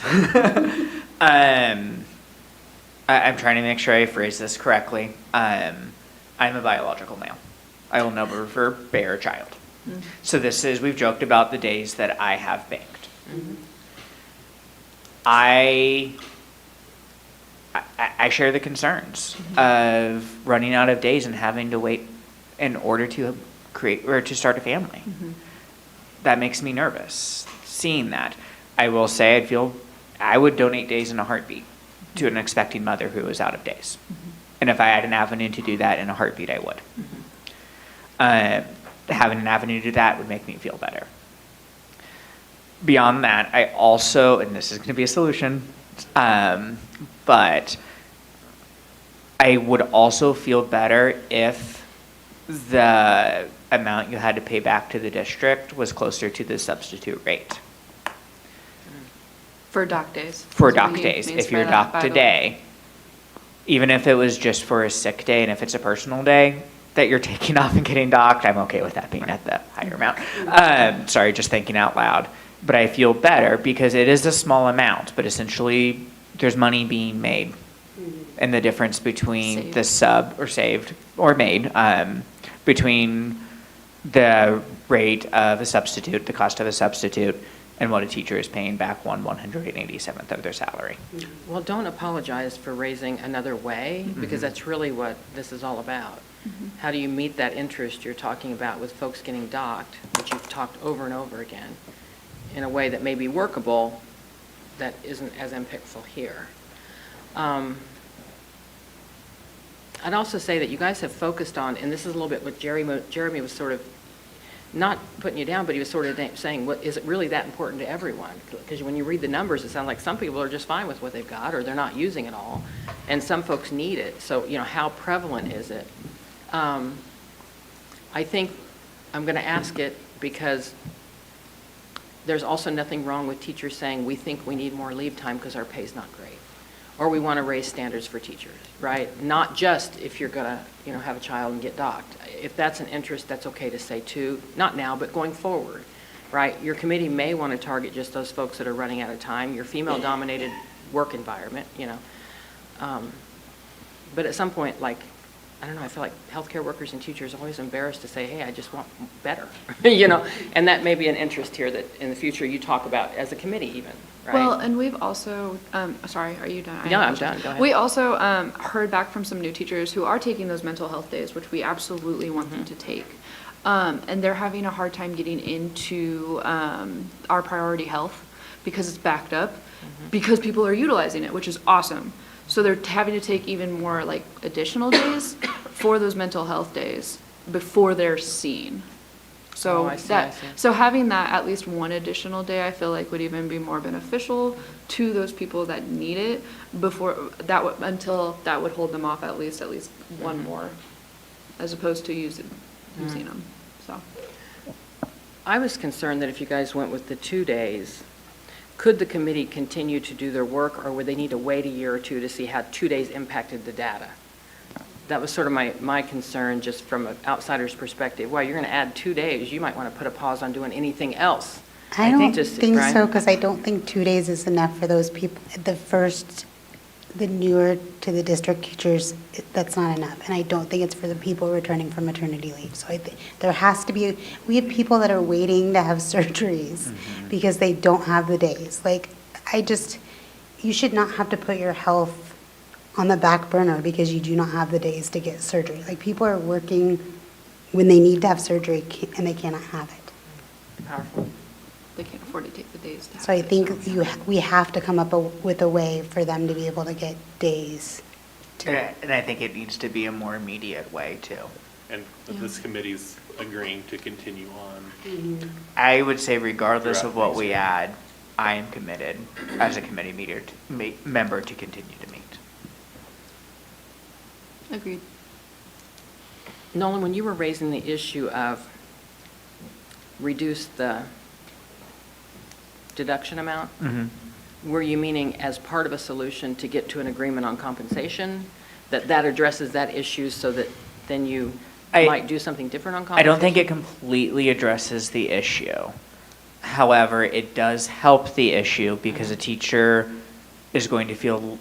I'm trying to make sure I phrase this correctly. I'm a biological male. I will never bear a child. So we've joked about the days that I have banked. I share the concerns of running out of days and having to wait in order to create or to start a family. That makes me nervous, seeing that. I will say I would donate days in a heartbeat to an expecting mother who is out of days. And if I had an avenue to do that in a heartbeat, I would. Having an avenue to do that would make me feel better. Beyond that, I also, and this is going to be a solution, but I would also feel better if the amount you had to pay back to the district was closer to the substitute rate. For doc days. For That's what doc he days, means if by you're that, docked by a the way. day, even if it was just for a sick day, and if it's a personal day that you're taking off and getting docked, I'm okay with that being at the higher amount. Sorry, just thinking out loud. But I feel better because it is a small amount, but essentially there's money being made. And the difference between Saved. the sub, or saved, or made, between the rate of a substitute, the cost of a substitute, and what a teacher is paying back 187th of their salary. Well, don't apologize for raising another way, because that's really what this is all about. How do you meet that interest you're talking about with folks getting docked, which you've talked over and over again, in a way that may be workable, that isn't as impactful here? I'd also say that you guys have focused on, and this is a little bit what Jeremy was sort of, not putting you down, but he was sort of saying, what, is it really that important to everyone? Because when you read the numbers, it sounds like some people are just fine with what they've got, or they're not using it all, and some folks need it. So, how prevalent is it? I think I'm going to ask it because there's also nothing wrong with teachers saying, we think we need more leave time because our pay's not great. Or we want to raise standards for teachers, right? Not just if you're going to, have a child and get docked. If that's an interest, that's okay to say too. Not now, but going forward, right? Your committee may want to target just those folks that are running out of time, your female-dominated work environment, But at some point, I don't know, I feel like healthcare workers and teachers are always embarrassed to say, hey, I just want better, And that may be an interest here that in the future you talk about as a committee even, right? Well, and we've also, sorry, are you done? No, I'm done. Go ahead. We also heard back from some new teachers who are taking those mental health days, which we absolutely want them to take. And they're having a hard time getting into our priority health because it's backed up, because people are utilizing it, which is awesome. So they're having to take even more additional days for those mental health days before they're seen. So I see. so having that at least one additional day, I feel like would even be more beneficial to those people that need it until that would hold them off at least one more, as opposed to using them. So I was concerned that if you guys went with the 2 days, could the committee continue to do their work, or would they need to wait a year or two to see how 2 days impacted the data? That was sort of my concern, just from an outsider's perspective. Well, you're going to add 2 days, you might want to put a pause on doing anything else. I don't just- think right? so, because I don't think 2 days is enough for those people. The newer to the district teachers, that's not enough. And I don't think it's for the people returning from maternity leave. So I think there has to be, we have people that are waiting to have surgeries because they don't have the days. You should not have to put your health on the back burner because you do not have the days to get surgery. People are working when they need to have surgery and they cannot have it. Powerful. they can't afford to take the days to have So I it, think we have to come up with a way for them to be able to get days. And I think it needs to be a more immediate way too. And this committee's agreeing to continue on. I would say regardless Throughout of what next we year. add, I am committed as a committee member to continue to meet. Agreed. Nolan, when you were raising the issue of reduce the deduction amount, were you meaning as part of a solution to get to an agreement on compensation, that addresses that issue so that then you might do something different on I compensation? don't think it completely addresses the issue. However, it does help the issue because a teacher is going to feel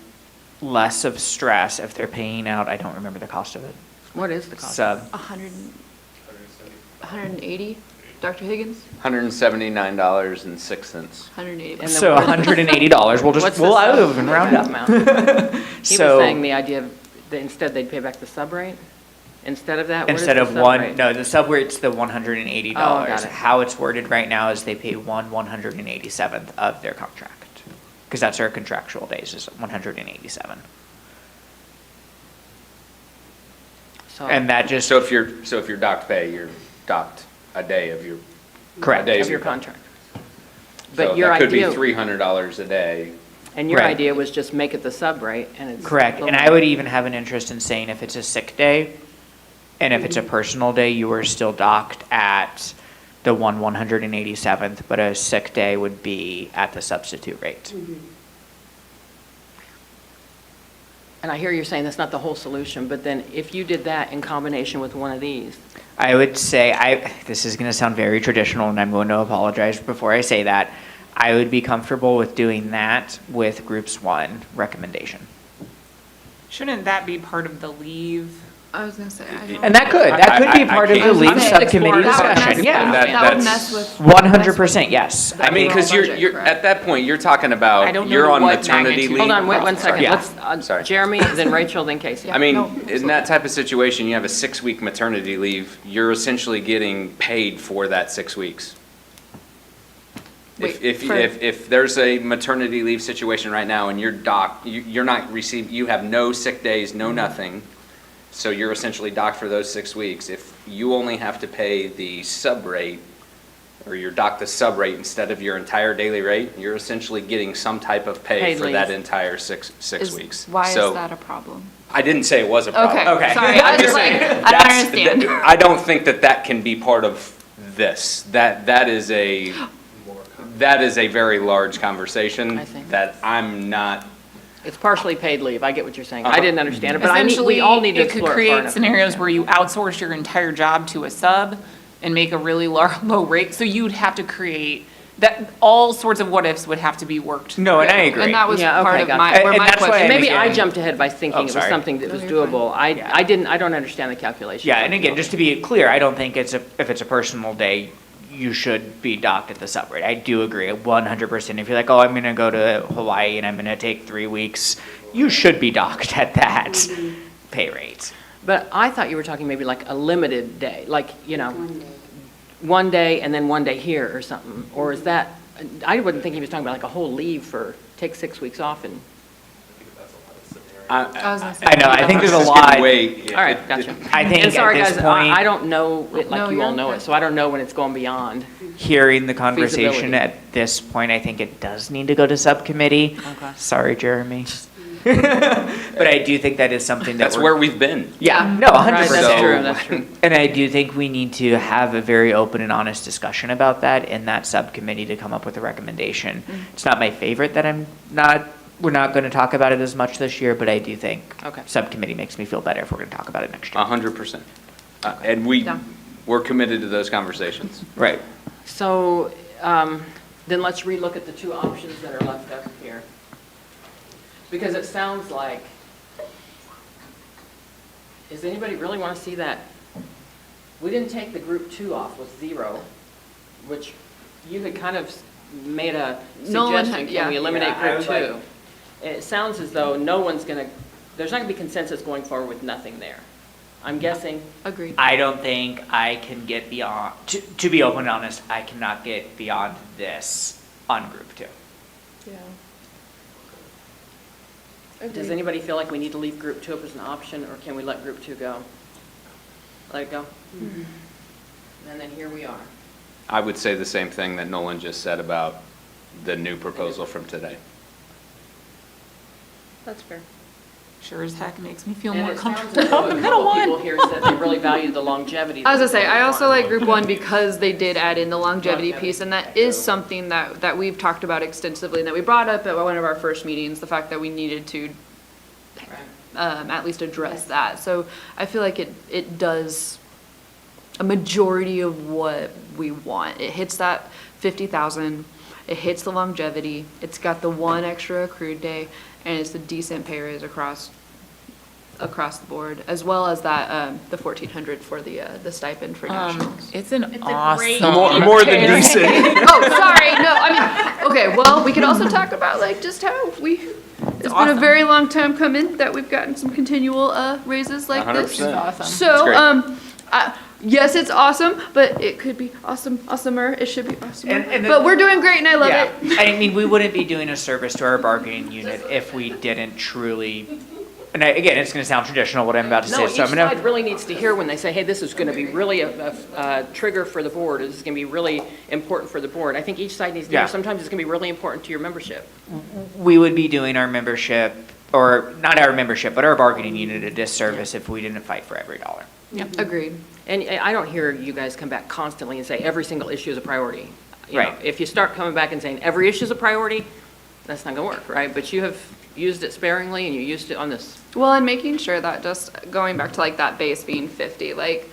less of stress if they're paying out, I don't remember the cost of it. What is the cost? Sub, 180, Dr. Higgins? $179.06. 180. And then so what is- $180, we'll What's just, the we'll sub? out and round up. Amount? He was So- saying the idea of, that instead they'd pay back the sub rate? Instead of that, what is Instead the of sub one, rate? no, the sub rate's the $180. Oh, got it. How it's worded right now is they pay 1/187th of their contract. Because that's our contractual days, is 187. So- And that just, So if you're docked pay, you're docked a day of your. Correct. a day Of your pay. contract. So But your that could be idea, $300 a day. and your Right. idea was just make it the sub rate, and it's. correct, a and little I more. would even have an interest in saying if it's a sick day, and if it's a personal day, you are still docked at the 1/187th, but a sick day would be at the substitute rate. And I hear you're saying that's not the whole solution, but then if you did that in combination with one of these, I would say, this is going to sound very traditional, and I'm going to apologize before I say that. I would be comfortable with doing that with groups 1 recommendation. Shouldn't that be part of the leave? I was gonna say, I don't. And that could be I part of the can't- leave I'm subcommittee exploring that. discussion, yeah. That would That's- mess with. 100%, yes. I mean, because Budget, you're, correct. at that point, you're talking I about, don't know you're on what maternity magnitude. leave. hold on, wait 1 second. Yeah. Let's, Sorry. Jeremy, then Rachel, then Casey. I mean, in that type of situation, you have a 6-week maternity leave, you're essentially getting paid for that 6 weeks. Wait, If there's a maternity leave situation right now and you're docked, you're not receiving, you have no sick days, no nothing, so you're essentially docked for those 6 weeks. If you only have to pay the sub rate, or you're docked the sub rate instead of your entire daily rate, you're essentially getting some type of pay Paid for that leave. entire six weeks. Why is So, that a problem? I didn't say it was a problem. Okay, sorry, I was just like, I don't understand. I don't think that can be part of this. That is a very large conversation I think. that I'm not. It's partially paid leave, I get what you're saying. I Uh-huh. didn't understand it, but we Essentially, all need to it could explore it far create enough. scenarios where you outsource your entire job to a sub and make a really low rate. So you'd have to create, that, all sorts of what ifs would have to be worked. No, and I through. agree. And that was Yeah, part okay, of gotcha. my, where And my that's why question. Maybe I again- jumped ahead by thinking Oh, it was sorry. something that was No, you're fine. doable. Yeah. I don't understand the calculation. Yeah, and again, just to be clear, I don't think if it's a personal day, you should be docked at the sub rate. I do agree 100%. If you're like, oh, I'm going to go to Hawaii and I'm going to take 3 weeks, you should be docked at that pay rate. But I thought you were talking maybe like a limited day, like, one day and then one day here or something. Or is that, I wouldn't think he was talking about like a whole leave for, take 6 weeks off and, I was gonna say. I know, I think there's a It's lot. getting way- all right, gotcha. I think And sorry, at this guys, point, I don't know it No, like you you're all know okay. it, so I don't know when it's going beyond. hearing the conversation Feasibility. at this point, I think it does need to go to subcommittee. Okay. Sorry, Jeremy. But I do think that is something that That's where we've been. Yeah, no, 100%. Right, So- that's true, that's true. And I do think we need to have a very open and honest discussion about that in that subcommittee to come up with a recommendation. It's not my favorite that we're not going to talk about it as much this year, but I do think Okay. subcommittee makes me feel better if we're going to talk about it next year. 100%. And we're committed to those conversations. Right. So, then let's relook at the two options that are left up here. Because it sounds like, does anybody really want to see that? We didn't take the group 2 off with 0, which you had kind of made a Nolan suggestion, had- yeah. can we eliminate Yeah, I group would 2? It sounds as though no one's going to, there's not going to be consensus going forward with nothing there. I'm guessing. Agreed. I don't think I can get beyond, to be open and honest, I cannot get beyond this on group 2. Does anybody feel like we need to leave group 2 up as an option, or can we let group 2 go? Let it go? And then here we are. I would say the same thing that Nolan just said about the new proposal from today. That's fair. Sure as heck makes me feel And more it sounds comfortable as though about a the middle couple people one. here said they really value the longevity. I was gonna say, I also like group group 1 because they did add in the longevity piece, and that is something that we've talked about extensively, and that we brought up at one of our first meetings, the fact that we needed to at least address that. So I feel like it does a majority of what we want. It hits that 50,000, it hits the longevity, it's got the one extra accrued day, and it's a decent pay raise across the board, as well as that, the 1,400 for the stipend for nationals. It's an It's a awesome. great- More than decent. Oh, sorry, no, I mean, okay, well, we could also talk about like just how it's been a awesome. very long time coming that we've gotten some continual raises like this. 100%. Awesome. It's So, great. yes, it's awesome, but it could be awesomer, it should be awesomer. And But we're doing great and I love Yeah, it. I mean, we wouldn't be doing a service to our bargaining unit if we didn't truly, and again, it's gonna sound traditional, what I'm about to say, No, each so I'm gonna. side really needs to hear when they say, hey, this is going to be really a trigger for the board, or this is going to be really important for the board. I think each side needs to Yeah. hear, sometimes it's going to be really important to your membership. We would be doing our membership, or not our membership, but our bargaining unit a disservice if we didn't fight for every dollar. Agreed. And I don't hear you guys come back constantly and say, every single issue is a priority. You know, Right. if you start coming back and saying, every issue is a priority, that's not going to work, right? But you have used it sparingly, and you used it on this. Well, and making sure that just going back to like that base being 50, like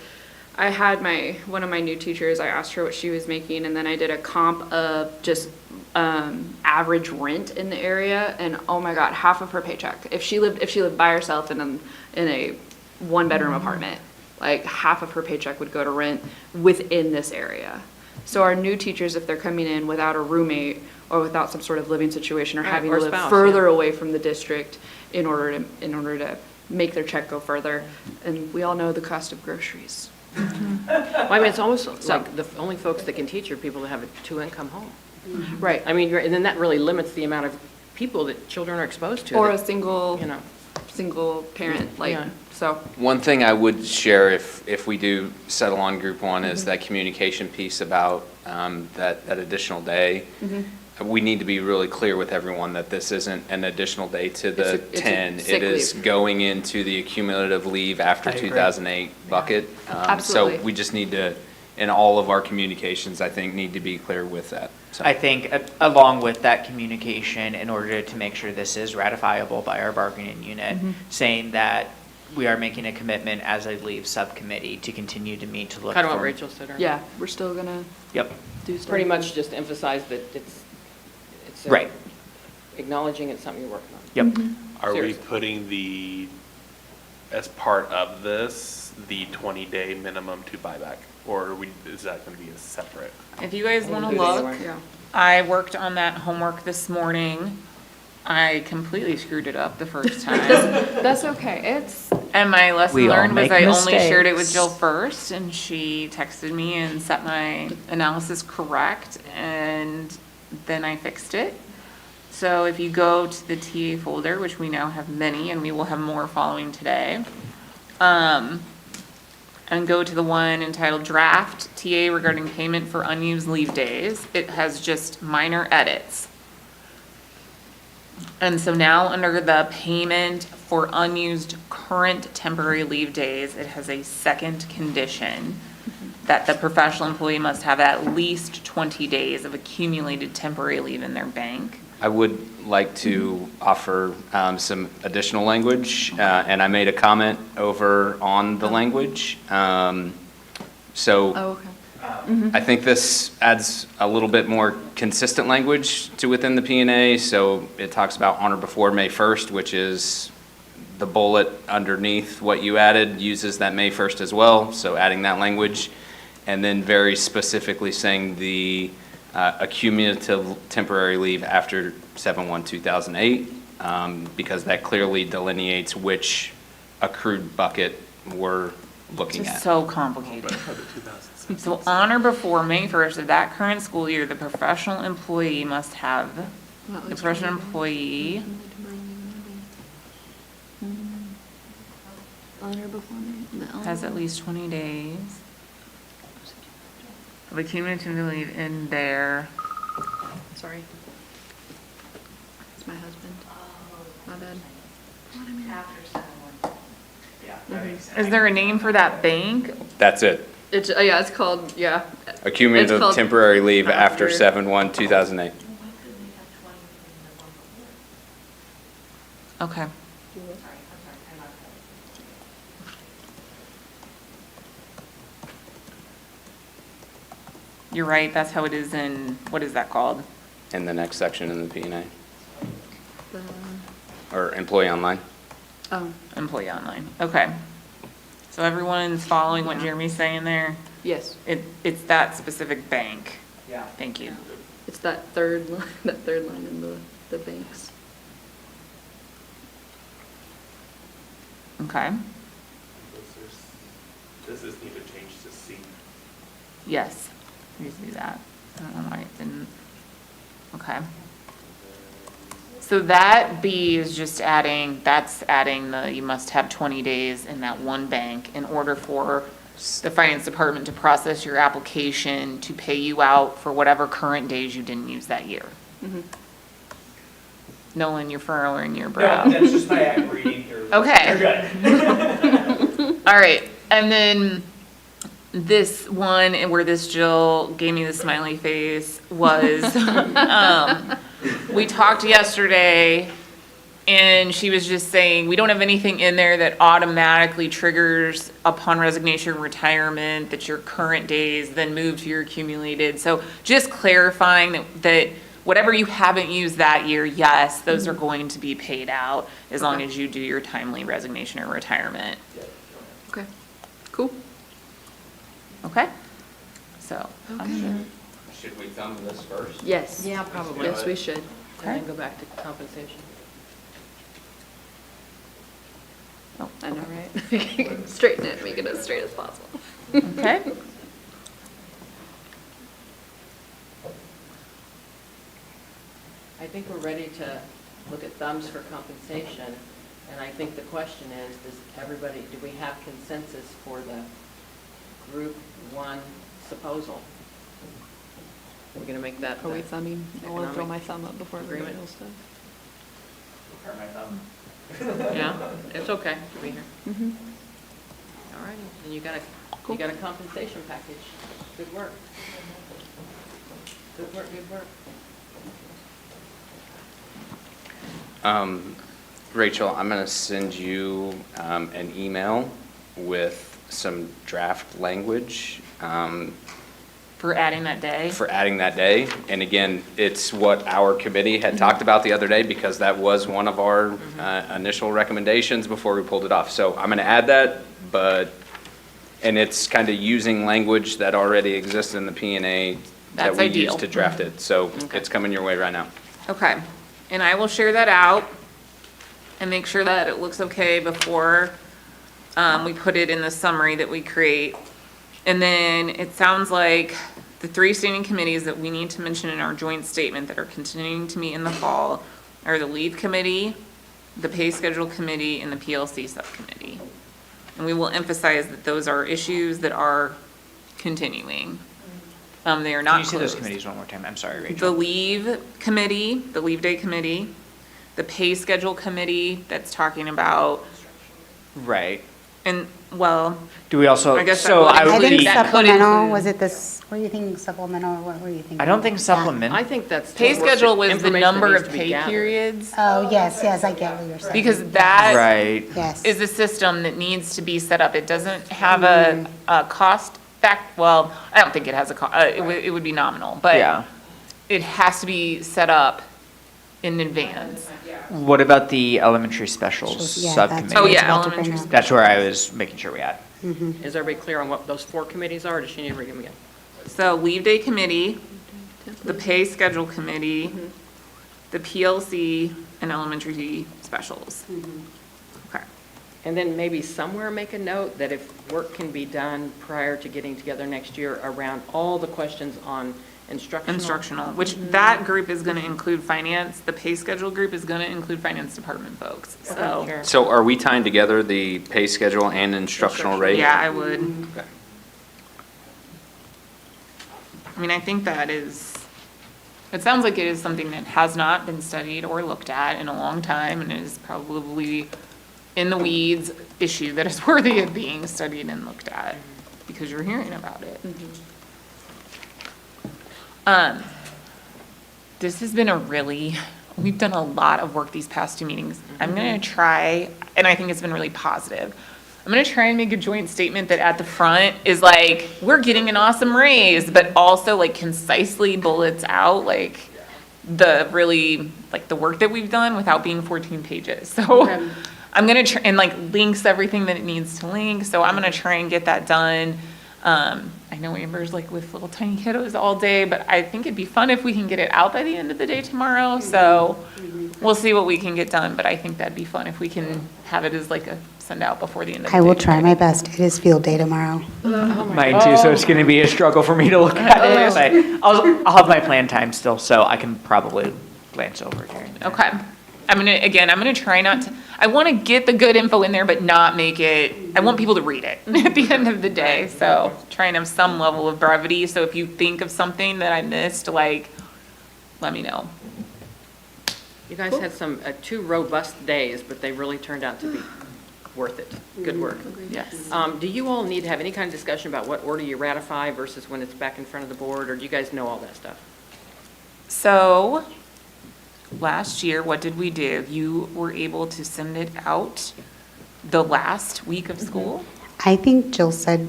I had one of my new teachers, I asked her what she was making, and then I did a comp of just average rent in the area, and oh my God, half of her paycheck. If she lived by herself in a one-bedroom apartment, like half of her paycheck would go to rent within this area. So our new teachers, if they're coming in without a roommate or without some sort of living situation or Right, having or to live spouse, further yeah. away from the district in order to make their check go further, and we all know the cost of groceries. Well, I mean, it's almost like the only folks that can teach are people that have a two-income home. Right. I mean, and then that really limits the amount of people that children are exposed to. Or a that, single you know. parent, like, Yeah. so. One thing I would share if we do settle on group one is that communication piece about that additional day. We need to be really clear with everyone that this isn't an additional day to the It's a 10. sick It is leave. going into the accumulative leave after I agree. 2008 bucket. Absolutely. So we just need to, in all of our communications, I think, need to be clear with that. So. I think along with that communication, in order to make sure this is ratifiable by our bargaining unit, saying that we are making a commitment as a leave subcommittee to continue to meet to look for. Kind of what Rachel said earlier. Yeah, we're still gonna Yep, do stuff. Pretty much just emphasize that it's right, acknowledging it's something you're working on. yep. Are we Seriously. putting as part of this, the 20-day minimum to buyback? Or is that going to be a separate? If you guys want to do it either look, way. Yeah. I worked on that homework this morning. I completely screwed it up the first time. That's okay, And my lesson We all learned was make I only shared it with mistakes. Jill first, and she texted me and set my analysis correct, and then I fixed it. So if you go to the TA folder, which we now have many, and we will have more following today, and go to the one entitled Draft TA regarding payment for unused leave days, it has just minor edits. And so now, under the payment for unused current temporary leave days, it has a second condition that the professional employee must have at least 20 days of accumulated temporary leave in their bank. I would like to offer some additional language, and I made a comment over on the language. So okay. I think this adds a little bit more consistent language to within the P&A. So it talks about on or before May 1st, which is the bullet underneath what you added uses that May 1st as well. So adding that language, and then very specifically saying the accumulative temporary leave after 7/1/2008, because that clearly delineates which accrued bucket we're looking It's at. so complicated. So on or before May 1st of that current school year, the professional employee must have, the professional employee has at least 20 days of accumulative leave in their, Sorry. It's my husband. My bad. is there a name for that bank? That's it. It's, yeah, it's called, yeah. Accumulative called temporary leave after after- 7/1/2008. Okay. You're right, that's how it is in, what is that called? In the next section in the P&A, The- or employee online. Oh, Employee online, okay. So everyone's following what Jeremy's saying there? yes, It's that specific bank. Yeah. Thank you. it's that third line, that third line in the banks. Okay, This is need to change to C. yes, please do that. I don't know why it didn't. Okay. So that B is just adding, that's adding the, you must have 20 days in that one bank in order for the finance department to process your application to pay you out for whatever current days you didn't use that year. Nolan, you're furrowing your brow. No, that's just my reading here. Okay. You're good. All right, and then this one, and where this Jill gave me the smiley face, was, we talked yesterday, and she was just saying, we don't have anything in there that automatically triggers upon resignation or retirement, that your current days then move to your accumulated. So just clarifying that whatever you haven't used that year, yes, those are going to be paid out as long as you do your timely resignation or retirement. Okay, cool. Okay? So, Should we thumb this first? Yes. Yeah, probably. Yes, we should. And then go back to compensation. oh, I know, right? Straighten it, make it as straight as possible. okay. I think we're ready to look at thumbs for compensation, and I think the question is, does everybody, do we have consensus for the group one proposal? We're gonna make that Are we the thumbing? I want to throw economic my thumb up before everybody agreement? else does. Turn my thumb. Yeah, it's okay to be here. Mm-hmm. All righty, and you got a compensation package. Good work. Good work, good work. Rachel, I'm going to send you an email with some draft language For adding that day. for adding that day. And again, it's what our committee had talked about the other day because that was one of our initial recommendations before we pulled it off. So I'm going to add that, and it's kind of using language that already exists in the P&A that That's we ideal. used to draft it. So it's coming your way right now. Okay, and I will share that out and make sure that it looks okay before we put it in the summary that we create. And then it sounds like the 3 standing committees that we need to mention in our joint statement that are continuing to meet in the fall are the leave committee, the pay schedule committee, and the PLC subcommittee. And we will emphasize that those are issues that are continuing. They are Can not you say those closed. committees one more time? I'm sorry, The Rachel. leave committee, the leave day committee, the pay schedule committee that's talking about, Right. and, well, Do we also, I guess that so would I I would include think be, that could supplemental, include- was it this, were you thinking supplemental, or what were you thinking? I don't think Yeah. supplement. I think that's. pay what we're- schedule was the information that number needs of to be pay gathered. periods. Oh, yes, I get what you're saying. Because that Right. Yes. is a system that needs to be set up. It doesn't have a cost fact, well, I don't think it has a it would be nominal, Yeah. but it has to be set up in advance. What about the elementary specials Yeah, that's subcommittee? Oh, what I was yeah, about to bring elementary up. That's where I was making sure we had. Is everybody clear on what those 4 committees are, or does she need to read them again? So leave day committee, the pay schedule committee, the PLC, and elementary specials. Okay. And then maybe somewhere make a note that if work can be done prior to getting together next year around all the questions on Instructional, which that group is gonna include finance, the pay schedule group is gonna include finance department folks, so. Sure. So are we tying together the pay schedule and instructional rate? Yeah, I would. Okay. I mean, I think that is, it sounds like it is something that has not been studied or looked at in a long time, and is probably in the weeds issue that is worthy of being studied and looked at, because you're hearing about it. This has been we've done a lot of work these past 2 meetings. I'm gonna try, and I think it's been really positive. I'm gonna try and make a joint statement that at the front is like, we're getting an awesome raise, but also like concisely bullets out like the really, like the work that we've done without being 14 pages. So I'm gonna try and like links everything that it needs to link. So I'm gonna try and get that done. I know Amber's like with little tiny kiddos all day, but I think it'd be fun if we can get it out by the end of the day tomorrow. So we'll see what we can get done, but I think that'd be fun if we can have it as like a send out before the end of the day. I will try my best. It is field day tomorrow. Mine too, so it's gonna be a struggle for me to look at it, but I'll have my plan time still, so I can probably glance over it during the day. Okay. I'm gonna try not to, I want to get the good info in there, but not make it, I want people to read it at the end of the day. So try and have some level of brevity. So if you think of something that I missed, like, let me know. You guys had some, 2 robust days, but they really turned out to be worth it. Good work. Yes. Do you all need to have any kind of discussion about what order you ratify versus when it's back in front of the board, or do you guys know all that stuff? So last year, what did we do? You were able to send it out the last week of school? I think Jill said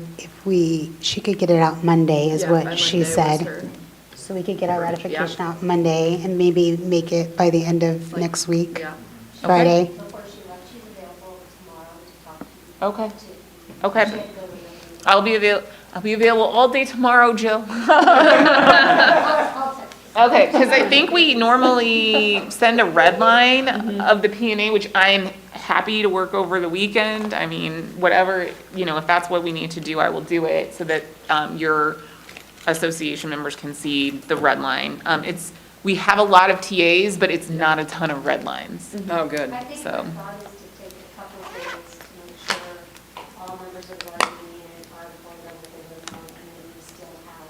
she could get it out Monday is Yeah, by what she Monday was said. her- So we could get our ratification out Monday and maybe make it by the end of next week, Yeah. Friday. Before she left, she's available tomorrow to talk to you. Okay. too. Okay. She had to go to I'll be available all day tomorrow, Jill. I'll text you. Okay, because I think we normally send a red line of the P&A, which I'm happy to work over the weekend. I mean, whatever, if that's what we need to do, I will do it so that your association members can see the red line. We have a lot of TAs, but it's not a ton of red lines. Oh, good. I think So- the thought is to take a couple of days to make sure all members of the union are informed of within the month, and then we still have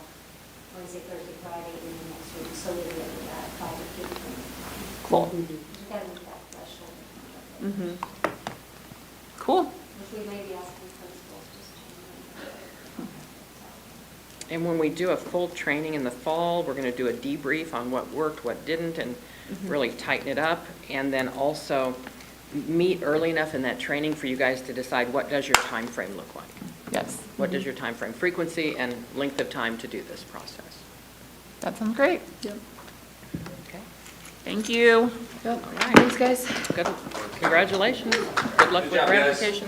Wednesday, Thursday, Friday, and then next week, so we get that 5 or 8 Cool. We've got to meet that threshold, Cool. which we may be asking principals just to. And when we do a full training in the fall, we're going to do a debrief on what worked, what didn't, and really tighten it up. And then also meet early enough in that training for you guys to decide what does your time frame look like. Yes, What does your time frame, frequency, and length of time to do this process? that sounds great. Okay. Thank you. All right. Thanks, guys. Good. Congratulations. Good luck with job, guys. ratification.